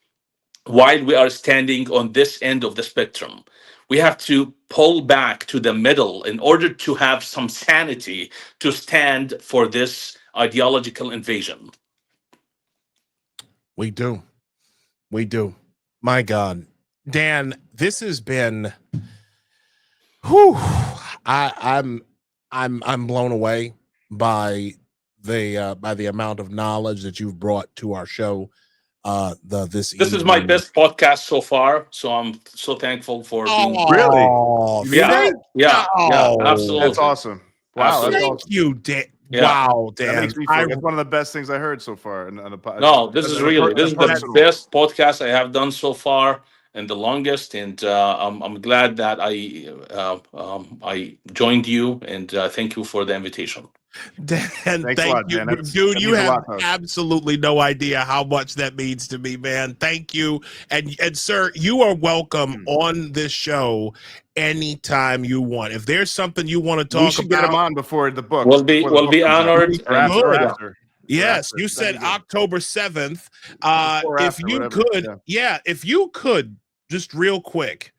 while we are standing on this end of the spectrum. We have to pull back to the middle in order to have some sanity to stand for this ideological invasion. We do. My God, Dan, this has been. Whew, I'm blown away by the amount of knowledge that you've brought to our show. This is my best podcast so far, so I'm so thankful for being really. Yeah, absolutely. That's awesome. Wow, thank you, Dan. Yeah. Wow, Dan. That makes me feel it's one of the best things I heard so far. No, this is the best podcast I have done so far and the longest. And I'm glad that I joined you, and thank you for the invitation. Dan, thank you, dude. You have absolutely no idea how much that means to me, man. Thank you, and sir, you are welcome on this show anytime you want. If there's something you want to talk about, we should get him on before the book. We'll be honored. After. Yes, you said October 7th. If you could, if you could, just real quick,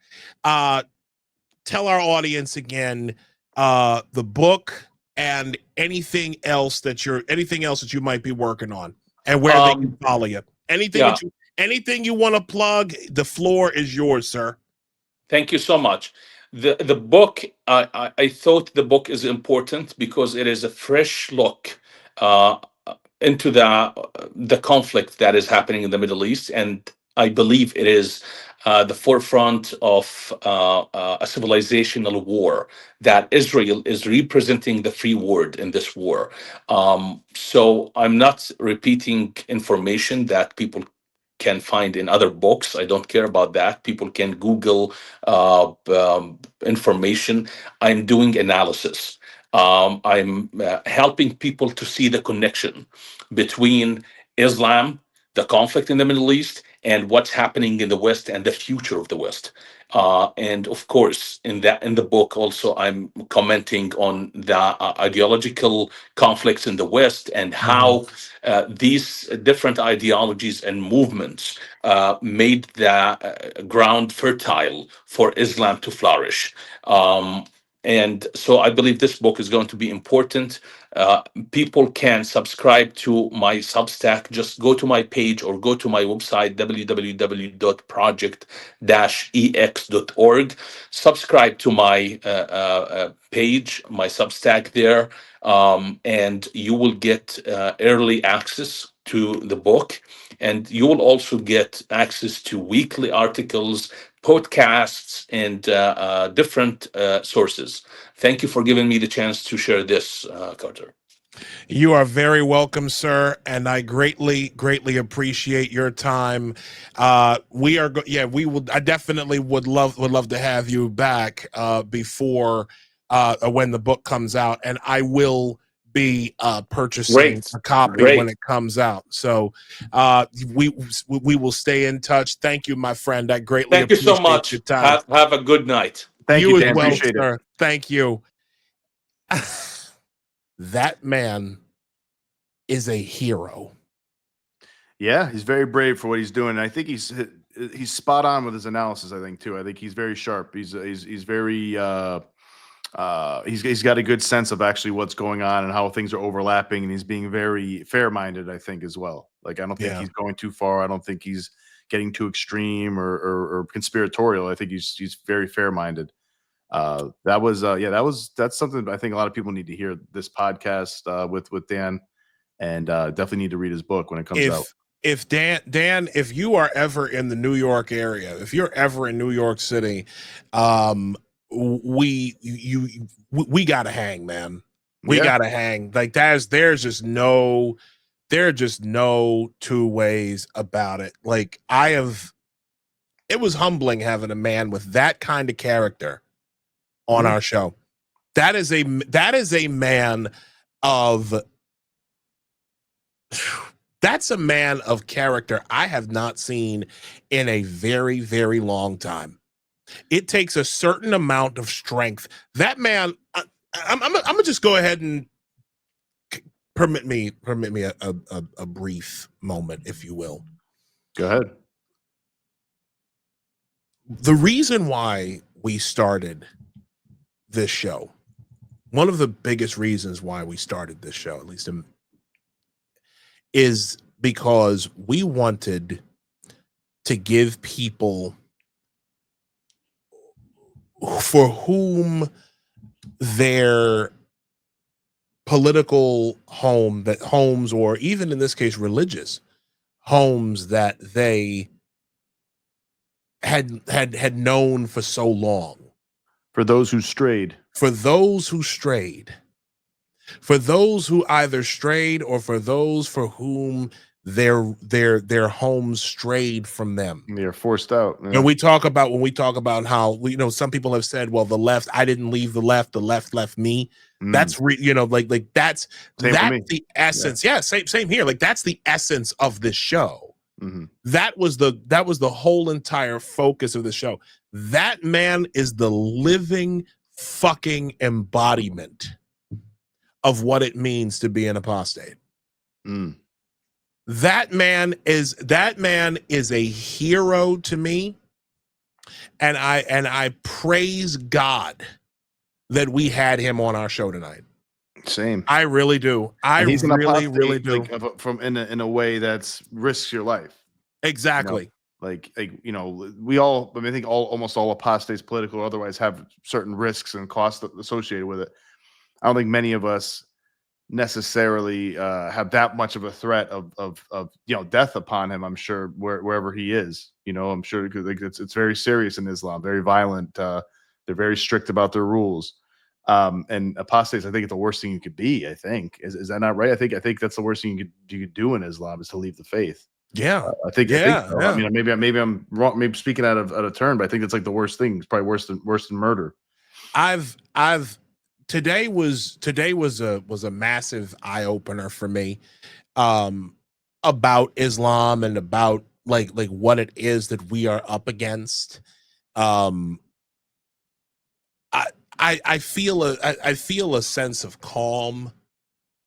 tell our audience again the book and anything else that you might be working on, and where they can follow you. Anything you want to plug, the floor is yours, sir. Thank you so much. The book, I thought the book is important because it is a fresh look into the conflict that is happening in the Middle East, and I believe it is the forefront of a civilizational war, that Israel is representing the free world in this war. So I'm not repeating information that people can find in other books. I don't care about that. People can Google information. I'm doing analysis. I'm helping people to see the connection between Islam, the conflict in the Middle East, and what's happening in the West and the future of the West. And of course, in the book, also I'm commenting on the ideological conflicts in the West and how these different ideologies and movements made the ground fertile for Islam to flourish. And so I believe this book is going to be important. People can subscribe to my Substack. Just go to my page or go to my website, www.project-ex.org. Subscribe to my page, my Substack there, and you will get early access to the book. And you will also get access to weekly articles, podcasts, and different sources. Thank you for giving me the chance to share this, Carter. You are very welcome, sir, and I greatly appreciate your time. We are, we will. I definitely would love to have you back before when the book comes out, and I will be purchasing Great. a copy Great. when it comes out. So we will stay in touch. Thank you, my friend. I greatly Thank you appreciate so much. your time. Have a good night. Thank You you, as Dan. well, Appreciate it. sir. Thank you. That man is a hero. Yeah, he's very brave for what he's doing. And I think he's spot on with his analysis. I think too. I think he's very sharp. He's very he's got a good sense of actually what's going on and how things are overlapping, and he's being very fair-minded, I think, as well. Like, I don't think he's going too far. I don't think he's getting too extreme or conspiratorial. I think he's very fair-minded. That's something I think a lot of people need to hear, this podcast with Dan, and definitely need to read his book when it comes out. If Dan, if you are ever in the New York area, if you're ever in New York City, we gotta hang, man. We gotta hang. Like, there's just no two ways about it. Like, it was humbling having a man with that kind of character on our show. That is a man of that's a man of character I have not seen in a very, very long time. It takes a certain amount of strength. That man, I'm gonna just go ahead and permit me a brief moment, if you will. Go ahead. The reason why we started this show, one of the biggest reasons why we started this show, at least is because we wanted to give people for whom their political homes, or even in this case, religious homes that they had known for so long. For those who strayed. For those who strayed. For those who either strayed, or for those for whom their homes strayed from them. They're forced out. And when we talk about how some people have said, well, the left, I didn't leave the left left me. That's that's the essence. Yeah, same here. Like, that's the essence of this show. That was the whole entire focus of the show. That man is the living fucking embodiment of what it means to be an apostate. That man is a hero to me, and I praise God that we had him on our show tonight. Same. I really do. He's really do. Like, from in a way that's risks your life. Exactly. We all, I think almost all apostates, political or otherwise, have certain risks and costs associated with it. I don't think many of us necessarily have that much of a threat of death upon him. I'm sure wherever he is, I'm sure, because it's very serious in Islam, very violent. They're very strict about their rules. And apostates, I think it's the worst thing you could be. I think is that not right? I think that's the worst thing you could do in Islam, is to leave the faith. Yeah, I think so. yeah. I mean, maybe I'm wrong. Maybe speaking out of turn, but I think it's like the worst thing. It's probably worse than murder. Today was a massive eye opener for me, about Islam and about like what it is that we are up against. I feel a sense of calm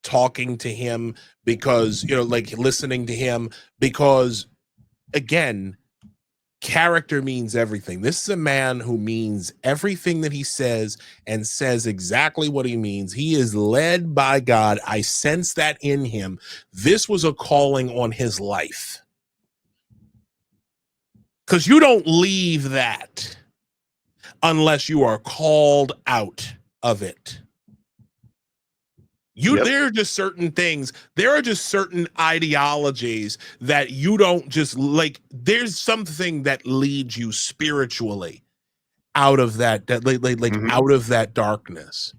talking to him, because like listening to him, because again, character means everything. This is a man who means everything that he says, and says exactly what he means. He is led by God. I sense that in him. This was a calling on his life, because you don't leave that unless you are called out of it. There are just certain things. There are just certain ideologies that you don't just like. There's something that leads you spiritually out of that out of that darkness.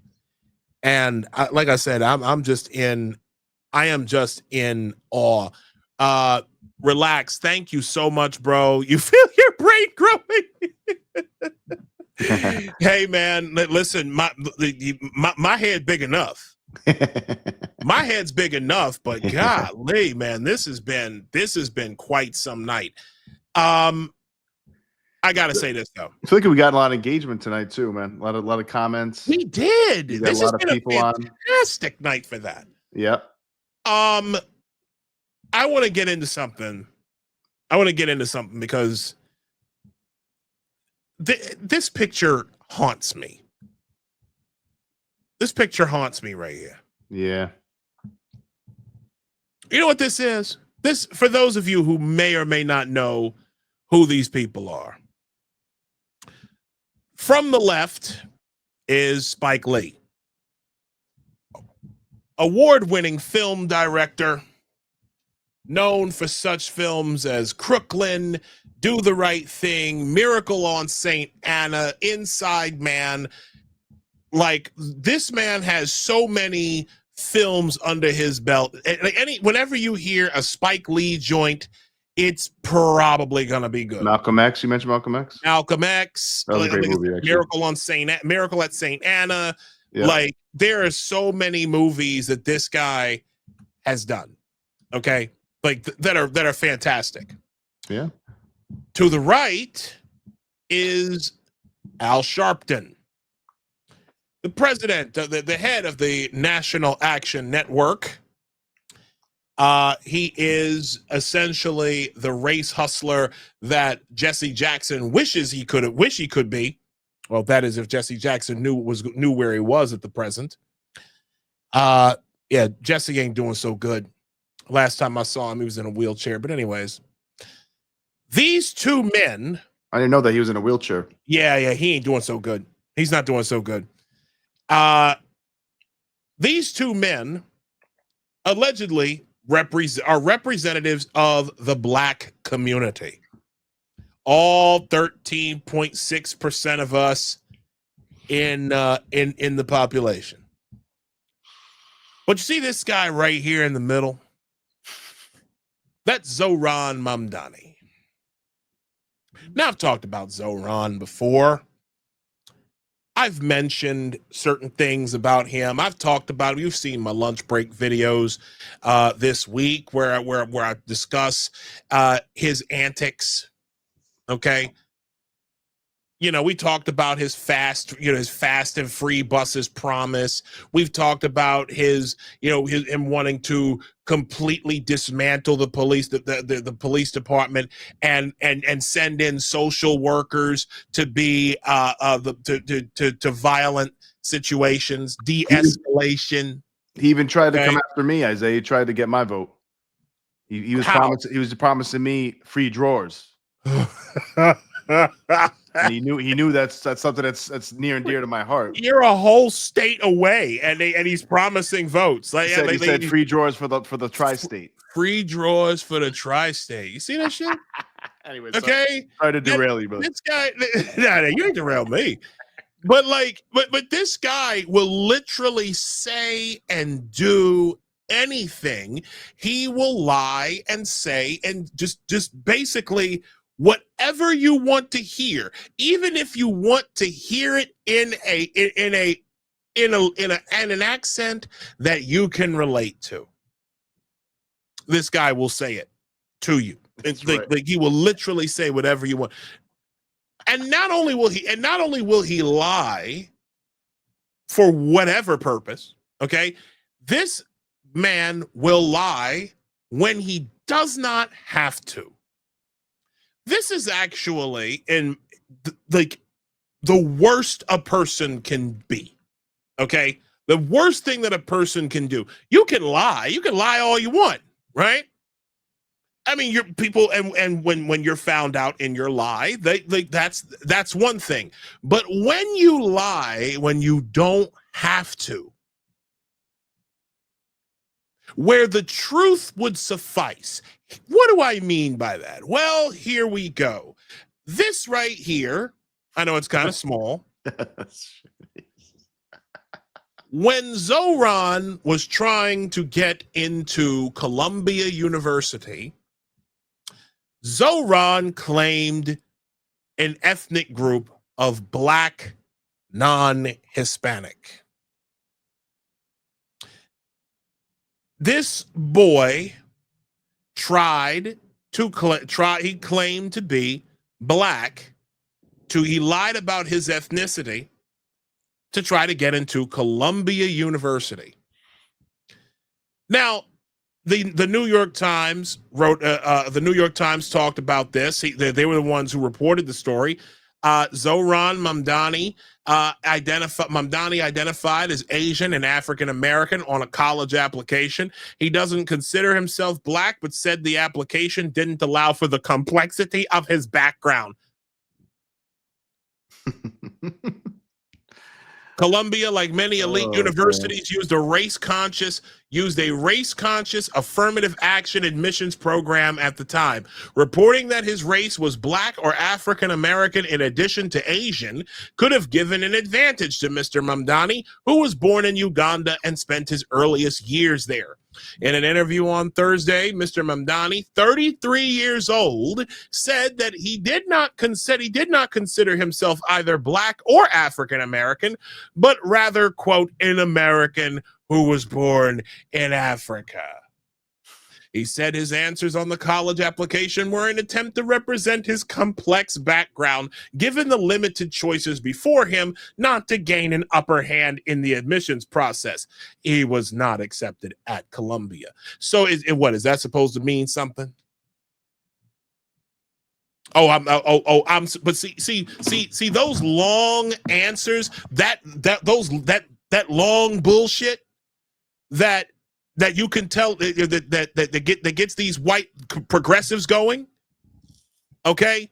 And like I said, I am just in awe. Relax. Thank you so much, bro. You feel your brain growing. Hey man, listen, my head big enough. My head's big enough, but golly, man, this has been quite some night. I gotta say this though. I feel like we got a lot of engagement tonight too, man. A lot of comments. We did. This has been a fantastic night for that. Yep. I want to get into something. Because this picture haunts me. This picture haunts me right here. Yeah. You know what this is? This, for those of you who may or may not know who these people are. From the left is Spike Lee, award-winning film director, known for such films as Crooklyn, Do the Right Thing, Miracle on St. Anna, Inside Man. Like, this man has so many films under his belt. Whenever you hear a Spike Lee joint, it's probably gonna be good. Malcolm X, you mentioned Malcolm X. Malcolm X, that was a great movie, actually. Miracle at St. Anna. Yeah. Like, there are so many movies that this guy has done. Okay, like that are fantastic. Yeah. To the right is Al Sharpton, the president, the head of the National Action Network. He is essentially the race hustler that Jesse Jackson wishes he could be. Well, that is if Jesse Jackson knew where he was at the present. Yeah, Jesse ain't doing so good. Last time I saw him, he was in a wheelchair. But anyways, these two men. I didn't know that he was in a wheelchair. Yeah, he ain't doing so good. He's not doing so good. These two men allegedly are representatives of the black community. All 13.6% of us in the population. But you see this guy right here in the middle? That's Zohran Mamdani. Now, I've talked about Zohran before. I've mentioned certain things about him. I've talked about it. You've seen my lunch break videos this week where I discuss his antics. Okay. We talked about his fast and free buses promise. We've talked about him wanting to completely dismantle the police, the police department, and send in social workers to be to violent situations, de-escalation. He even tried to come after me, Isaiah. He tried to get my vote. He was promising me free drawers. And he knew that's something that's near and dear to my heart. You're a whole state away, and he's promising votes. Like He said free drawers for the tri-state. Free draws for the tri-state. You see that shit? Anyway, Okay. Sorry to derail you, but This guy, nah, you ain't derail me. But this guy will literally say and do anything. He will lie and say and just basically whatever you want to hear, even if you want to hear it in an accent that you can relate to. This guy will say it to you. It's like he will literally say whatever you want. And not only will he lie for whatever purpose, okay? This man will lie when he does not have to. This is actually the worst a person can be. Okay? The worst thing that a person can do. You can lie all you want, right? I mean, your people, and when you're found out in your lie, that's one thing. But when you lie, when you don't have to, where the truth would suffice. What do I mean by that? Well, here we go. This right here, I know it's kind of small. When Zoran was trying to get into Columbia University, Zoran claimed an ethnic group of Black non-Hispanic. This boy he claimed to be Black. He lied about his ethnicity to try to get into Columbia University. Now, the New York Times wrote. The New York Times talked about this. They were the ones who reported the story. Zoran Mamdani identified as Asian and African American on a college application. He doesn't consider himself Black, but said the application didn't allow for the complexity of his background. Columbia, like many elite universities, used a race-conscious affirmative action admissions program at the time. Reporting that his race was Black or African American in addition to Asian could have given an advantage to Mr. Mamdani, who was born in Uganda and spent his earliest years there. In an interview on Thursday, Mr. Mamdani, 33 years old, said that he did not consider himself either Black or African American, but rather, quote, an American who was born in Africa. He said his answers on the college application were an attempt to represent his complex background, given the limited choices before him, not to gain an upper hand in the admissions process. He was not accepted at Columbia. So what is that supposed to mean something? But see those long answers, that long bullshit that you can tell that gets these white progressives going. Okay,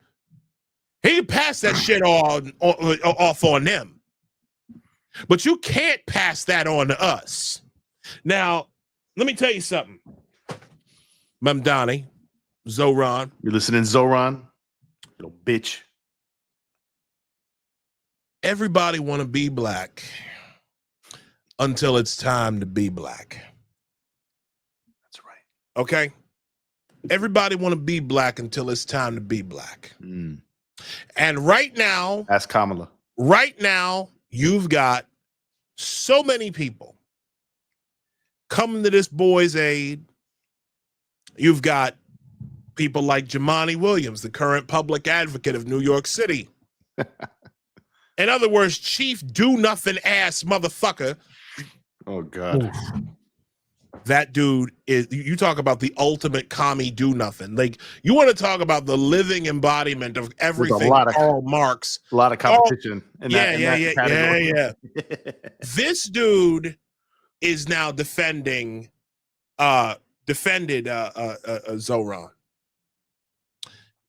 he passed that shit off on them, but you can't pass that on to us. Now, let me tell you something, Mamdani, Zoran. You listening, Zoran? Little bitch. Everybody want to be Black until it's time to be Black. That's right. Okay? Everybody want to be Black until it's time to be Black. Mm. And right now, ask Kamala. Right now, you've got so many people coming to this boy's aid. You've got people like Jumaane Williams, the current public advocate of New York City. In other words, Chief do-nothing ass motherfucker. Oh, God. Oof. That dude is, you talk about the ultimate commie do-nothing. Like, you want to talk about the living embodiment of everything Karl Marx. A lot of competition. Yeah. This dude is now defended Zoran.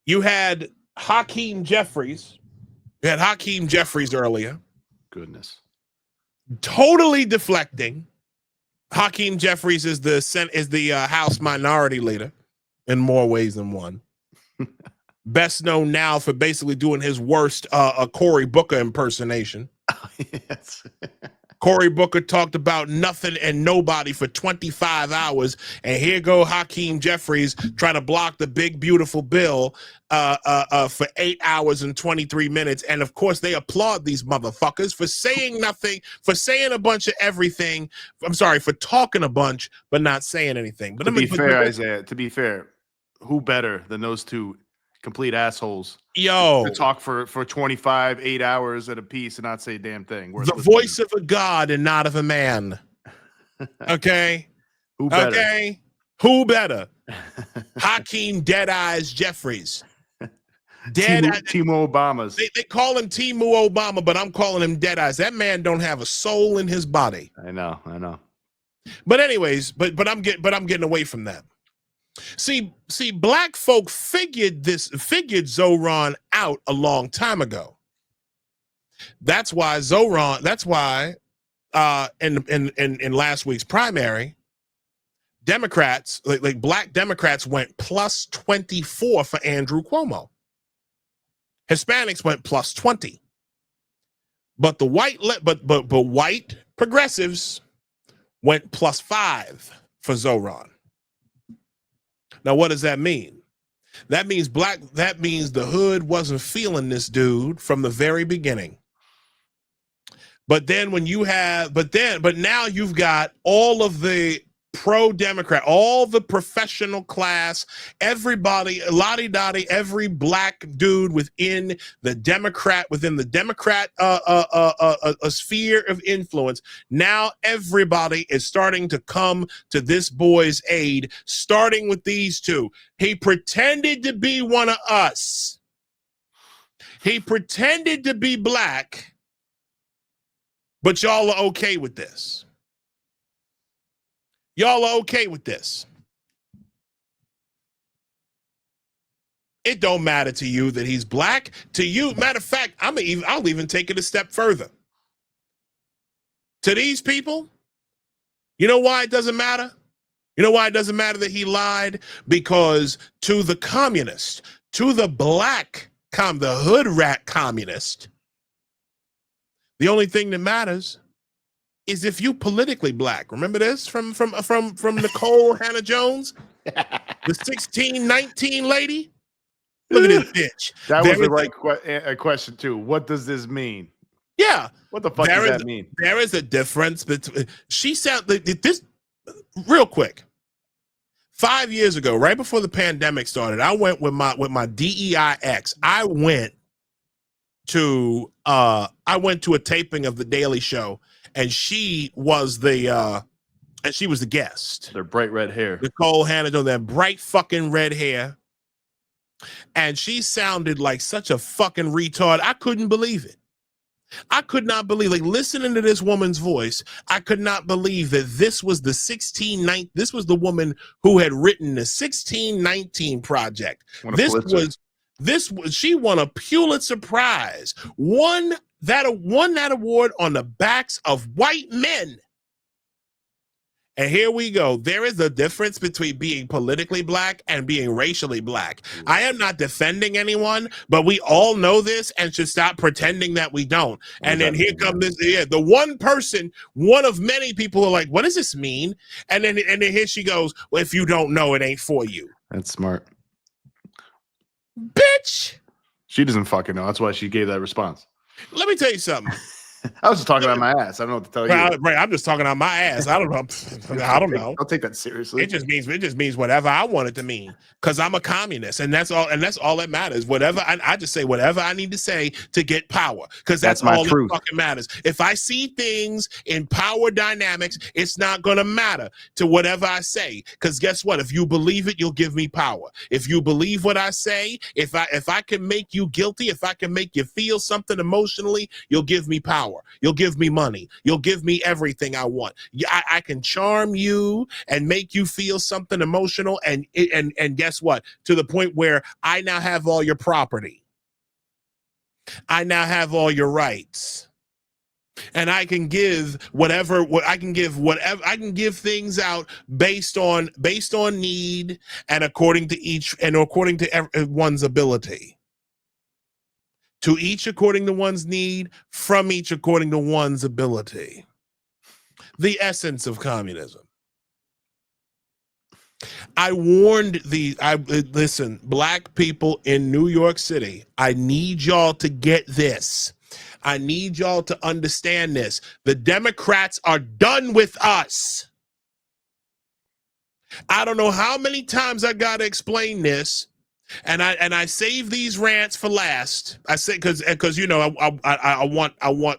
You had Hakeem Jeffries We had Hakeem Jeffries earlier, Goodness. totally deflecting. Hakeem Jeffries is the House Minority Leader in more ways than one. Best known now for basically doing his worst Cory Booker impersonation. Yes. Cory Booker talked about nothing and nobody for 25 hours, and here go Hakeem Jeffries trying to block the big beautiful bill for 8 hours and 23 minutes. And of course, they applaud these motherfuckers for saying nothing, for saying a bunch of everything. I'm sorry, for talking a bunch but not saying anything. But to be fair, Isaiah, to be fair, who better than those two complete assholes? Yo, to talk for 25, 8 hours at a piece and not say a damn thing. The voice of a god and not of a man. Okay. Who better? Okay. Who better? Hakeem Dead Eyes Jeffries. Timo Obama's. They call him Timo Obama, but I'm calling him Dead Eyes. That man don't have a soul in his body. I know. But anyways, but I'm getting away from that. See, black folk figured Zoran out a long time ago. That's why in last week's primary, Democrats, like black Democrats, went plus 24 for Andrew Cuomo. Hispanics went plus 20. But the white progressives went plus 5 for Zoran. Now, what does that mean? That means the hood wasn't feeling this dude from the very beginning. But then but now you've got all of the pro-Democrat, all the professional class, everybody, lottie-dottie, every black dude within the Democrat sphere of influence. Now everybody is starting to come to this boy's aid, starting with these two. He pretended to be one of us. He pretended to be black, but y'all are okay with this. Y'all are okay with this. It don't matter to you that he's black. To you, matter of fact, I'll even take it a step further. To these people, you know why it doesn't matter? You know why it doesn't matter that he lied? Because to the communist, to the black the hood rat communist, the only thing that matters is if you politically black. Remember this from Nicole Hannah Jones, the 1619 lady. Look at this bitch. That was the right question too. What does this mean? Yeah. What the fuck does that mean? There is a difference between. She sounded this real quick. 5 years ago, right before the pandemic started, I went with my DEI ex. I went to a taping of The Daily Show. And she was the guest. Their bright red hair. Nicole Hannah, that bright fucking red hair. And she sounded like such a fucking retard. I couldn't believe it. I could not believe, like, listening to this woman's voice, I could not believe that this was the this was the woman who had written the 1619 Project. She won a Pulitzer Prize. Won that award on the backs of white men. And here we go. There is a difference between being politically black and being racially black. I am not defending anyone, but we all know this and should stop pretending that we don't. And then here comes the one person, one of many people who are like, what does this mean? And then here she goes, well, if you don't know, it ain't for you. That's smart. Bitch. She doesn't fucking know. That's why she gave that response. Let me tell you something. I was just talking about my ass. I don't know what to tell you. Right, I'm just talking about my ass. I don't know. I don't know. I'll take that seriously. It just means whatever I want it to mean, because I'm a communist, and that's all. And that's all that matters. Whatever I just say whatever I need to say to get power, because that's all that fucking matters. If I see things in power dynamics, it's not gonna matter to whatever I say, because guess what? If you believe it, you'll give me power. If you believe what I say, if I can make you guilty, if I can make you feel something emotionally, you'll give me power. You'll give me money. You'll give me everything I want. I can charm you and make you feel something emotional, and guess what? To the point where I now have all your property. I now have all your rights. And I can give I can give things out based on need and according to everyone's ability. To each according to one's need, from each according to one's ability. The essence of communism. I warned listen, black people in New York City, I need y'all to get this. I need y'all to understand this. The Democrats are done with us. I don't know how many times I got to explain this. And I save these rants for last. I say because you know I want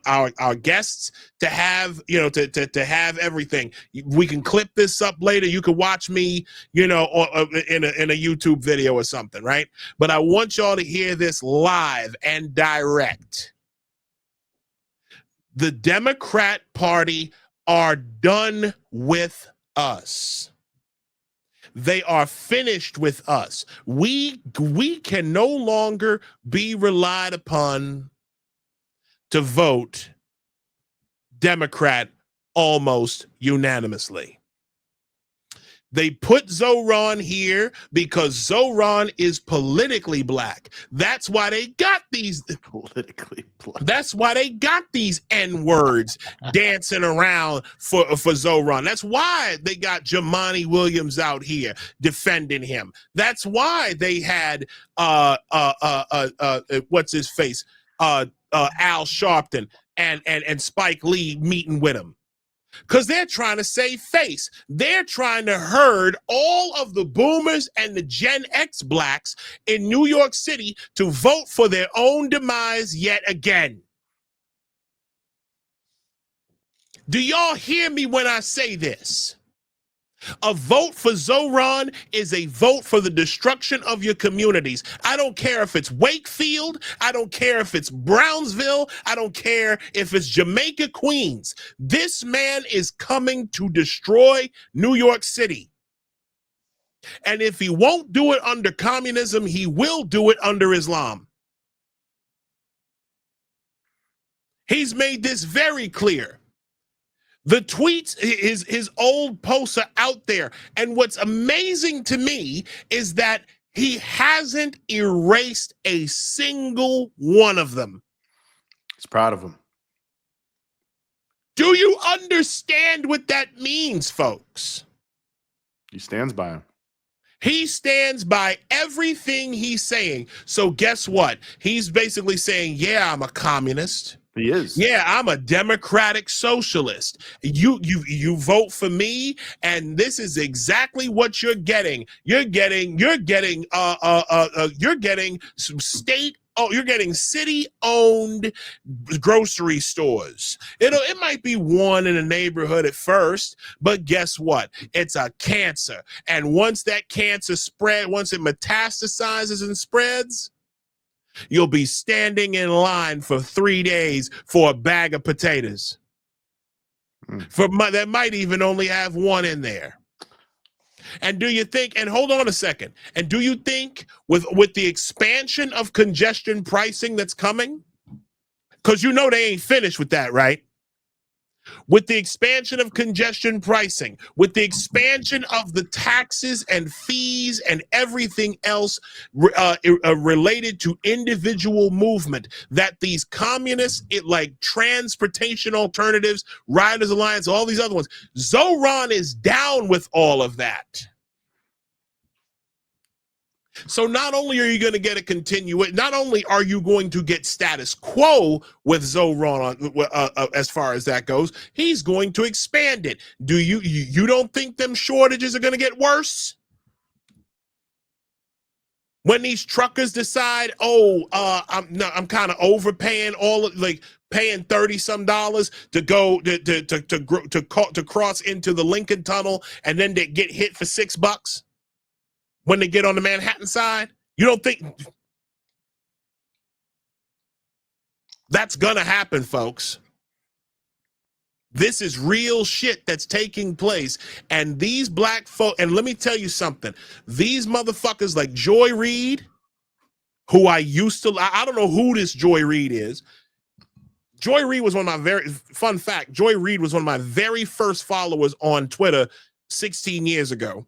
our guests to have to have everything. We can clip this up later. You can watch me in a YouTube video or something, right? But I want y'all to hear this live and direct. The Democrat Party are done with us. They are finished with us. We can no longer be relied upon to vote Democrat almost unanimously. They put Zoran here because Zoran is politically black. That's why they got these Politically black. That's why they got these N-words dancing around for Zoran. That's why they got Jumaane Williams out here defending him. That's why they had what's his face? Al Sharpton and Spike Lee meeting with him. Because they're trying to save face. They're trying to herd all of the boomers and the Gen X blacks in New York City to vote for their own demise yet again. Do y'all hear me when I say this? A vote for Zoran is a vote for the destruction of your communities. I don't care if it's Wakefield. I don't care if it's Brownsville. I don't care if it's Jamaica, Queens. This man is coming to destroy New York City. And if he won't do it under communism, he will do it under Islam. He's made this very clear. The tweets, his old posts are out there. And what's amazing to me is that he hasn't erased a single one of them. He's proud of him. Do you understand what that means, folks? He stands by him. He stands by everything he's saying. So guess what? He's basically saying, yeah, I'm a communist. He is. Yeah, I'm a democratic socialist. You vote for me, and this is exactly what you're getting. You're getting some state. Oh, you're getting city-owned grocery stores. It might be one in a neighborhood at first, but guess what? It's a cancer. And once that cancer once it metastasizes and spreads, you'll be standing in line for 3 days for a bag of potatoes. That might even only have one in there. And do you think, and hold on a second, and do you think with the expansion of congestion pricing that's coming, because you know they ain't finished with that, right? With the expansion of congestion pricing, with the expansion of the taxes and fees and everything else related to individual movement, that these communists, like transportation alternatives, Riders Alliance, all these other ones, Zoran is down with all of that. So not only are you going to get a continuation, not only are you going to get status quo with Zoran as far as that goes, he's going to expand it. Do you don't think them shortages are going to get worse? When these truckers decide, I'm kind of overpaying paying $30-some to go to cross into the Lincoln Tunnel, and then they get hit for $6 when they get on the Manhattan side. You don't think that's gonna happen, folks? This is real shit that's taking place. And these black folk, and let me tell you something, these motherfuckers like Joy Reid, who I used to, I don't know who this Joy Reid is. Joy Reid was one of my fun fact, Joy Reid was one of my very first followers on Twitter 16 years ago.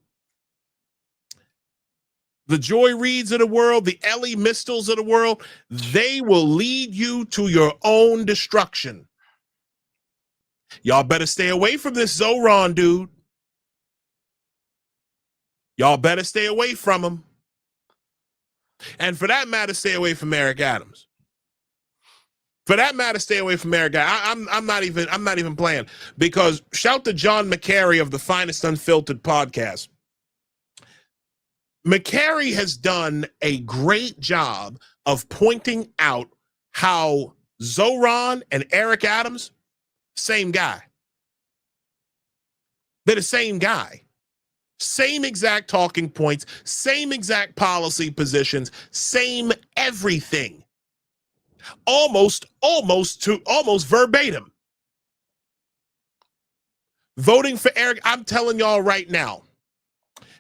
The Joy Reids of the world, the Ellie Mistles of the world, they will lead you to your own destruction. Y'all better stay away from this Zoran dude. Y'all better stay away from him. And for that matter, stay away from Eric Adams. For that matter, stay away from Eric Adams. I'm not even playing, because shout to John McCary of the Finest Unfiltered podcast. McCary has done a great job of pointing out how Zoran and Eric Adams, same guy. They're the same guy. Same exact talking points, same exact policy positions, same everything. Almost verbatim. Voting for Eric, I'm telling y'all right now,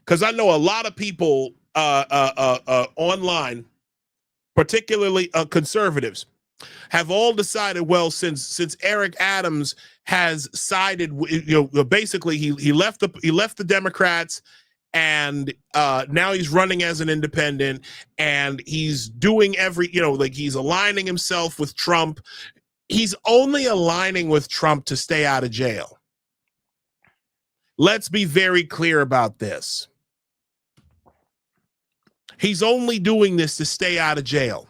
because I know a lot of people online, particularly conservatives, have all decided, well, since Eric Adams has sided, basically he left the Democrats, and now he's running as an independent, and he's doing he's aligning himself with Trump. He's only aligning with Trump to stay out of jail. Let's be very clear about this. He's only doing this to stay out of jail.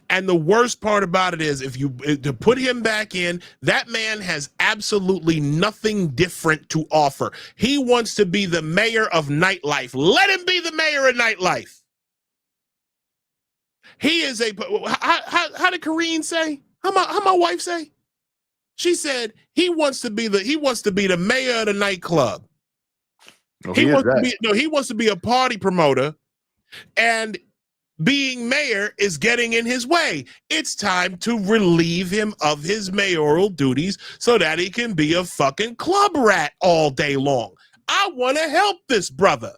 And the worst part about it is, to put him back in, that man has absolutely nothing different to offer. He wants to be the mayor of nightlife. Let him be the mayor of nightlife. He is how did Karine say? How my wife say? She said he wants to be the mayor of the nightclub. Oh, he wants to be a party promoter, and being mayor is getting in his way. It's time to relieve him of his mayoral duties so that he can be a fucking club rat all day long. I want to help this brother.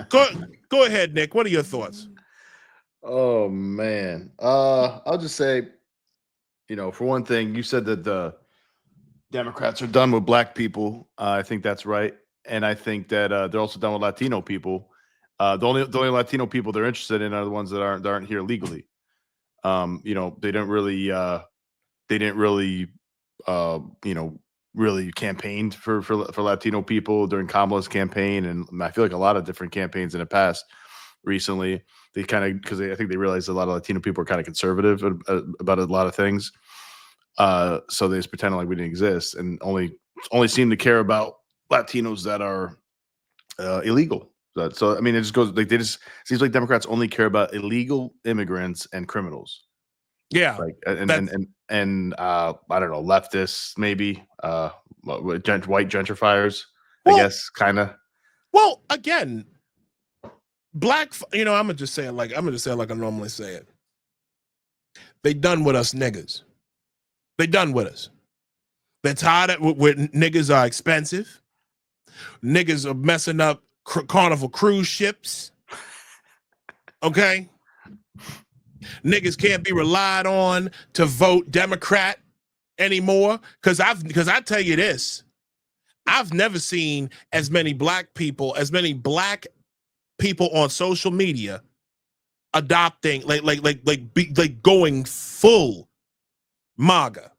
Go ahead, Nick. What are your thoughts? Oh man. I'll just say, for one thing, you said that the Democrats are done with black people. I think that's right. And I think that they're also done with Latino people. The only Latino people they're interested in are the ones that aren't here legally. They didn't really really campaigned for Latino people during Kamala's campaign, and I feel like a lot of different campaigns in the past recently. They because I think they realized a lot of Latino people are kind of conservative about a lot of things. So they just pretend like we didn't exist, and only seem to care about Latinos that are illegal. So I mean, it just goes like seems like Democrats only care about illegal immigrants and criminals. Yeah, and I don't know, leftists maybe, white gentrifiers. Well, I guess kind of. Well, again, black. I'm gonna just say it like I normally say it. They done with us niggas. They done with us. They're tired of where niggas are expensive. Niggas are messing up Carnival cruise ships. Okay. Niggas can't be relied on to vote Democrat anymore. Because I tell you this, I've never seen as many black people on social media adopting like going full MAGA.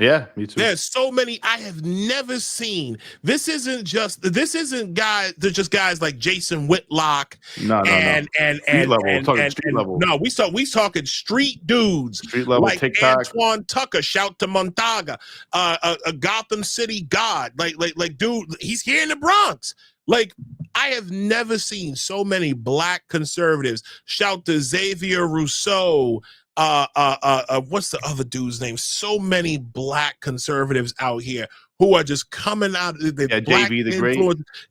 Yeah, me too. There's so many I have never seen. This isn't guys. They're just guys like Jason Whitlock. No. Street level. No, we talking street dudes. Street level like TikTok. Antoine Tucker, shout to Montaga, a Gotham City god. Like dude, he's here in the Bronx. Like, I have never seen so many black conservatives. Shout to Xavier Rousseau. What's the other dude's name? So many black conservatives out here who are just coming out. JV the Great.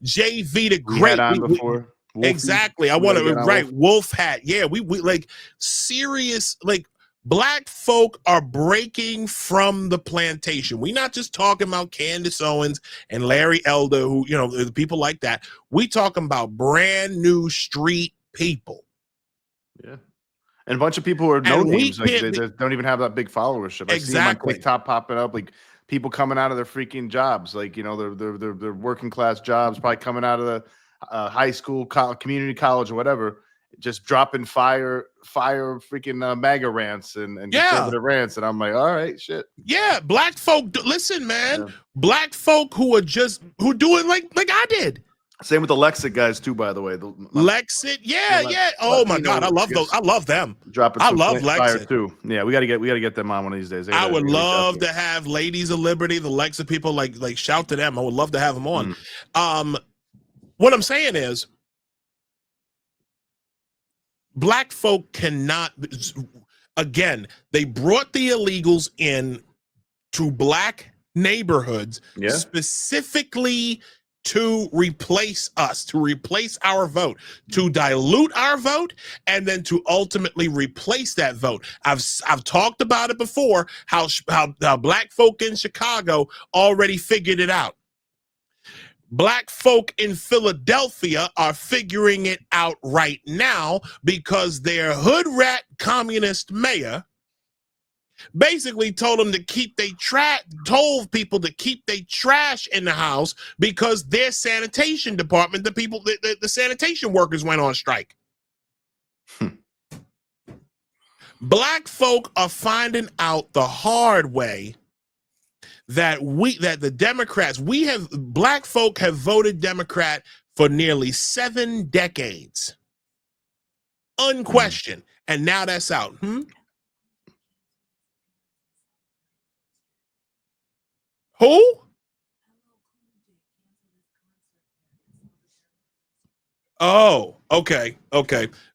JV the Great. Before. Exactly. I want to Wolf Hat. Yeah, we like serious. Like Black folk are breaking from the plantation. We're not just talking about Candace Owens and Larry Elder, who, you know, the people like that. We talking about brand new street people. Yeah. And a bunch of people who are no And we names, like can't- they don't even have that big followership. I see them on Exactly. TikTok popping up, like people coming out of their freaking jobs, like, you know, they're working class jobs, probably coming out of the high school, community college, or whatever, just dropping fire freaking MAGA rants and conservative rants, and I'm like, all right, shit. Yeah, black folk. Listen, man, Yeah. black folk who doing like I did. Same with the Lexit guys too, by the way. Lexit, yeah. Oh my God, I love those. I love them. Dropping I some love fire Lexit too. Yeah, we gotta get them on one of these days. I would love to have Ladies of Liberty, the Lexit people, like shout to them. I would love to have them on. What I'm saying is, black folk cannot. Again, they brought the illegals in to black neighborhoods specifically to replace us, to replace our vote, to dilute our vote, and then to ultimately replace that vote. I've talked about it before, how black folk in Chicago already figured it out. Black folk in Philadelphia are figuring it out right now because their hood rat communist mayor basically told them to keep told people to keep their trash in the house because their sanitation department, the sanitation workers went on strike. Black folk are finding out the hard way that the Democrats, black folk have voted Democrat for nearly 7 decades. Unquestioned. And now that's out. Who? Oh, okay.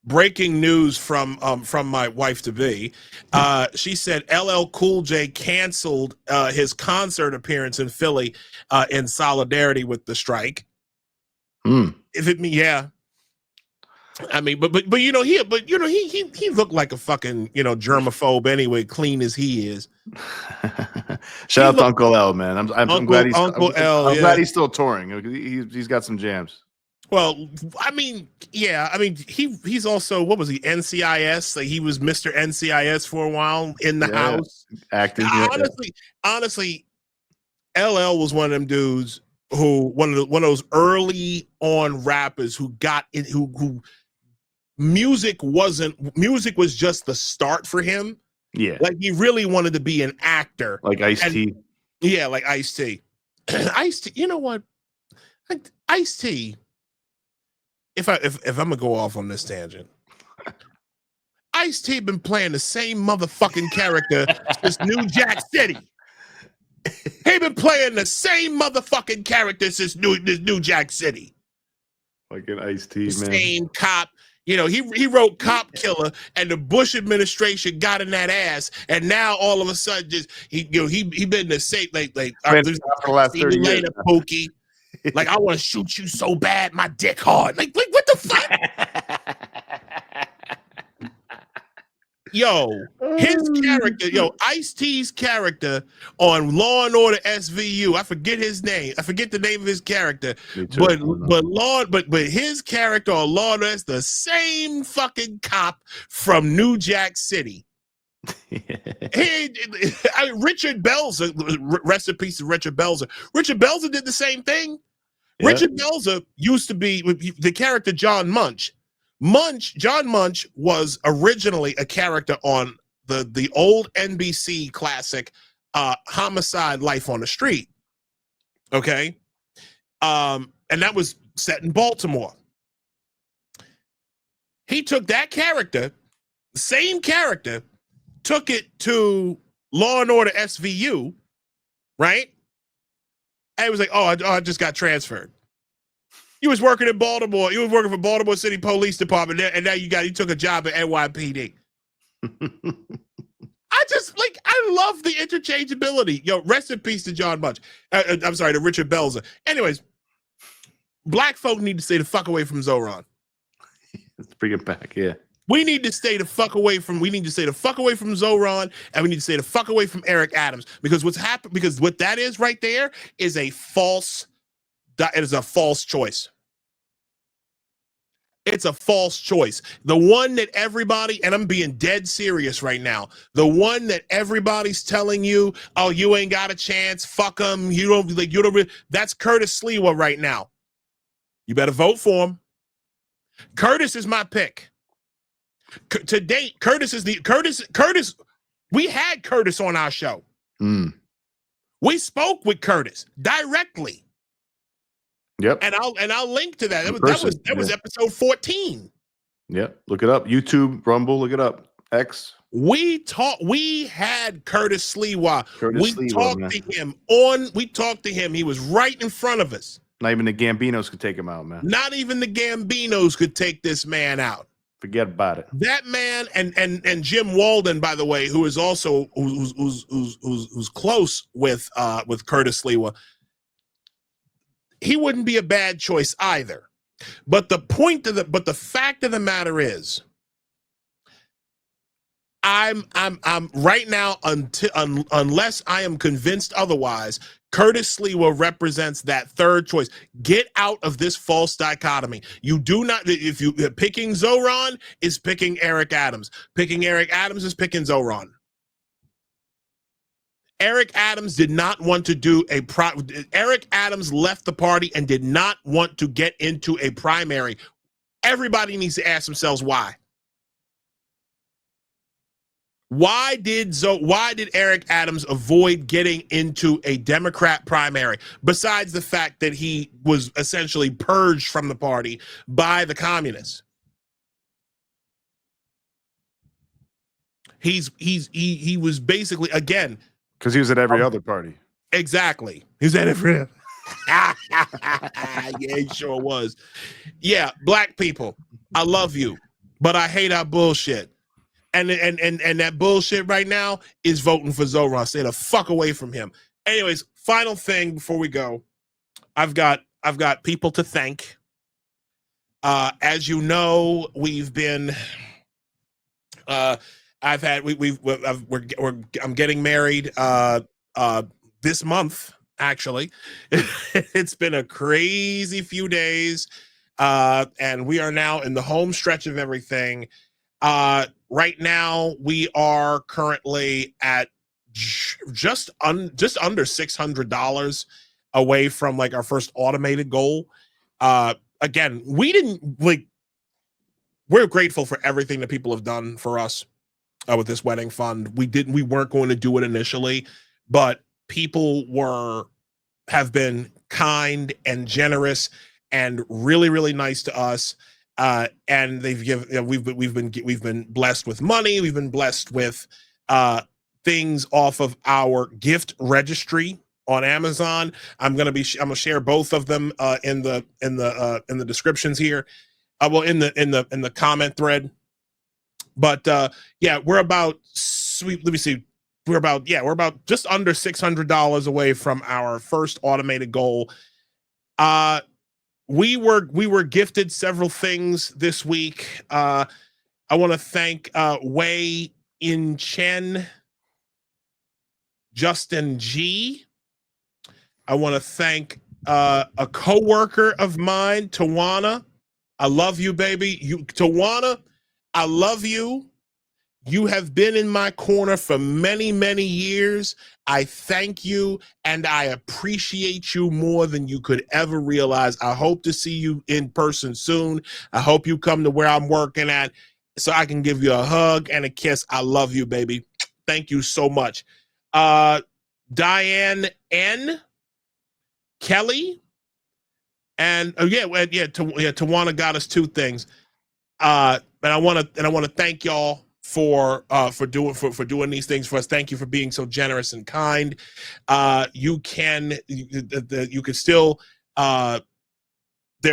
Breaking news from my wife to be. She said LL Cool J canceled his concert appearance in Philly in solidarity with the strike. I mean, but you know he looked like a fucking, you know, germaphobe anyway, clean as he is. Shout out to Uncle L, man. I'm glad he's glad he's still touring. He's got some jams. Well, I mean, he's also, what was he, NCIS? Like, he was Mr. NCIS for a while in the house acting. Honestly, LL was one of them dudes who one of those early on rappers who got in, who music was just the start for him. Yeah, like he really wanted to be an actor, like Ice-T. Yeah, like Ice-T. Ice-T. You know what? Like Ice-T. If I'm gonna go off on this tangent, Ice-T been playing the same motherfucking character since New Jack City. He been playing the same motherfucking character since New Jack City. Like an Ice-T, man. Same cop. You know, he wrote Cop Killer, and the Bush administration got in that ass, and now all of a sudden, just he been the same like for the last 30 years. Pookie. Like, I want to shoot you so bad, my dick hard. Like what the fuck? Yo, his character, Ice-T's character on Law and Order SVU. I forget his name. I forget the name of his character. But his character on Law and Order is the same fucking cop from New Jack City. Richard Belzer, rest in peace to Richard Belzer. Richard Belzer did the same thing. Yeah. Richard Belzer used to be the character John Munch. John Munch was originally a character on the old NBC classic Homicide: Life on the Street. Okay. And that was set in Baltimore. He took that character, same character, took it to Law and Order SVU, right? And it was like, I just got transferred. He was working in Baltimore. He was working for Baltimore City Police Department, and now he took a job at NYPD. I love the interchangeability. Yo, rest in peace to John Munch. I'm sorry, to Richard Belzer. Anyways, black folk need to stay the fuck away from Zoran. Let's bring it back, yeah. We need to stay the fuck away from. We need to stay the fuck away from Zoran, and we need to stay the fuck away from Eric Adams, because what's happened. Because what that is right there is a false. It is a false choice. It's a false choice. The one that everybody, and I'm being dead serious right now, the one that everybody's telling you, oh, you ain't got a chance. Fuck them. You don't. That's Curtis Sliwa right now. You better vote for him. Curtis is my pick. To date, Curtis. We had Curtis on our show. We spoke with Curtis directly. Yep. And I'll link to that. That was episode 14. Yep. Look it up. YouTube, Rumble, look it up. X. We had Curtis Sliwa. We talked to him. He was right in front of us. Not even the Gambinos could take him out, man. Not even the Gambinos could take this man out. Forget about it. That man and Jim Walden, by the way, who is also who's close with Curtis Sliwa. He wouldn't be a bad choice either. But the fact of the matter is, I'm right now, unless I am convinced otherwise, Curtis Sliwa represents that third choice. Get out of this false dichotomy. You do not, if you picking Zoran is picking Eric Adams. Picking Eric Adams is picking Zoran. Eric Adams did not want to do Eric Adams left the party and did not want to get into a primary. Everybody needs to ask themselves why. Why did Eric Adams avoid getting into a Democrat primary, besides the fact that he was essentially purged from the party by the communists? He was basically, again, because he was at every other party. Exactly. He was at every yeah, he sure was. Yeah, black people, I love you, but I hate our bullshit. And that bullshit right now is voting for Zoran. Stay the fuck away from him. Anyways, final thing before we go. I've got people to thank. As you know, we've been I'm getting married this month, actually. It's been a crazy few days, and we are now in the home stretch of everything. Right now, we are currently at just under $600 away from like our first automated goal. Again, we're grateful for everything that people have done for us with this wedding fund. We weren't going to do it initially, but people have been kind and generous and really, really nice to us. And they've given, we've been blessed with money. We've been blessed with things off of our gift registry on Amazon. I'm gonna share both of them in the descriptions here. Well, in the comment thread. But yeah, we're about We're about just under $600 away from our first automated goal. We were gifted several things this week. I want to thank Wei In Chen, Justin G. I want to thank a coworker of mine, Tawana. I love you, baby. Tawana, I love you. You have been in my corner for many, many years. I thank you, and I appreciate you more than you could ever realize. I hope to see you in person soon. I hope you come to where I'm working at so I can give you a hug and a kiss. I love you, baby. Thank you so much. Diane N. Kelly. And Tawana got us two things. And I want to thank y'all for doing these things for us. Thank you for being so generous and kind. You can still there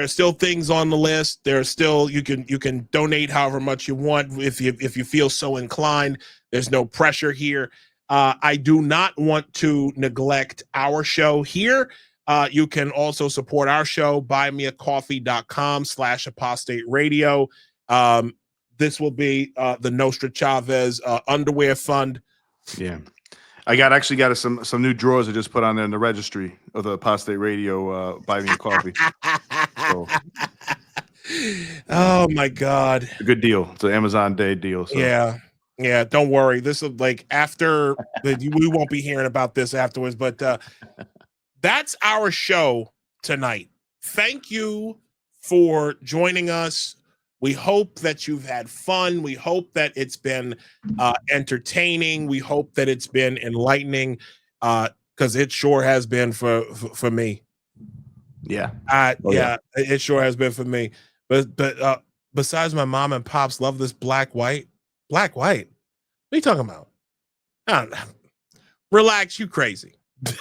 are still things on the list. There are still you can donate however much you want if you feel so inclined. There's no pressure here. I do not want to neglect our show here. You can also support our show, buymeacoffee.com/apostate radio. this will be the Nostra Chavez underwear fund. Yeah. I actually got some new drawers I just put on there in the registry of the Apostate Radio Buy Me a Coffee. So, oh my God. a good deal. It's an Amazon Day deal. So. Yeah, don't worry. This is like after we won't be hearing about this afterwards, but that's our show tonight. Thank you for joining us. We hope that you've had fun. We hope that it's been entertaining. We hope that it's been enlightening, because it sure has been for me. Yeah. Yeah, it sure has been for me. But besides, my mom and pops love this black white. Black white. What are you talking about? I don't know. Relax, you crazy. I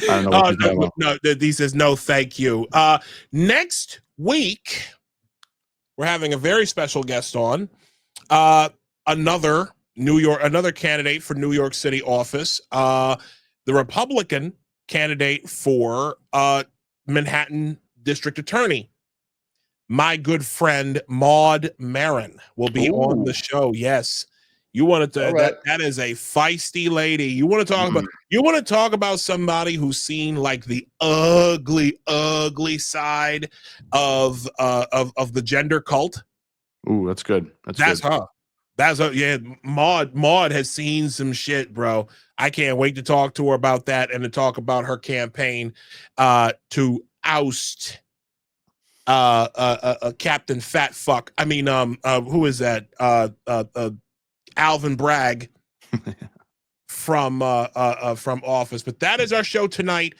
don't know what you're talking about. No, he says no, thank you. Next week, we're having a very special guest on. Another candidate for New York City office. The Republican candidate for Manhattan District Attorney. My good friend Maud Marin will be on the show. Yes. You wanted to that is a feisty lady. You want to talk about somebody who's seen like the ugly side of the gender cult. Ooh, that's good. That's good. her. That's her. Yeah, Maud has seen some shit, bro. I can't wait to talk to her about that and to talk about her campaign to oust Captain Fat Fuck. I mean, who is that? Alvin Bragg from office. But that is our show tonight.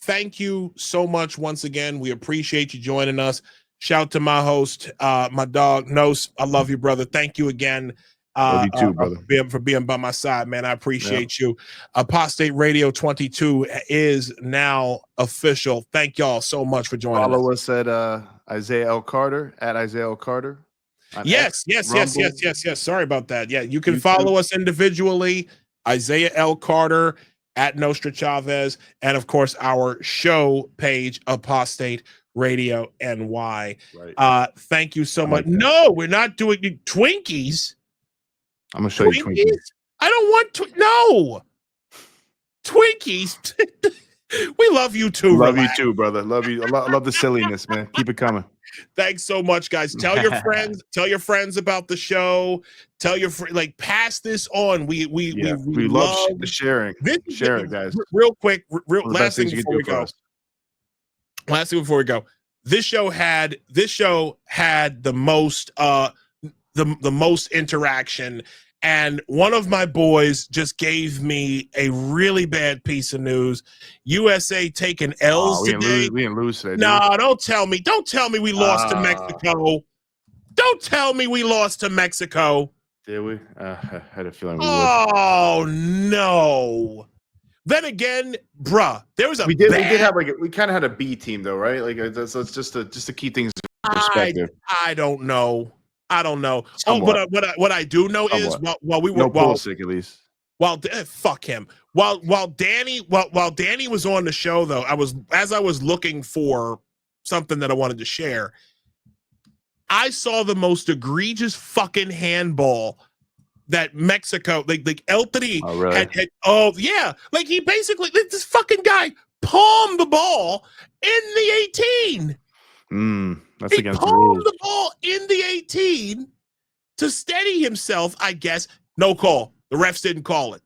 Thank you so much once again. We appreciate you joining us. Shout to my host, my dog Nos. I love you, brother. Thank you again. Love you too, brother. For being by my side, man. I appreciate you. Apostate Radio 22 is now official. Thank y'all so much for joining us. Follow us at Isaiah L. Carter, at Isaiah L. Carter. Yes. Sorry about that. Yeah, you can follow us individually, Isaiah L. Carter, at Nostra Chavez, and of course our show page, Apostate Radio NY. Right. Thank you so much. No, we're not doing Twinkies. I'm gonna show you Twinkies. I don't want no Twinkies. We love you too. Love you too, brother. Love you. I love the silliness, man. Keep it coming. Thanks so much, guys. Tell your friends. Tell your friends about the show. Tell your pass this on. We love the sharing. Share it, guys. Real quick. Last thing before we go. Last thing before we go. This show had the most the most interaction. And one of my boys just gave me a really bad piece of news. USA taking L's today. We didn't lose today. No, don't tell me. Don't tell me we lost to Mexico. Don't tell me we lost to Mexico. Did we? I had a feeling we would. Oh no. Then again, bruh, there was we did have we kind of had a B team though, right? Like that's just to keep things in perspective. I don't know. Somewhat. Oh, what I do know is while we were Pulisic at least. Fuck him. While Danny was on the show though, I was looking for something that I wanted to share. I saw the most egregious fucking handball that Mexico, like El Tri had. Like he basically, this fucking guy palmed the ball in the 18. That's against the rules. The ball in the 18 to steady himself, I guess. No call. The refs didn't call it.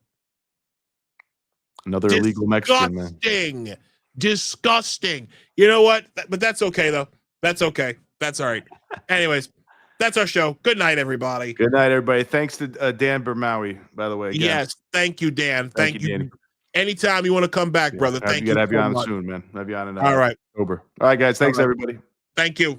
Another illegal Mexican, man. Disgusting. You know what? But that's okay, though. That's okay. That's all right. Anyways, that's our show. Good night, everybody. Good night, everybody. Thanks to Dan Burmawi, by the way. Again. Yes. Thank you, Dan. Thank you, Danny. Anytime you want to come back, brother. Thank you. Have you on soon, man. Have you on in October. All right, guys. Thanks, everybody. Thank you.